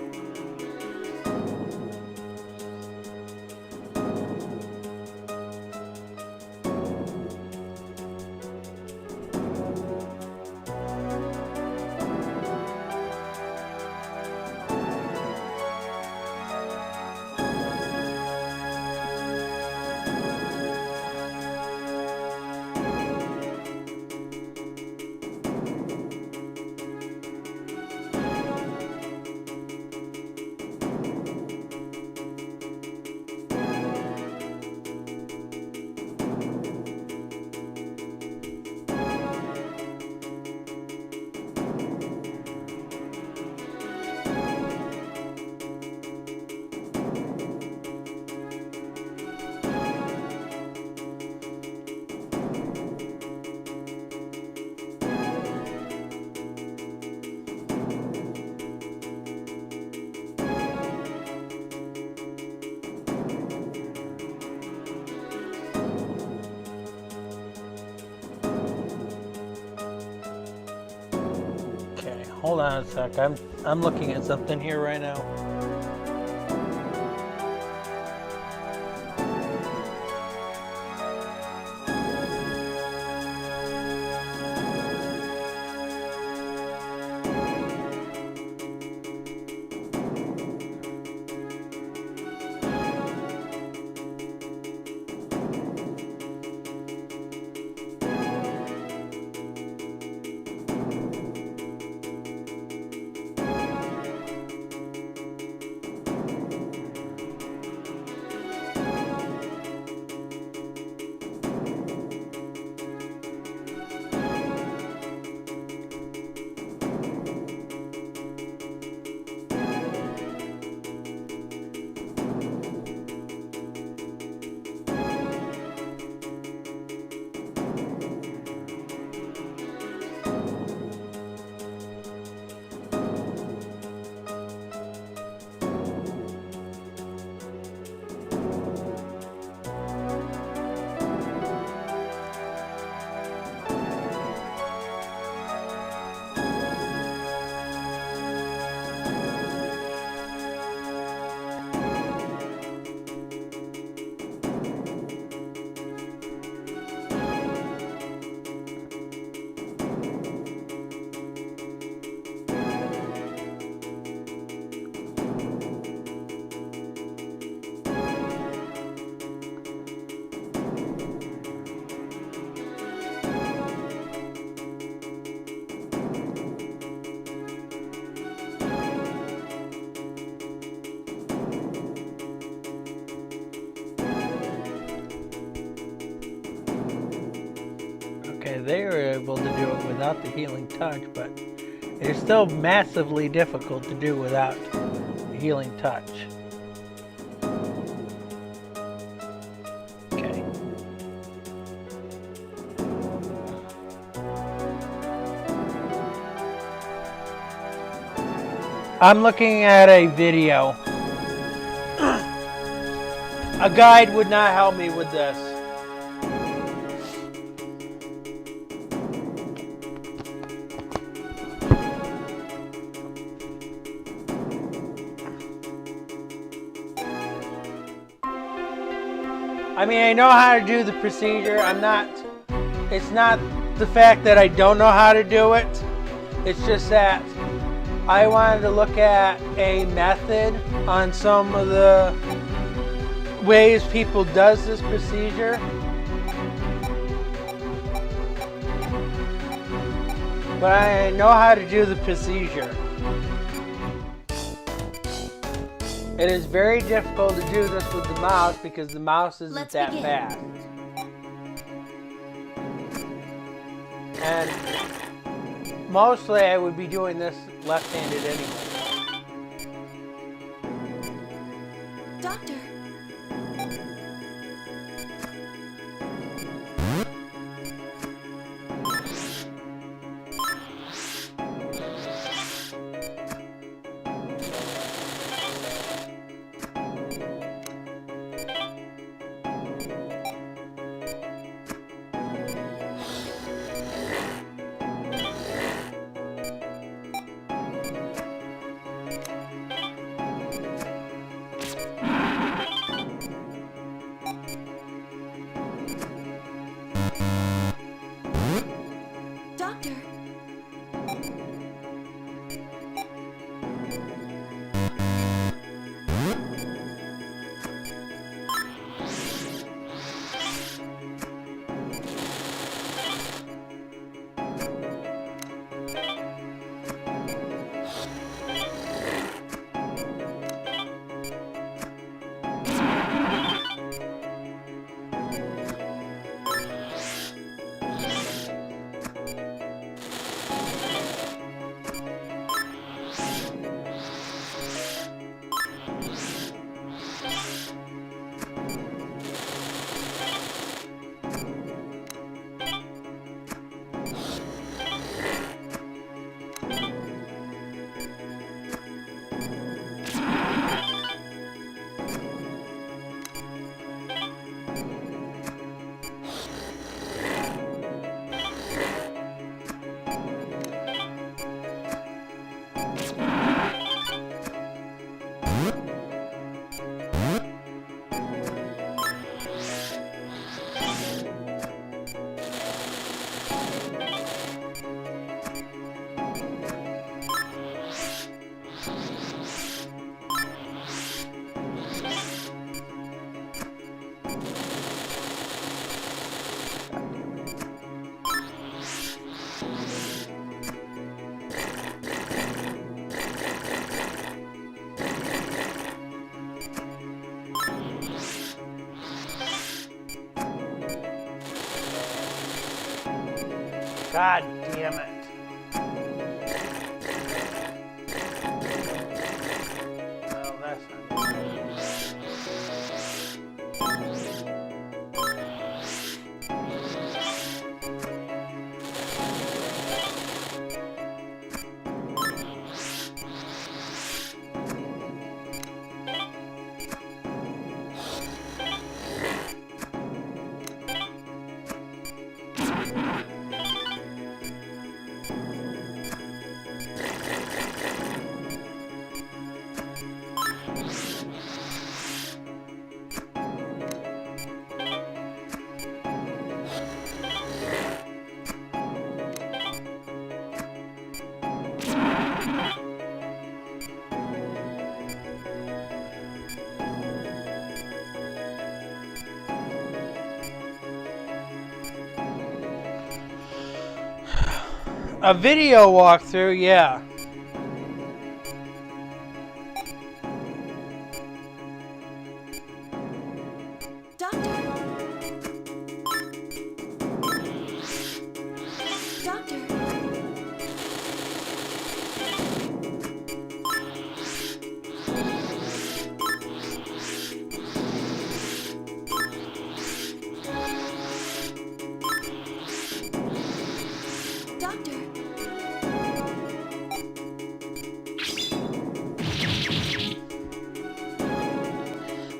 Okay, hold on a sec. I'm looking at something here right now. they were able to do it without the healing touch, but it's still massively difficult to do without the healing touch. Okay. I'm looking at a video. A guide would not help me with this. I mean, I know how to do the procedure. It's not the fact that I don't know how to do it. It's just that I wanted to look at a method on some of the ways people does this procedure. But I know how to do the procedure. It is very difficult to do this with the mouse because the mouse isn't Let's that begin. fast. And mostly I would be doing this left-handed anyway. Doctor, doctor, God damn it. Oh, that's not a video walkthrough, yeah. doctor,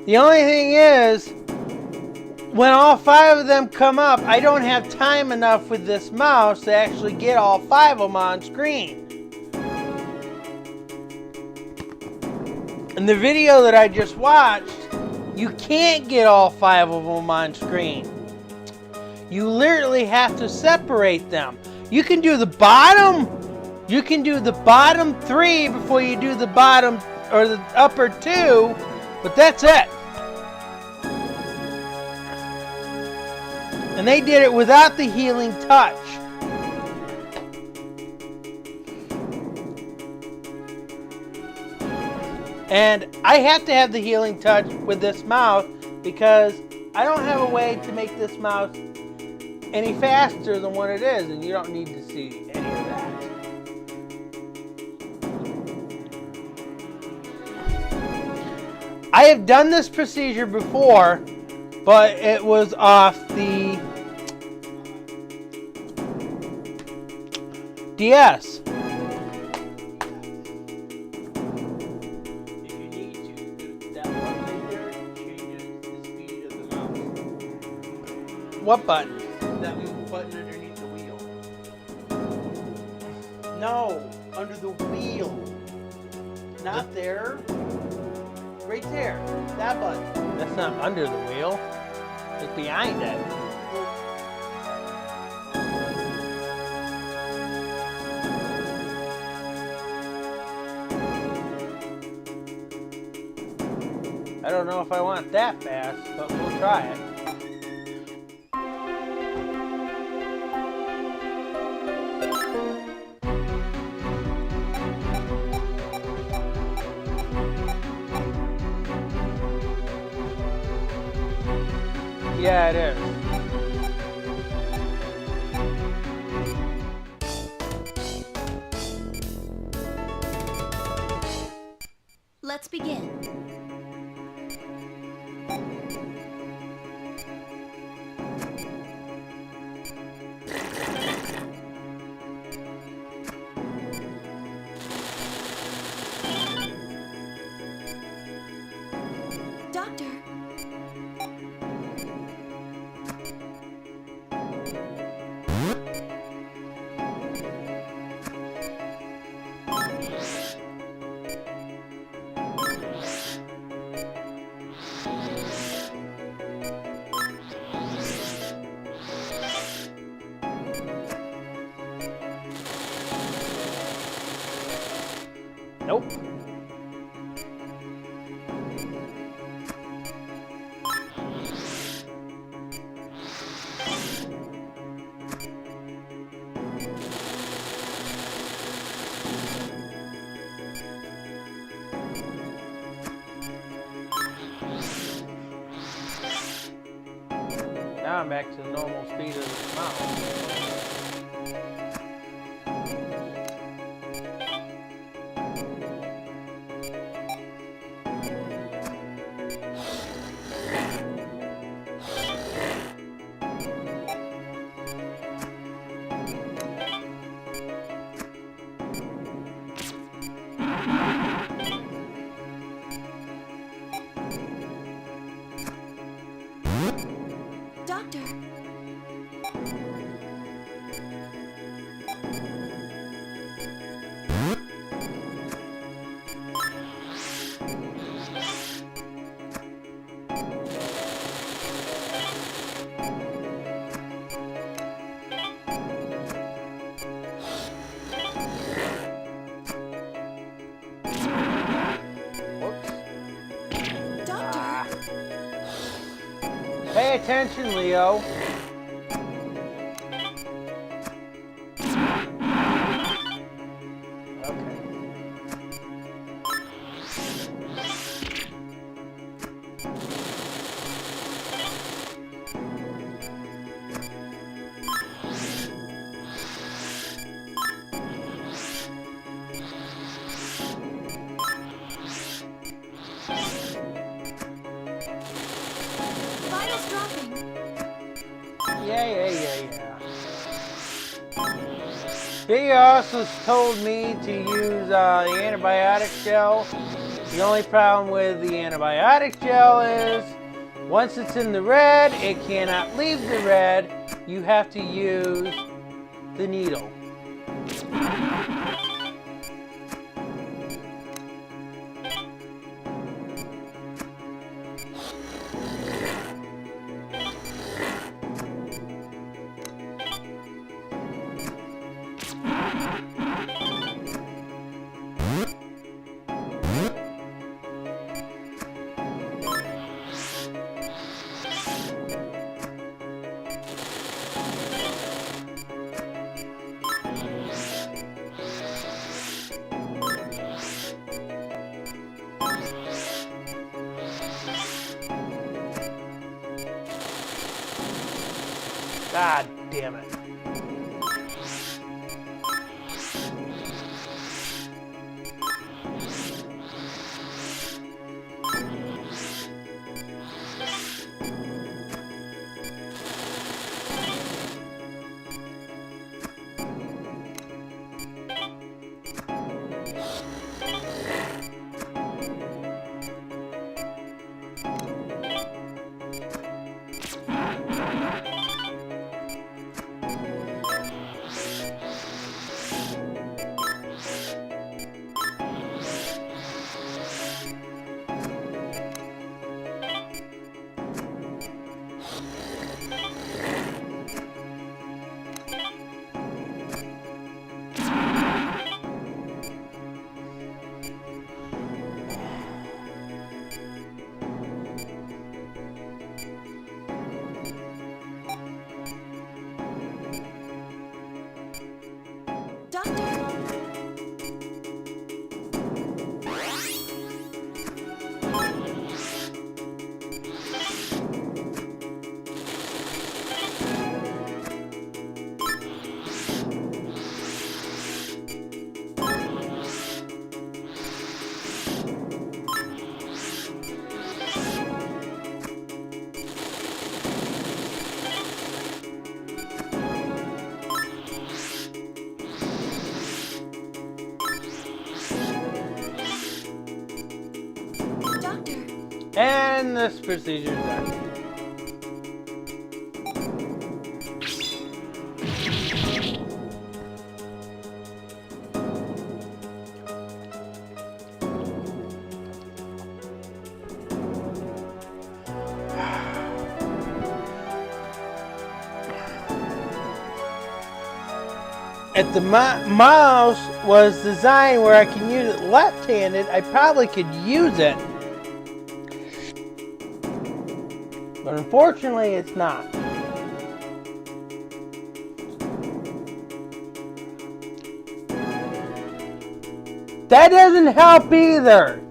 The only thing is, when all 5 of them come up, I don't have time enough with this mouse to actually get all 5 of them on screen. In the video that I just watched, you can't get all 5 of them on screen. You literally have to separate them. You can do the bottom 3 before you do the bottom or the upper 2, but that's it. And they did it without the healing touch. And I have to have the healing touch with this mouse because I don't have a way to make this mouse any faster than what it is, and you don't need to see any of that. I have done this procedure before, but it was off the DS. If you need to, that button right there changes the speed of the mouse. What button? That button underneath the wheel. No, under the wheel. Not there. Right there. That button. That's not under the wheel. It's behind it. I don't know if I want that fast, but we'll try it. Yeah, it is. Let's begin. Doctor. Nope. Now I'm back to the normal speed of the mouse. Doctor. Pay attention, Leo. Okay. Vitals dropping. Yeah. He also told me to use the antibiotic gel The only problem with the antibiotic gel is once it's in the red, it cannot leave the red. You have to use the needle. God damn it. And this procedure is done. If the mouse was designed where I can use it left-handed, I probably could use it. But unfortunately, it's not. That doesn't help either.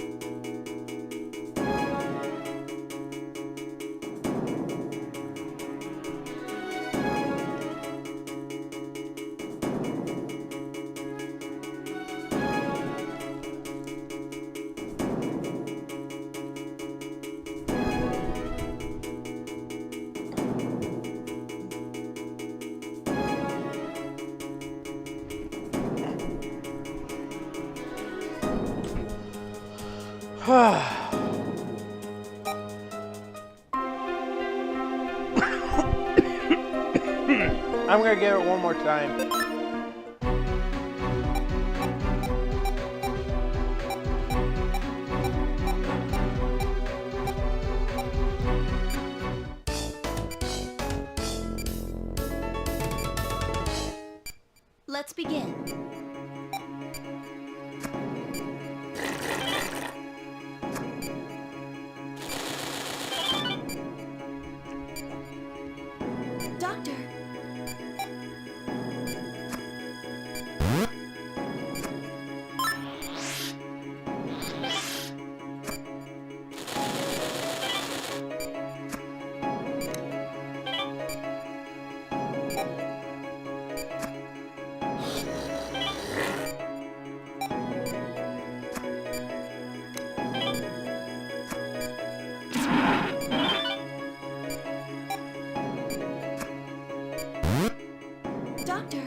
I'm gonna give it one more time. Let's begin. Doctor. Doctor.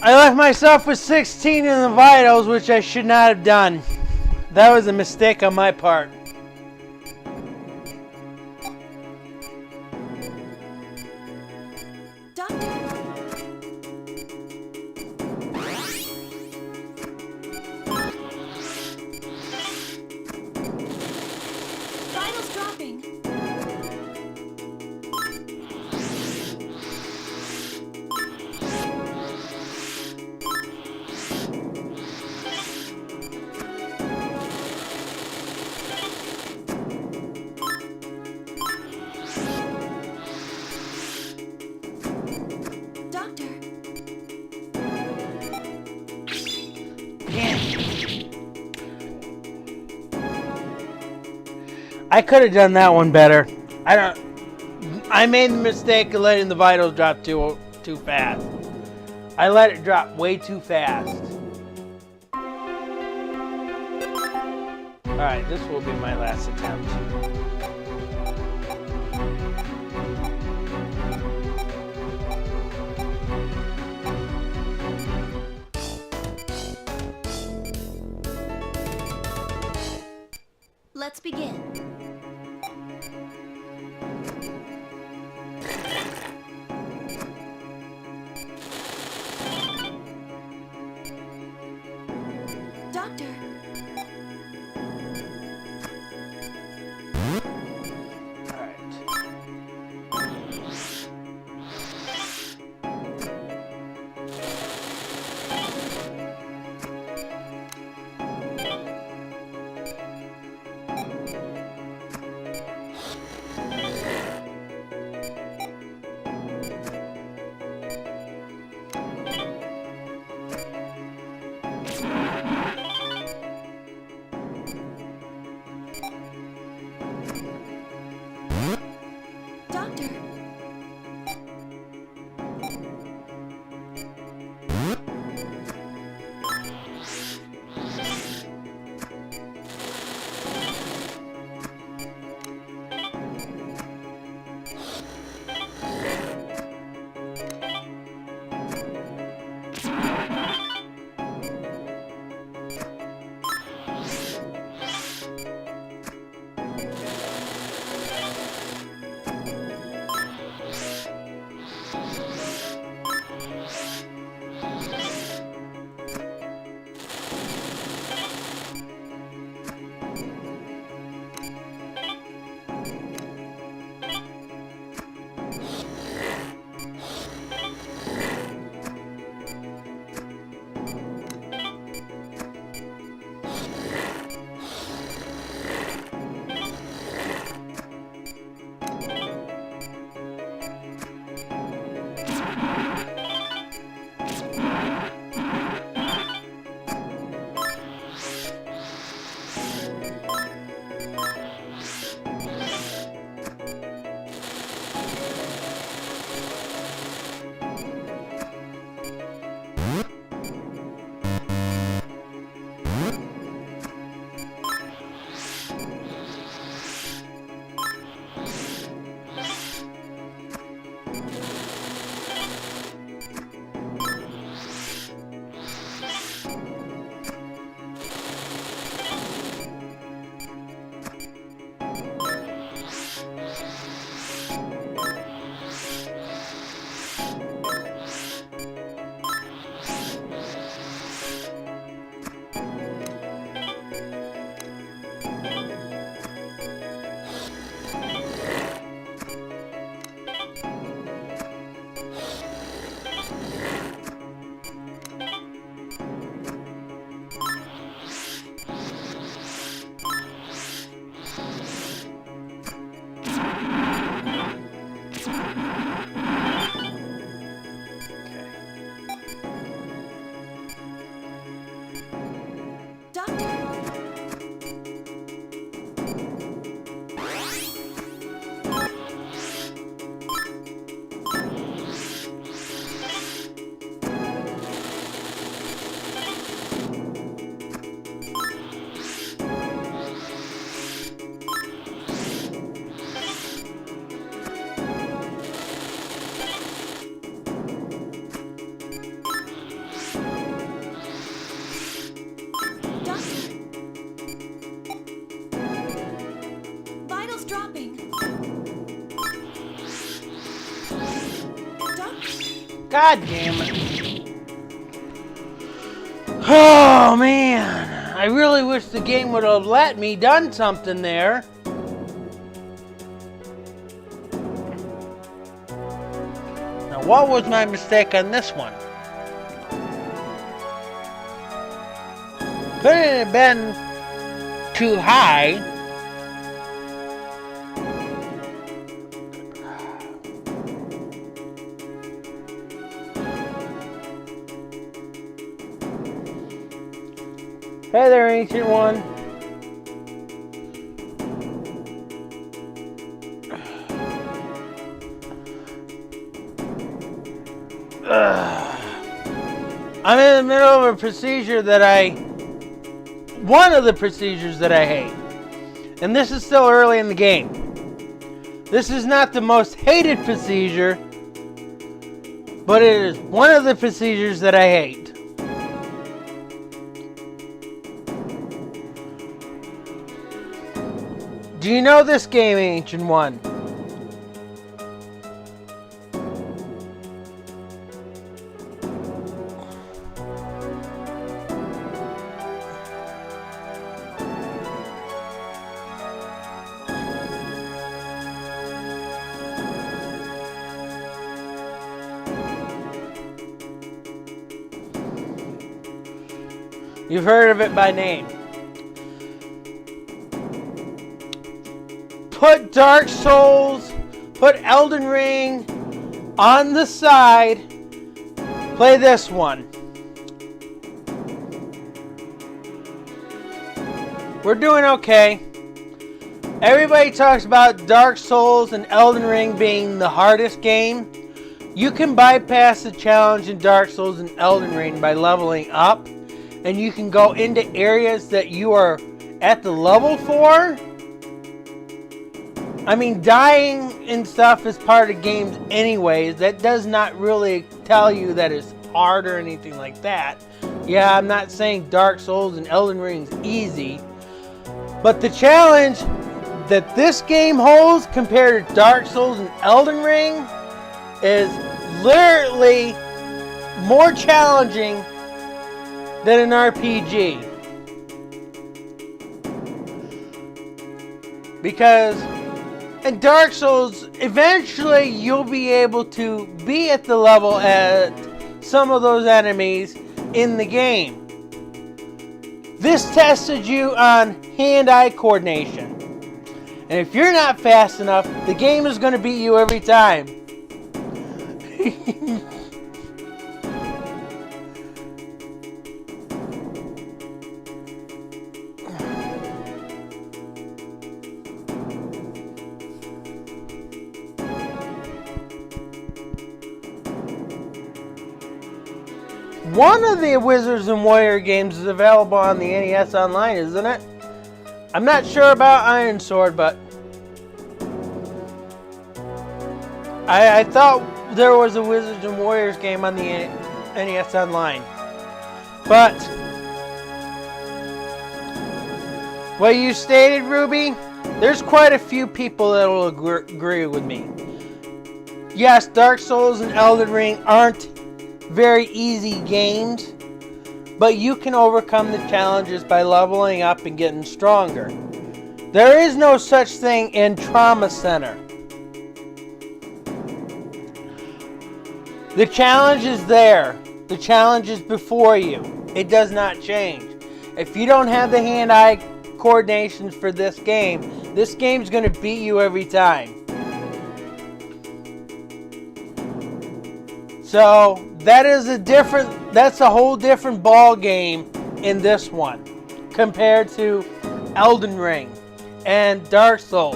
I left myself with 16 in the vitals, which I should not have done. That was a mistake on my part. Doctor. Vitals dropping. Doctor. I could have done that one better. I made the mistake of letting the vitals drop too fast. I let it drop way too fast. Alright, this will be my last attempt. Let's begin. Doctor. Doctor. God damn it. Oh man, I really wish the game would have let me done something there. Now what was my mistake on this one? Couldn't it have been too high? Hey there, Ancient One. I'm in the middle of a procedure that one of the procedures that I hate. And this is still early in the game. This is not the most hated procedure, but it is one of the procedures that I hate. Do you know this game, Ancient One? You've heard of it by name. Put Dark Souls, put Elden Ring on the side. Play this one. We're doing okay. Everybody talks about Dark Souls and Elden Ring being the hardest game. You can bypass the challenge in Dark Souls and Elden Ring by leveling up. And you can go into areas that you are at the level for. I mean, dying and stuff is part of games anyways. That does not really tell you that it's hard or anything like that. Yeah, I'm not saying Dark Souls and Elden Ring's easy. But the challenge that this game holds compared to Dark Souls and Elden Ring is literally more challenging than an RPG. Because in Dark Souls, eventually you'll be able to be at the level at some of those enemies in the game. This tested you on hand-eye coordination. And if you're not fast enough, the game is going to beat you every time. One of the Wizards and Warrior games is available on the NES Online, isn't it? I'm not sure about Iron Sword, but I thought there was a Wizards and Warriors game on the NES Online. But what you stated, Ruby, there's quite a few people that will agree with me. Yes, Dark Souls and Elden Ring aren't very easy games, but you can overcome the challenges by leveling up and getting stronger. There is no such thing in Trauma Center. The challenge is there. The challenge is before you. It does not change. If you don't have the hand-eye coordination for this game's going to beat you every time. So that's a whole different ball game in this one compared to Elden Ring and Dark Souls.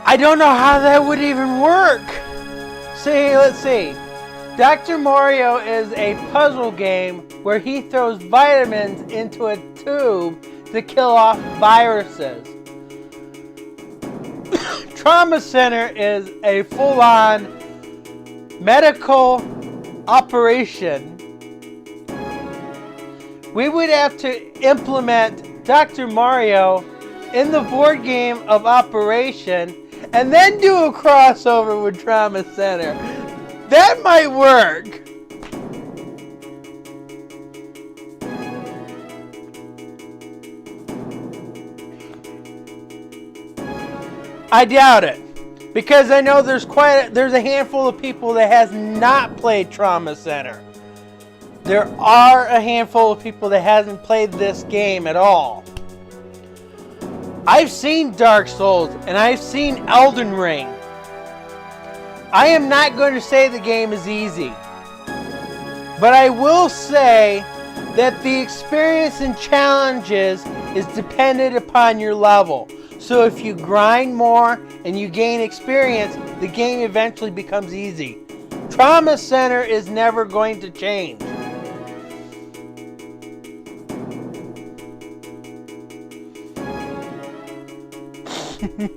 I don't know how that would even work. See, let's see. Dr. Mario is a puzzle game where he throws vitamins into a tube to kill off viruses. Trauma Center is a full-on medical operation we would have to implement Dr. Mario in the board game of Operation and then do a crossover with Trauma Center. That might work. I doubt it, because I know there's a handful of people that has not played Trauma Center. There are a handful of people that hasn't played this game at all. I've seen Dark Souls and I've seen Elden Ring. I am not going to say the game is easy, but I will say that the experience and challenges is dependent upon your level. So if you grind more and you gain experience, the game eventually becomes easy. Trauma Center is never going to change.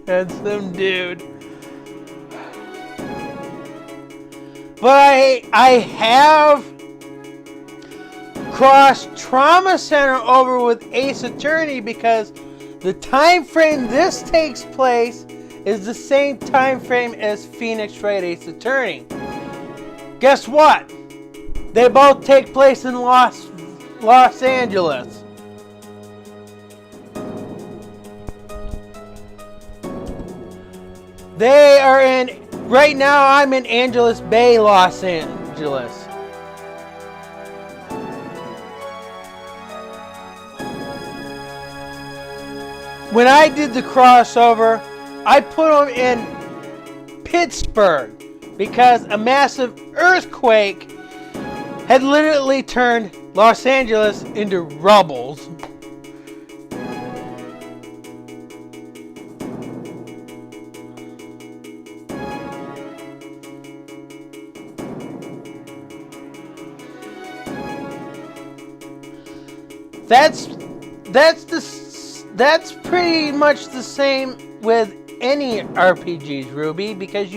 Handsome dude. But I have crossed Trauma Center over with Ace Attorney because the time frame this takes place is the same time frame as Phoenix Wright Ace Attorney. Guess what? They both take place in Los Angeles. They are in, right now I'm in Angeles Bay, Los Angeles. When I did the crossover, I put them in Pittsburgh because a massive earthquake had literally turned Los Angeles into rubble. That's pretty much the same with any RPGs, Ruby, because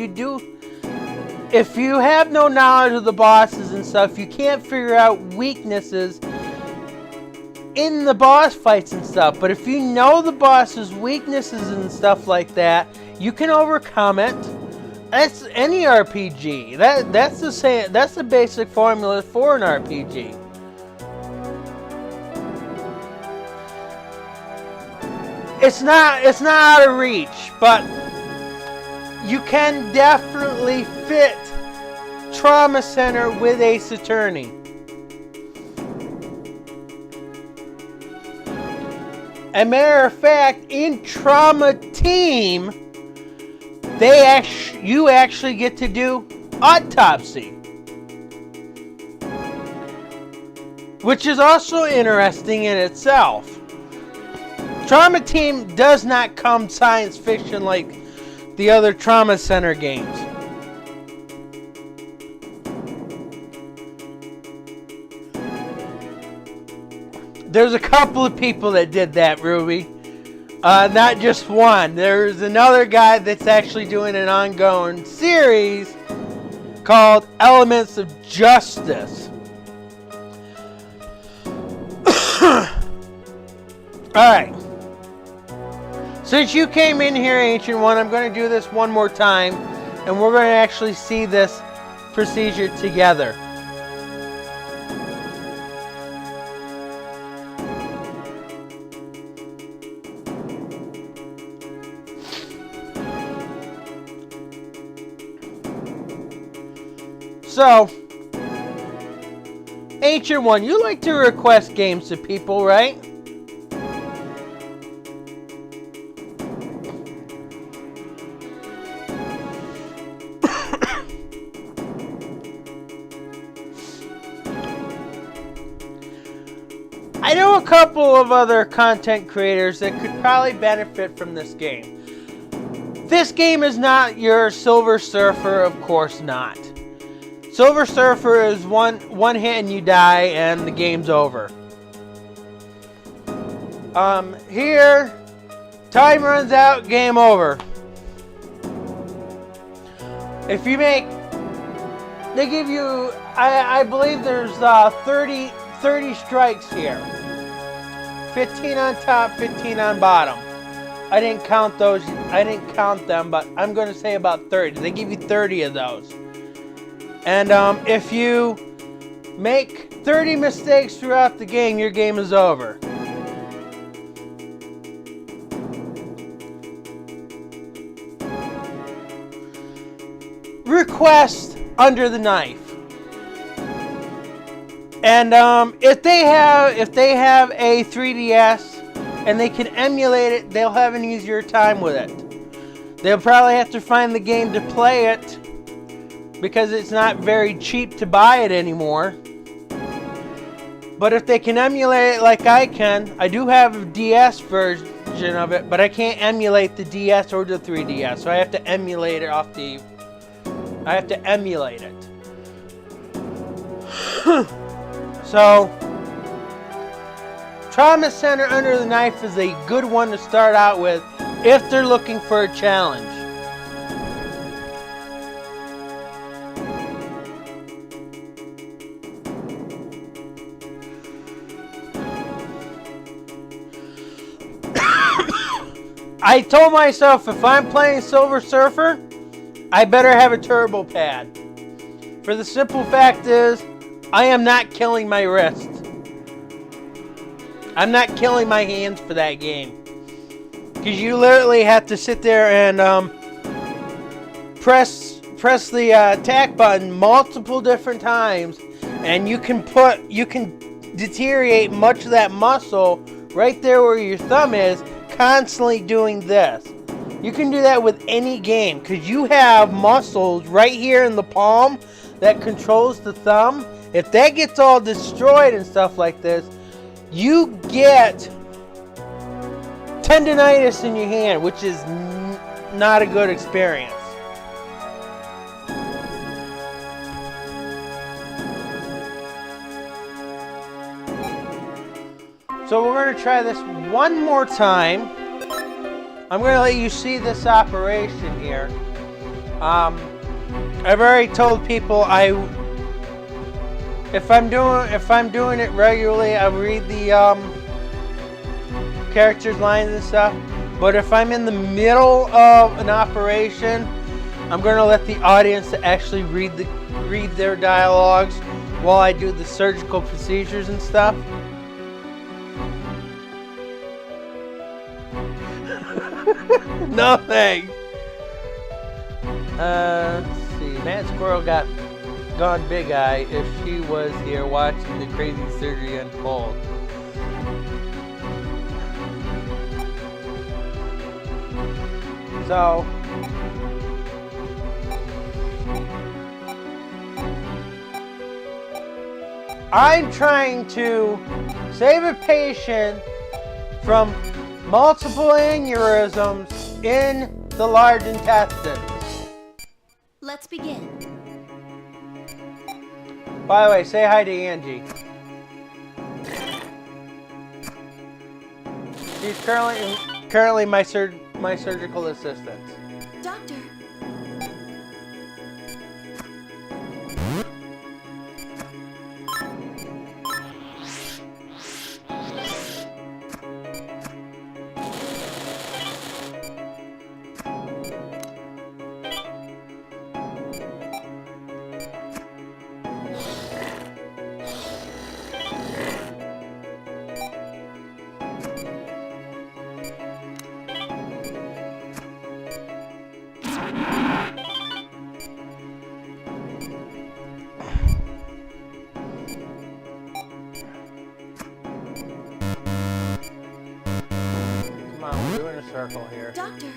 if you have no knowledge of the bosses and stuff, you can't figure out weaknesses in the boss fights and stuff. But if you know the boss's weaknesses and stuff like that, you can overcome it. That's any RPG. That's the same. That's the basic formula for an RPG. It's not out of reach, but you can definitely fit Trauma Center with Ace Attorney. As a matter of fact, in Trauma Team, you actually get to do autopsy, which is also interesting in itself. Trauma Team does not come science fiction like the other Trauma Center games. There's a couple of people that did that, Ruby. Not just one. There's another guy that's actually doing an ongoing series called Elements of Justice. Alright. Since you came in here, Ancient One, I'm going to do this one more time, and we're going to actually see this procedure together. So, Ancient One, you like to request games to people, right? I know a couple of other content creators that could probably benefit from this game. This game is not your Silver Surfer, of course not. Silver Surfer is one hit and you die and the game's over. Here, time runs out, game over. If you make, they give you, I believe there's 30 30 strikes here. 15 on top, 15 on bottom. I didn't count those. I didn't count them, but I'm going to say about 30. They give you 30 of those. And if you make 30 mistakes throughout the game, your game is over. Request Under the Knife. And if they have a 3DS and they can emulate it, they'll have an easier time with it. They'll probably have to find the game to play it because it's not very cheap to buy it anymore. But if they can emulate it like I can, I do have a DS version of it, but I can't emulate the DS or the 3DS, so I have to emulate it off the... I have to emulate it. So, Trauma Center Under the Knife is a good one to start out with if they're looking for a challenge. I told myself if I'm playing Silver Surfer, I better have a turbo pad. For the simple fact is, I am not killing my wrist. I'm not killing my hands for that game. Because you literally have to sit there and press the attack button multiple different times, and you can deteriorate much of that muscle right there where your thumb is, constantly doing this. You can do that with any game because you have muscles right here in the palm that controls the thumb. If that gets all destroyed and stuff like this, you get tendonitis in your hand, which is not a good experience. So we're going to try this one more time. I'm going to let you see this operation here. I've already told people if I'm doing it regularly, I read the characters' lines and stuff. But if I'm in the middle of an operation, I'm going to let the audience actually read their dialogues while I do the surgical procedures and stuff. No thanks. Let's see. Mad Squirrel got gone big eye if she was here watching the crazy surgery unfold. So I'm trying to save a patient from multiple aneurysms in the large intestines. Let's begin. By the way, say hi to Angie. She's currently my surgical assistant. Doctor. Come on, we're doing a circle here. Doctor.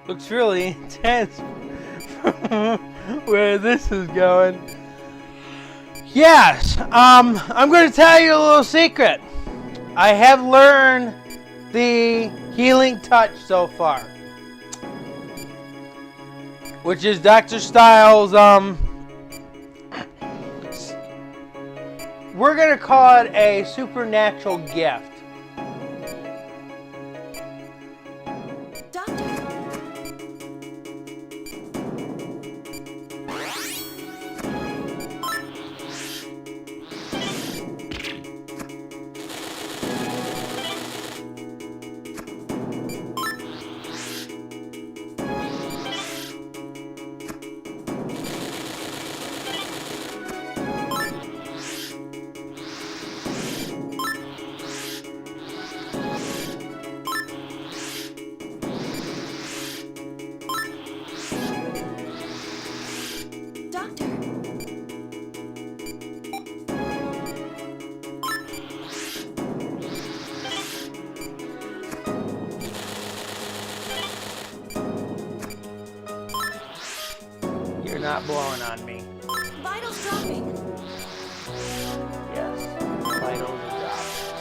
Looks really intense where this is going. Yes, I'm going to tell you a little secret. I have learned the healing touch so far, which is Dr. Styles' we're going to call it a supernatural gift. Doctor. Doctor. You're not blowing on me. Vitals dropping. Yes, vitals are dropping.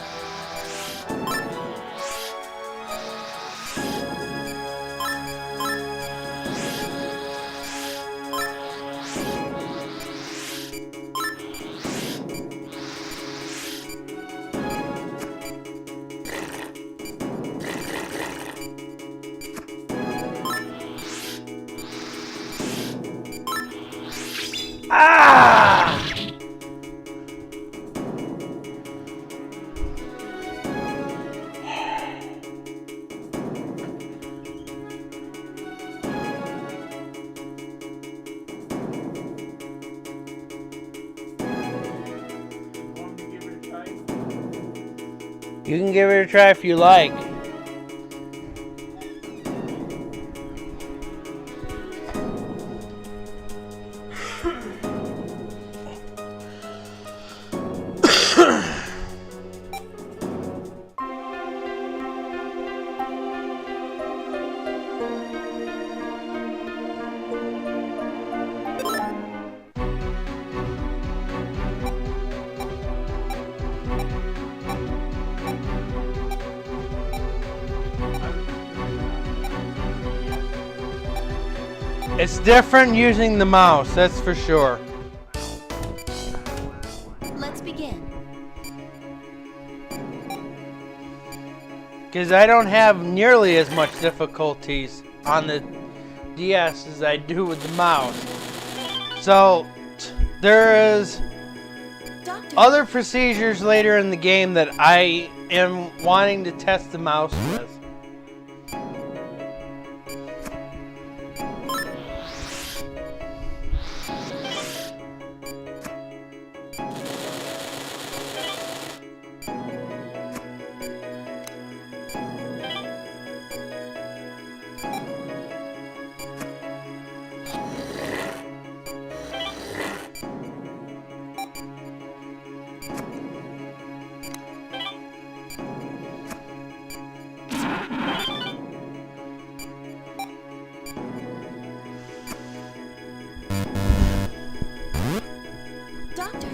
Ah! Want me to give it a try? You can give it a try if you like. It's different using the mouse, that's for sure. Let's begin. Because I don't have nearly as much difficulties on the DS as I do with the mouse. So, there is Doctor. other procedures later in the game that I am wanting to test the mouse with. Doctor.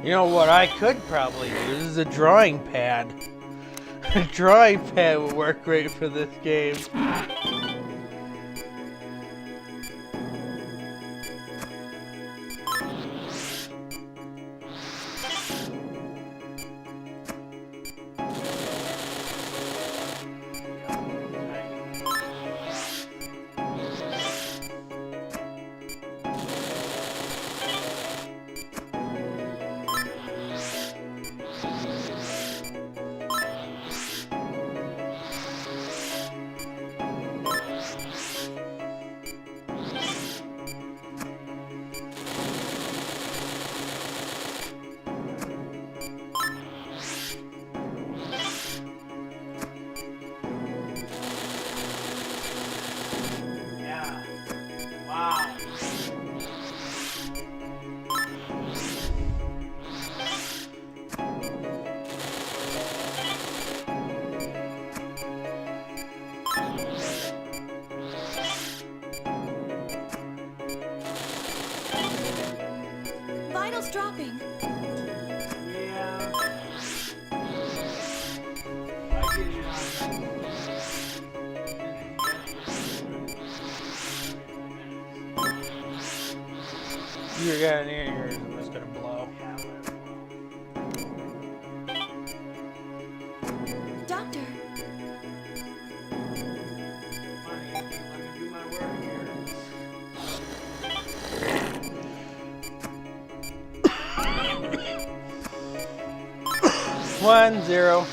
You know what I could probably use is a drawing pad. A drawing pad would work great for this game. got an aneurysm that's gonna blow. Doctor, Honey, let me do my work here. 1-0.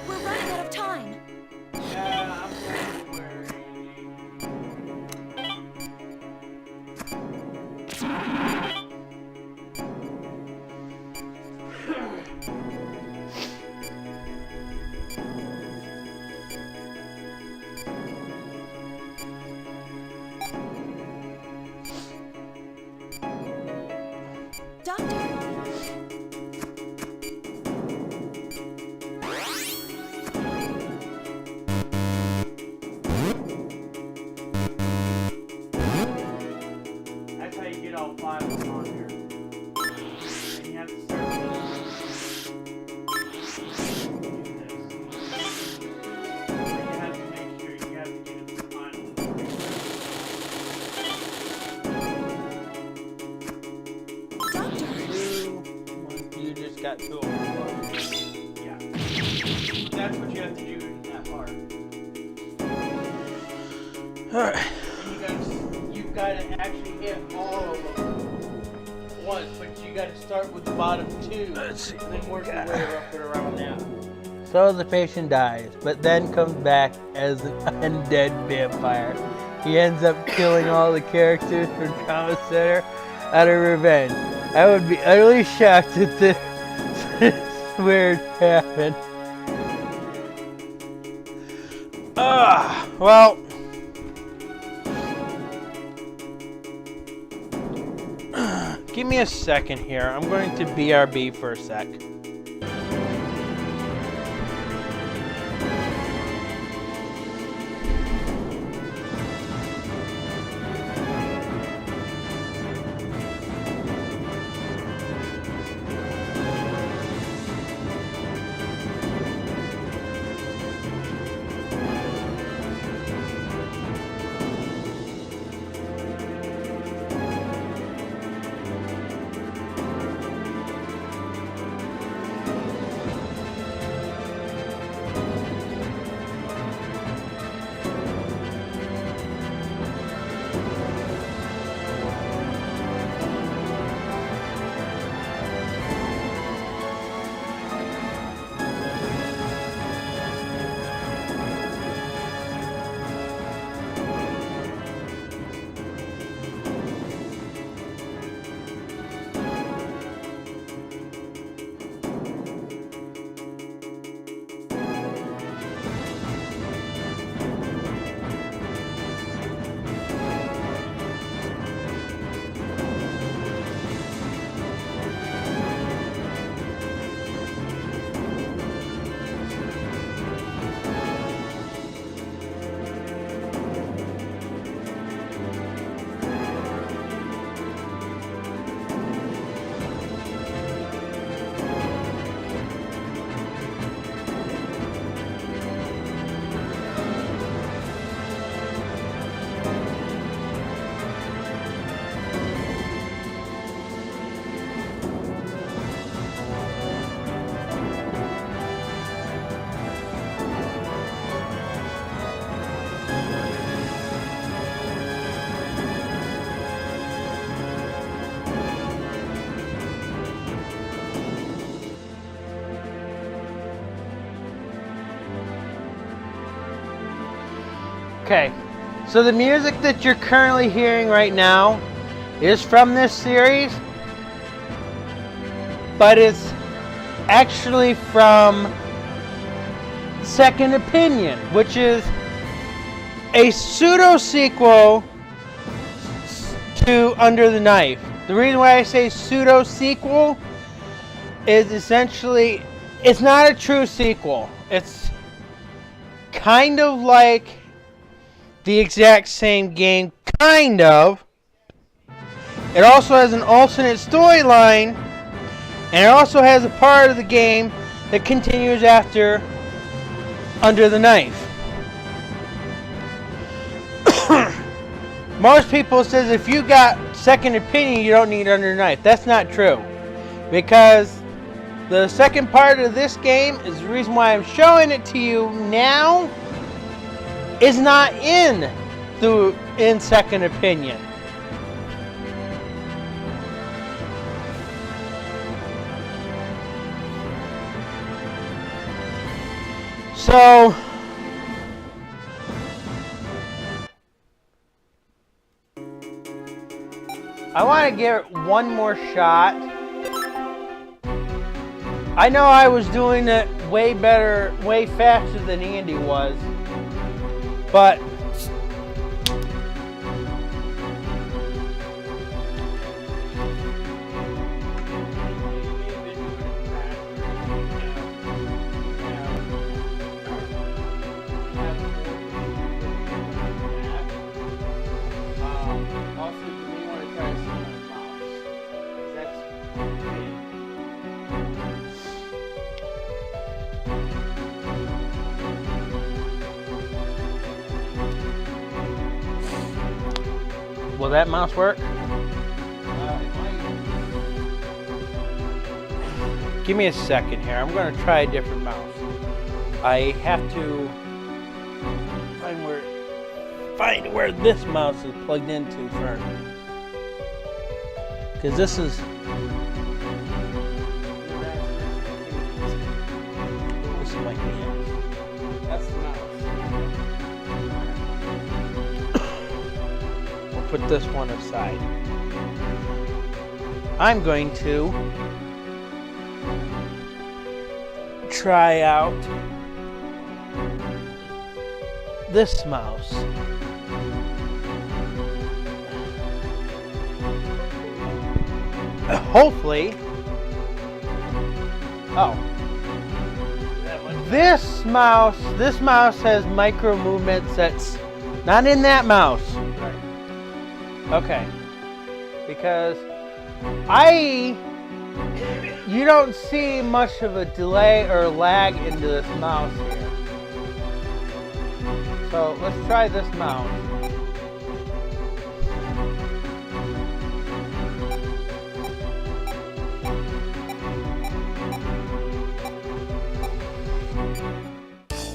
we're running out of time. Yeah, I'm kind of worried. Doctor, That's how you get all 5 of them on here. And you have to start with this. You have to make sure you have to get it on. doctor, You just got too overloaded. Yeah. That's what you have to do in that part. Alright. And you've got to actually hit all of them once, but you got to start with the bottom 2. Let's see And what then we work your got. way up and around that. So the patient dies, but then comes back as an undead vampire. He ends up killing all the characters from Trauma Center out of revenge. I would be utterly shocked if this weird happened. Well. Give me a second here. I'm going to BRB for a sec. Okay, so the music that you're currently hearing right now is from this series, but it's actually from Second Opinion, which is a pseudo sequel to Under the Knife. The reason why I say pseudo sequel is essentially it's not a true sequel. It's kind of like the exact same game, kind of. It also has an alternate storyline, and it also has a part of the game that continues after Under the Knife. Most people says if you got Second Opinion, you don't need Under the Knife. That's not true, because the second part of this game is the reason why I'm showing it to you now. Is not in Second Opinion. So I want to give it one more shot. I know I was doing it way better, way faster than Andy was, but will that mouse work? Give me a second here. I'm going to try a different mouse. I have to find where this mouse is plugged into first. Because this is... This might be it. That's the mouse. Put this one aside. I'm going to try out this mouse. Hopefully. Oh. This mouse has micro movements that's not in that mouse. Okay, because you don't see much of a delay or lag into this mouse here. So let's try this mouse.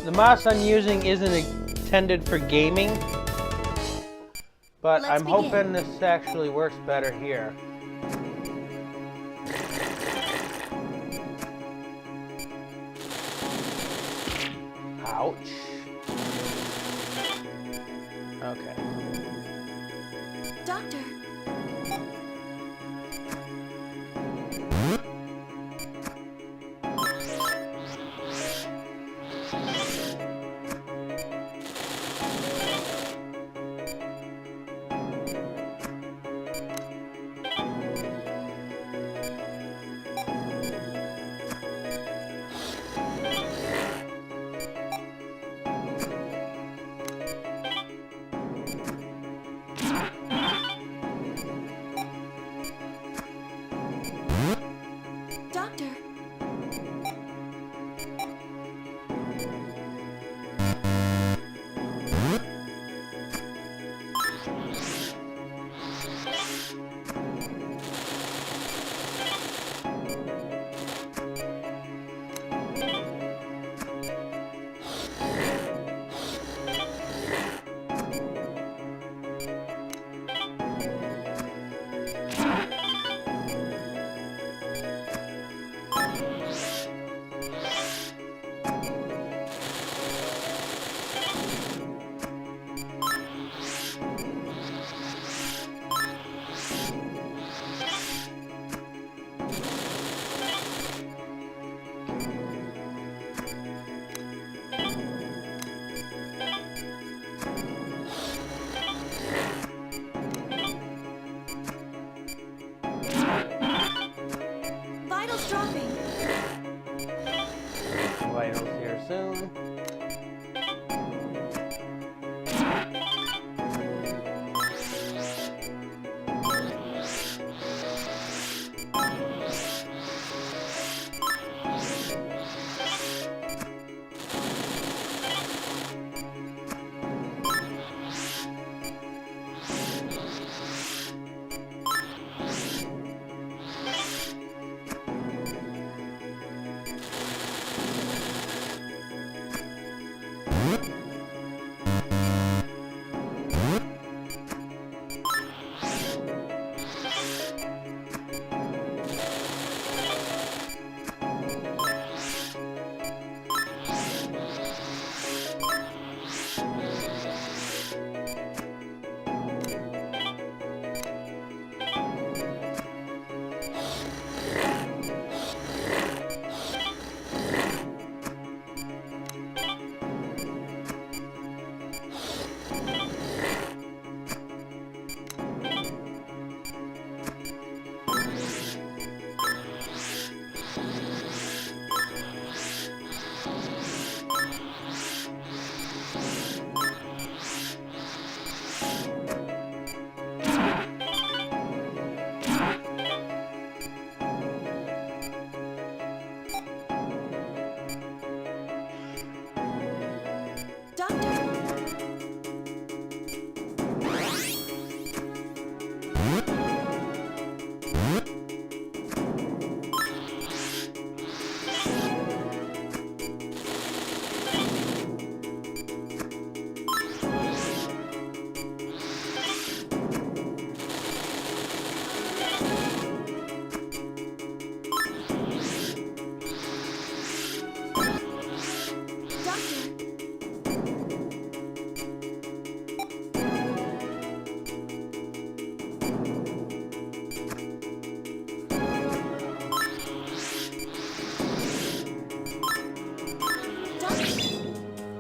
The mouse I'm using isn't intended for gaming. But I'm hoping this actually works better here. Ouch. Okay. Doctor. Doctor.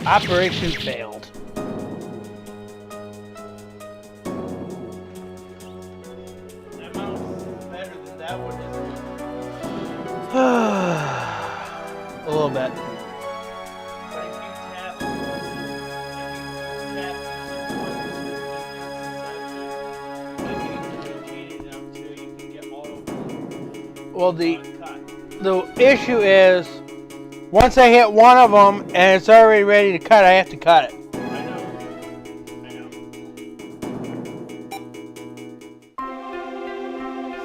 Operation failed. That mouse is better than that one, isn't A little bit. it? Like you tap, until you can get auto Well, cut. the issue is, once I hit one of them and it's already ready to cut, I have to cut it. I know.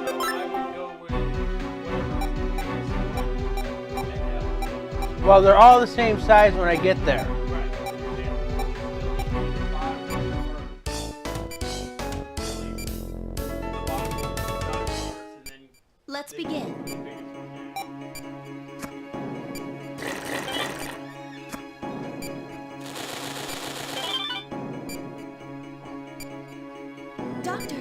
So I would go with whatever. Well, they're all the same size when I get there. Let's begin. Doctor.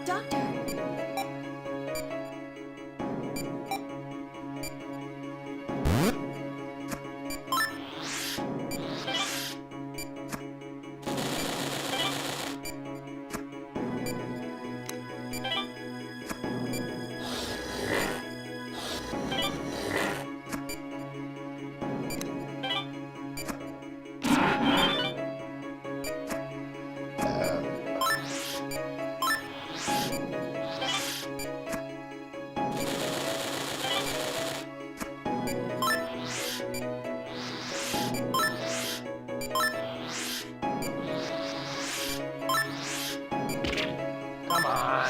Doctor. Come on.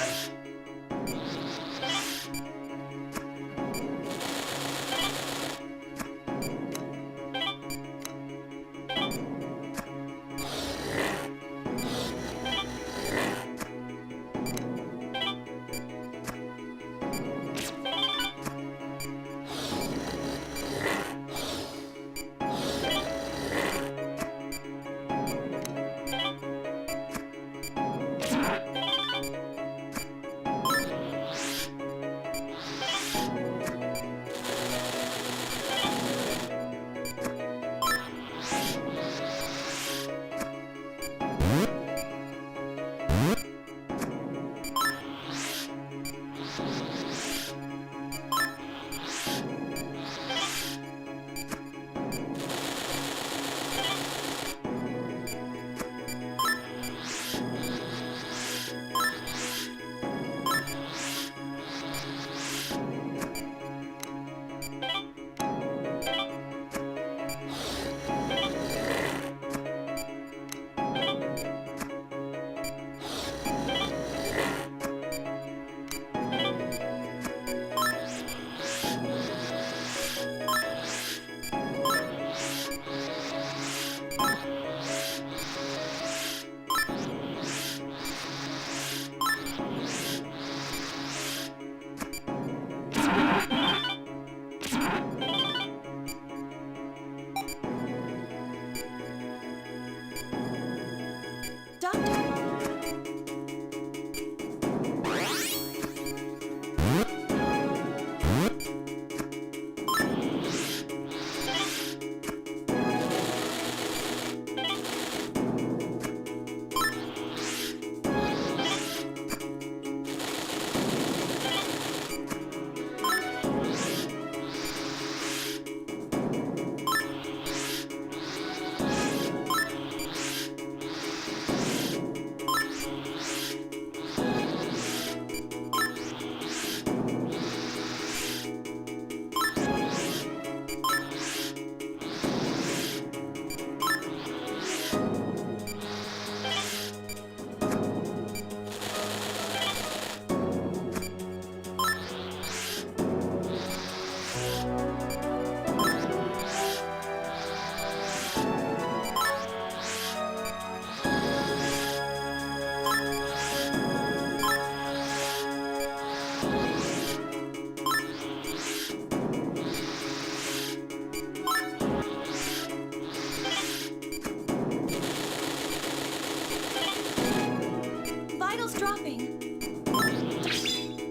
dropping.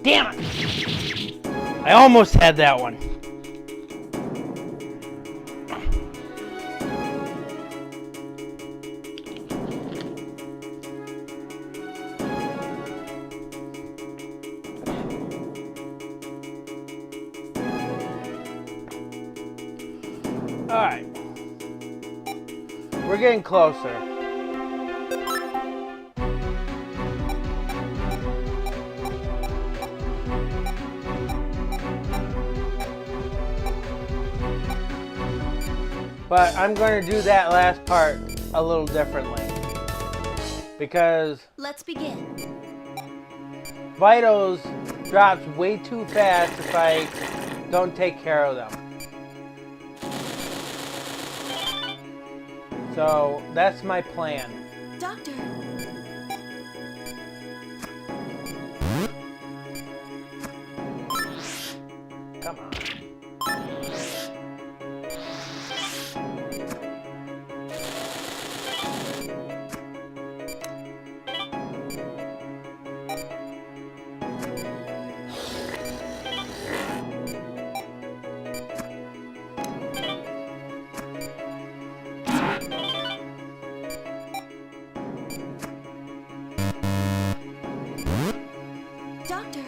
Damn it! I almost had that one. Alright. We're getting closer. But I'm going to do that last part a little differently. Because Let's begin. vitals drops way too fast if I don't take care of them. So that's my plan. Doctor, Come on. doctor.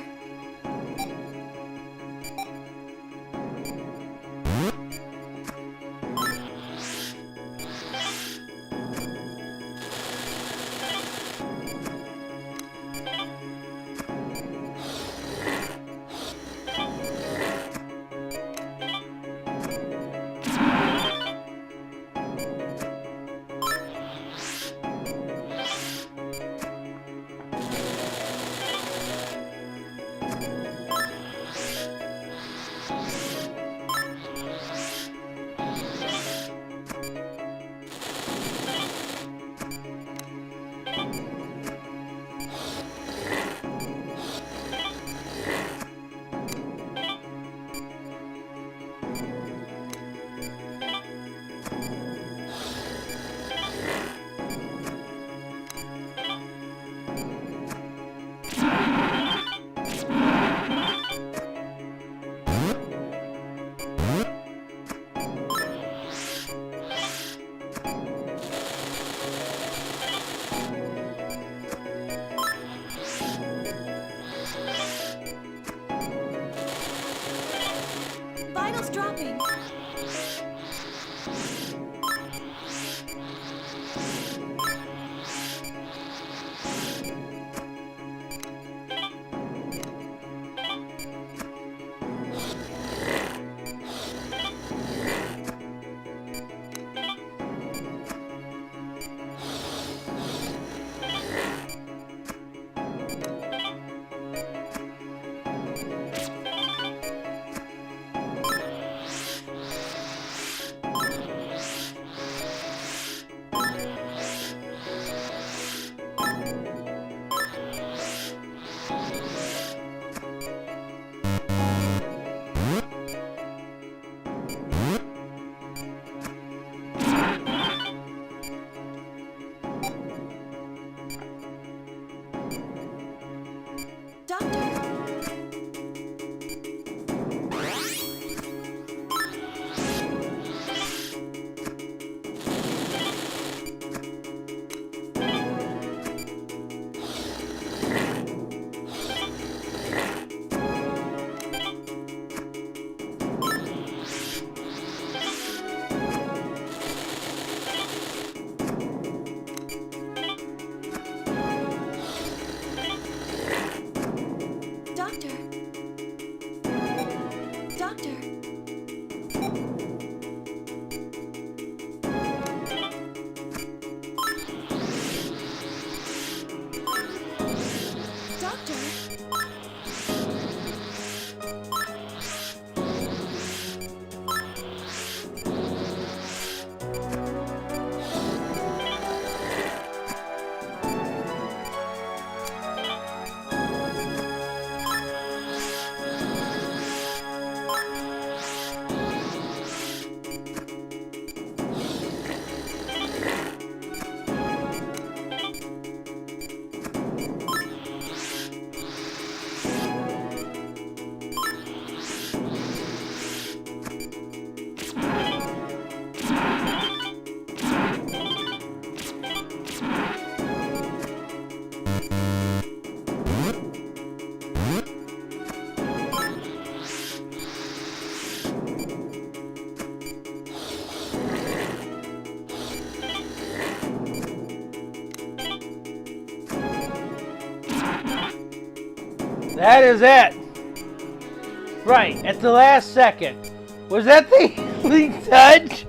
That is it. Right, at the last second. Was that the healing touch?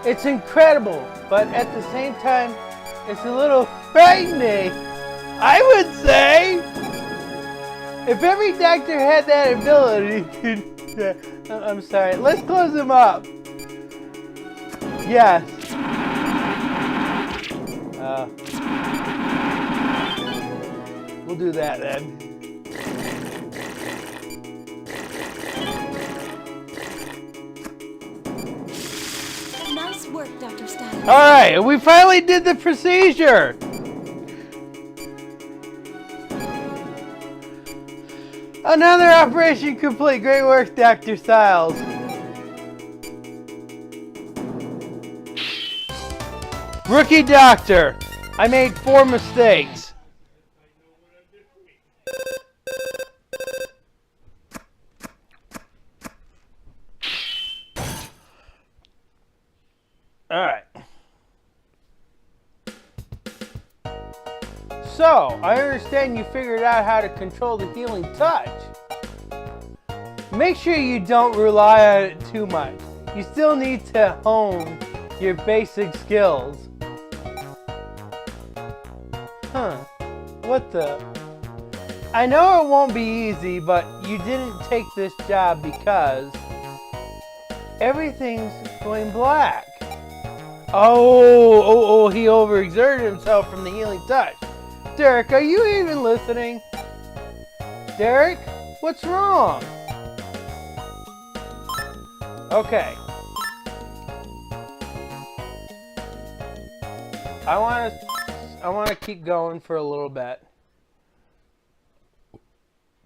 It's incredible, but at the same time, it's a little frightening. I would say, if every doctor had that ability to... I'm sorry, let's close them up. Yes. We'll do that then. Nice work, Dr. Stein. All right, we finally did the procedure. Another operation complete. Great work, Dr. Styles. Rookie doctor, I made 4 mistakes. All right. So, I understand you figured out how to control the healing touch. Make sure you don't rely on it too much. You still need to hone your basic skills. Huh. What the? I know it won't be easy, but you didn't take this job because everything's going black. Oh, he overexerted himself from the healing touch. Derek, are you even listening? Derek, what's wrong? Okay. I want to keep going for a little bit.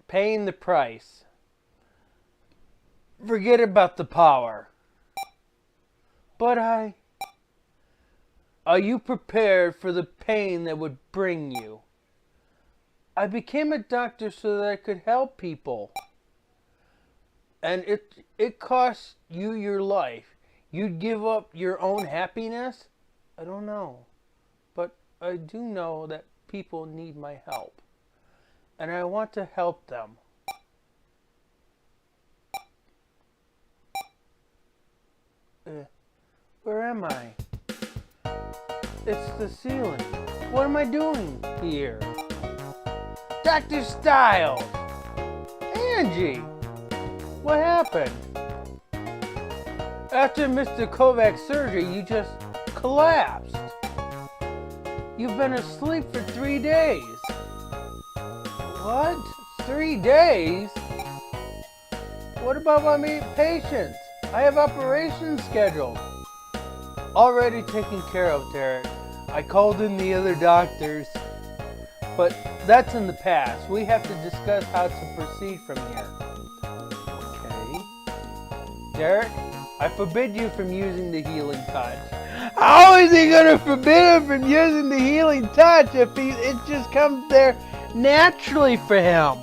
Paying the price. Forget about the power. But are you prepared for the pain that would bring you? I became a doctor so that I could help people. And it costs you your life. You'd give up your own happiness? I don't know. But I do know that people need my help. And I want to help them. Where am I? It's the ceiling. What am I doing here? Dr. Styles! Angie! What happened? After Mr. Kovac's surgery, you just collapsed. You've been asleep for 3 days. What? 3 days? What about my patients? I have operations scheduled. Already taken care of, Derek. I called in the other doctors. But that's in the past. We have to discuss how to proceed from here. Okay. Derek, I forbid you from using the healing touch. How is he going to forbid him from using the healing touch if it just comes there naturally for him?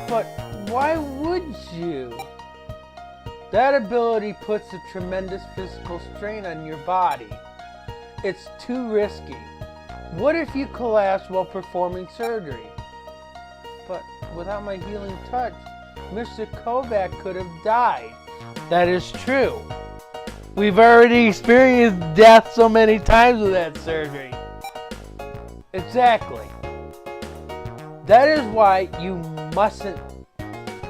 But why would you? That ability puts a tremendous physical strain on your body. It's too risky. What if you collapse while performing surgery? But without my healing touch, Mr. Kovac could have died. That is true. We've already experienced death so many times with that surgery. Exactly. That is why you mustn't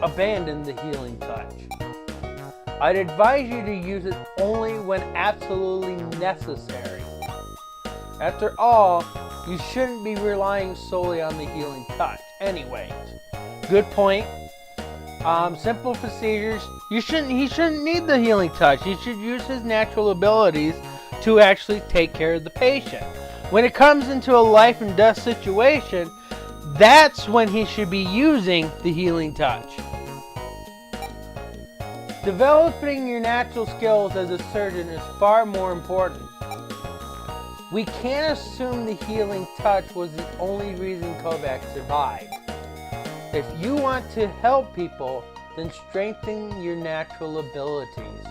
abandon the healing touch. I'd advise you to use it only when absolutely necessary. After all, you shouldn't be relying solely on the healing touch. Anyways, good point. Simple procedures. He shouldn't need the healing touch. He should use his natural abilities to actually take care of the patient. When it comes into a life and death situation, that's when he should be using the healing touch. Developing your natural skills as a surgeon is far more important. We can't assume the healing touch was the only reason Kovac survived. If you want to help people, then strengthen your natural abilities.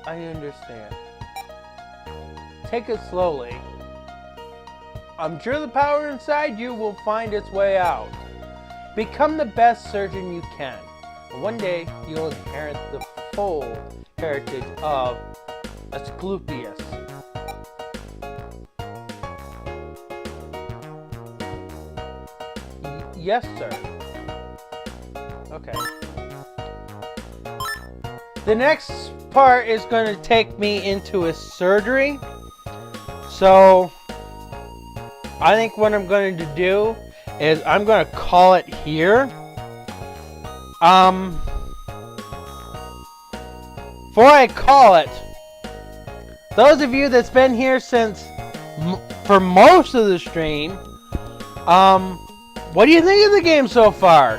I understand. Take it slowly. I'm sure the power inside you will find its way out. Become the best surgeon you can. And one day, you'll inherit the full heritage of Asclepius. Yes, sir. Okay. The next part is going to take me into a surgery. So, I think what I'm going to do is I'm going to call it here. Before I call it, those of you that's been here since for most of the stream, what do you think of the game so far?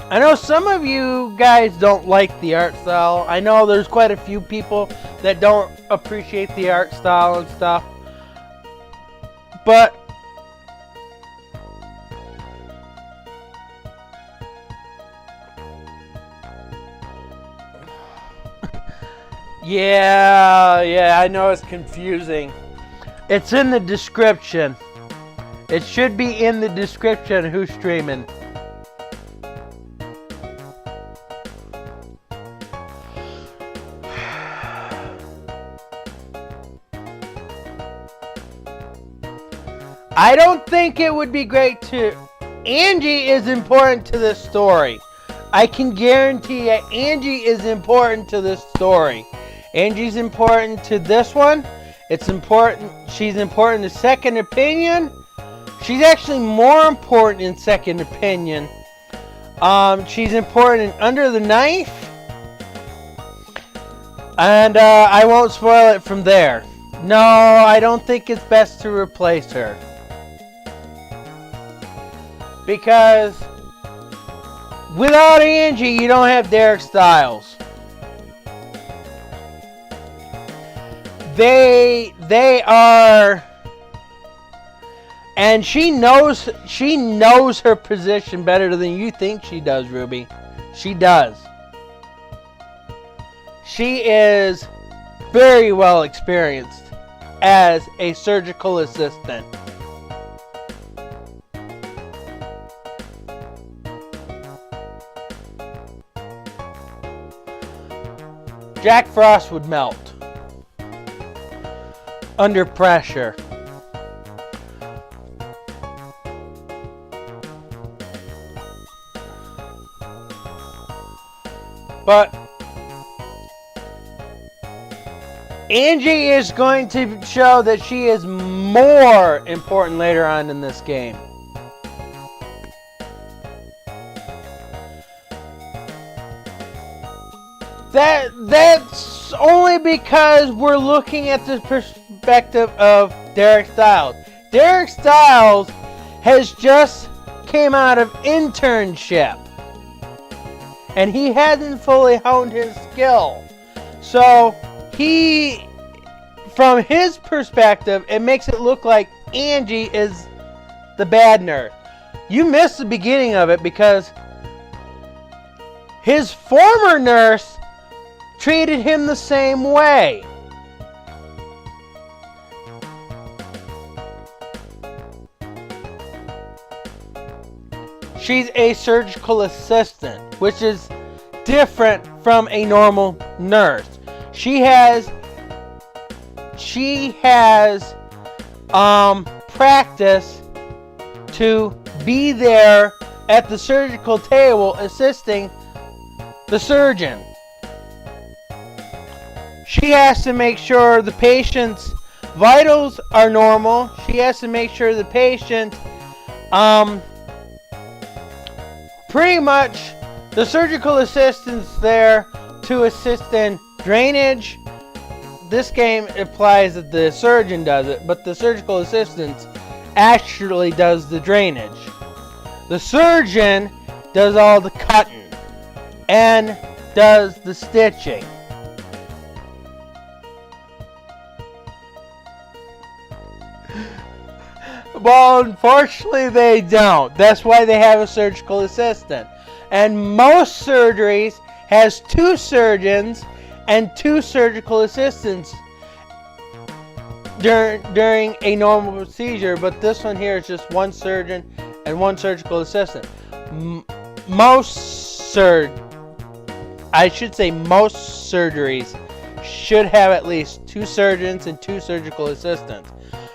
I know some of you guys don't like the art style. I know there's quite a few people that don't appreciate the art style and stuff. But yeah, I know it's confusing. It's in the description. It should be in the description who's streaming. I don't think it would be great to... Angie is important to this story. I can guarantee you Angie is important to this story. Angie's important to this one. It's important. She's important to Second Opinion. She's actually more important in Second Opinion. She's important in Under the Knife. And I won't spoil it from there. No, I don't think it's best to replace her. Because without Angie, you don't have Derek Styles. They are, and she knows her position better than you think she does, Ruby. She does. She is very well experienced as a surgical assistant. Jack Frost would melt under pressure. But Angie is going to show that she is more important later on in this game. That's only because we're looking at the perspective of Derek Styles. Derek Styles has just came out of internship. And he hasn't fully honed his skill. So from his perspective, it makes it look like Angie is the bad nurse. You missed the beginning of it because his former nurse treated him the same way. She's a surgical assistant, which is different from a normal nurse. She has practice to be there at the surgical table assisting the surgeon. She has to make sure the patient's vitals are normal. She has to make sure the patient, pretty much the surgical assistant's there to assist in drainage. This game implies that the surgeon does it, but the surgical assistant's actually does the drainage. The surgeon does all the cutting and does the stitching. Well, unfortunately they don't. That's why they have a surgical assistant. And most surgeries has 2 surgeons and 2 surgical assistants during a normal procedure, but this one here is just 1 surgeon and 1 surgical assistant. Most surgeries should have at least 2 surgeons and 2 surgical assistants.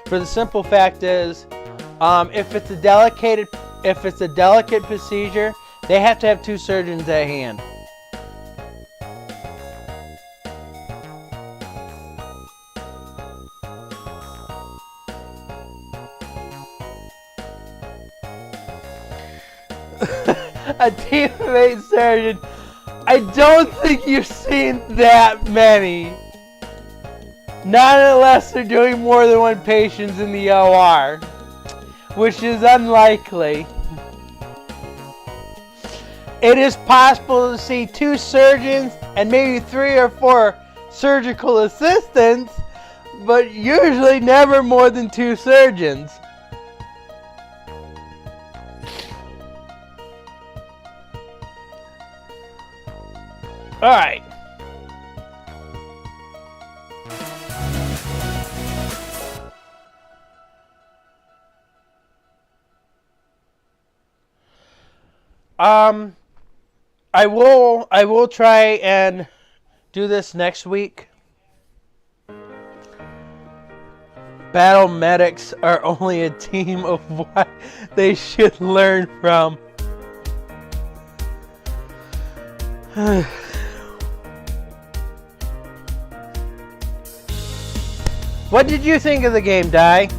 For the simple fact is, if it's a delicate procedure, they have to have 2 surgeons at hand. A team of 8 surgeon. I don't think you've seen that many. Not unless they're doing more than 1 patient in the OR, which is unlikely. It is possible to see 2 surgeons and maybe 3 or 4 surgical assistants, but usually never more than 2 surgeons. Alright. I will try and do this next week. Battle medics are only a team of what they should learn from. What did you think of the game, Di?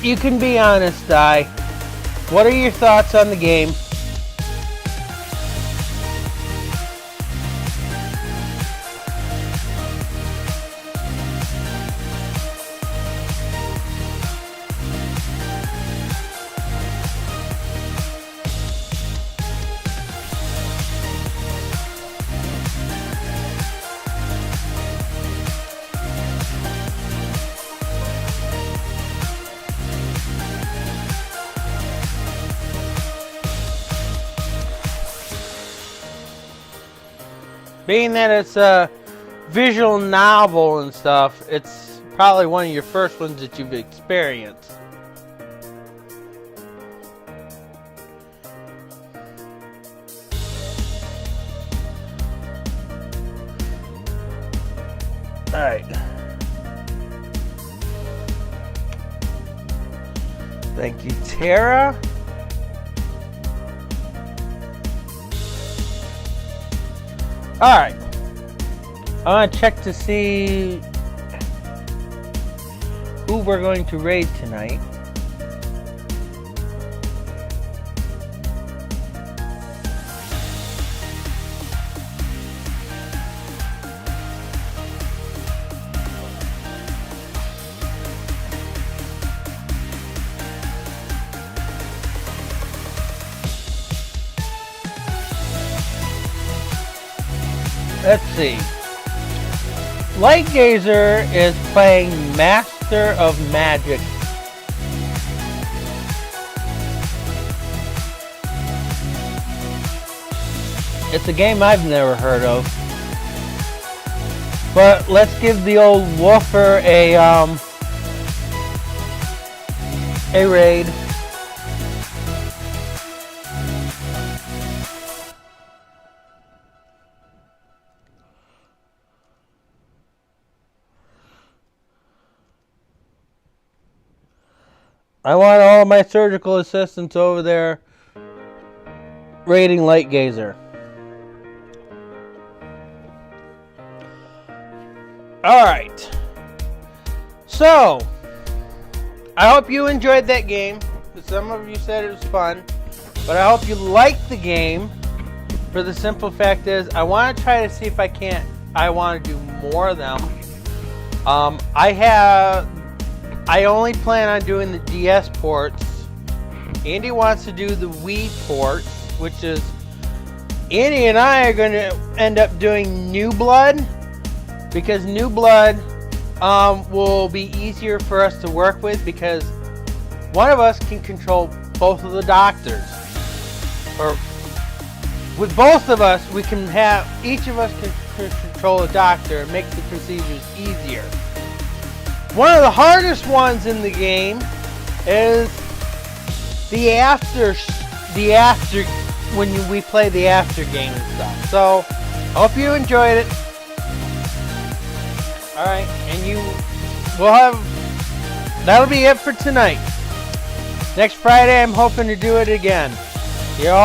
You can be honest, Di. What are your thoughts on the game? Being that it's a visual novel and stuff, it's probably one of your first ones that you've experienced. Alright. Thank you, Tara. Alright, I want to check to see who we're going to raid tonight. Let's see. Lightgazer is playing Master of Magic. It's a game I've never heard of. But let's give the old woofer a raid. I want all my surgical assistants over there raiding Light Gazer. Alright. So, I hope you enjoyed that game. Some of you said it was fun. But I hope you liked the game. For the simple fact is, I want to try to see if I can't. I want to do more of them. I only plan on doing the DS ports. Andy wants to do the Wii ports, which is Andy and I are going to end up doing New Blood, because New Blood will be easier for us to work with, because one of us can control both of the doctors. Or with both of us, we can have, each of us can control a doctor and make the procedures easier. One of the hardest ones in the game is the after when we play the after game and stuff. So, hope you enjoyed it. Alright, and that'll be it for tonight. Next Friday, I'm hoping to do it again. You're all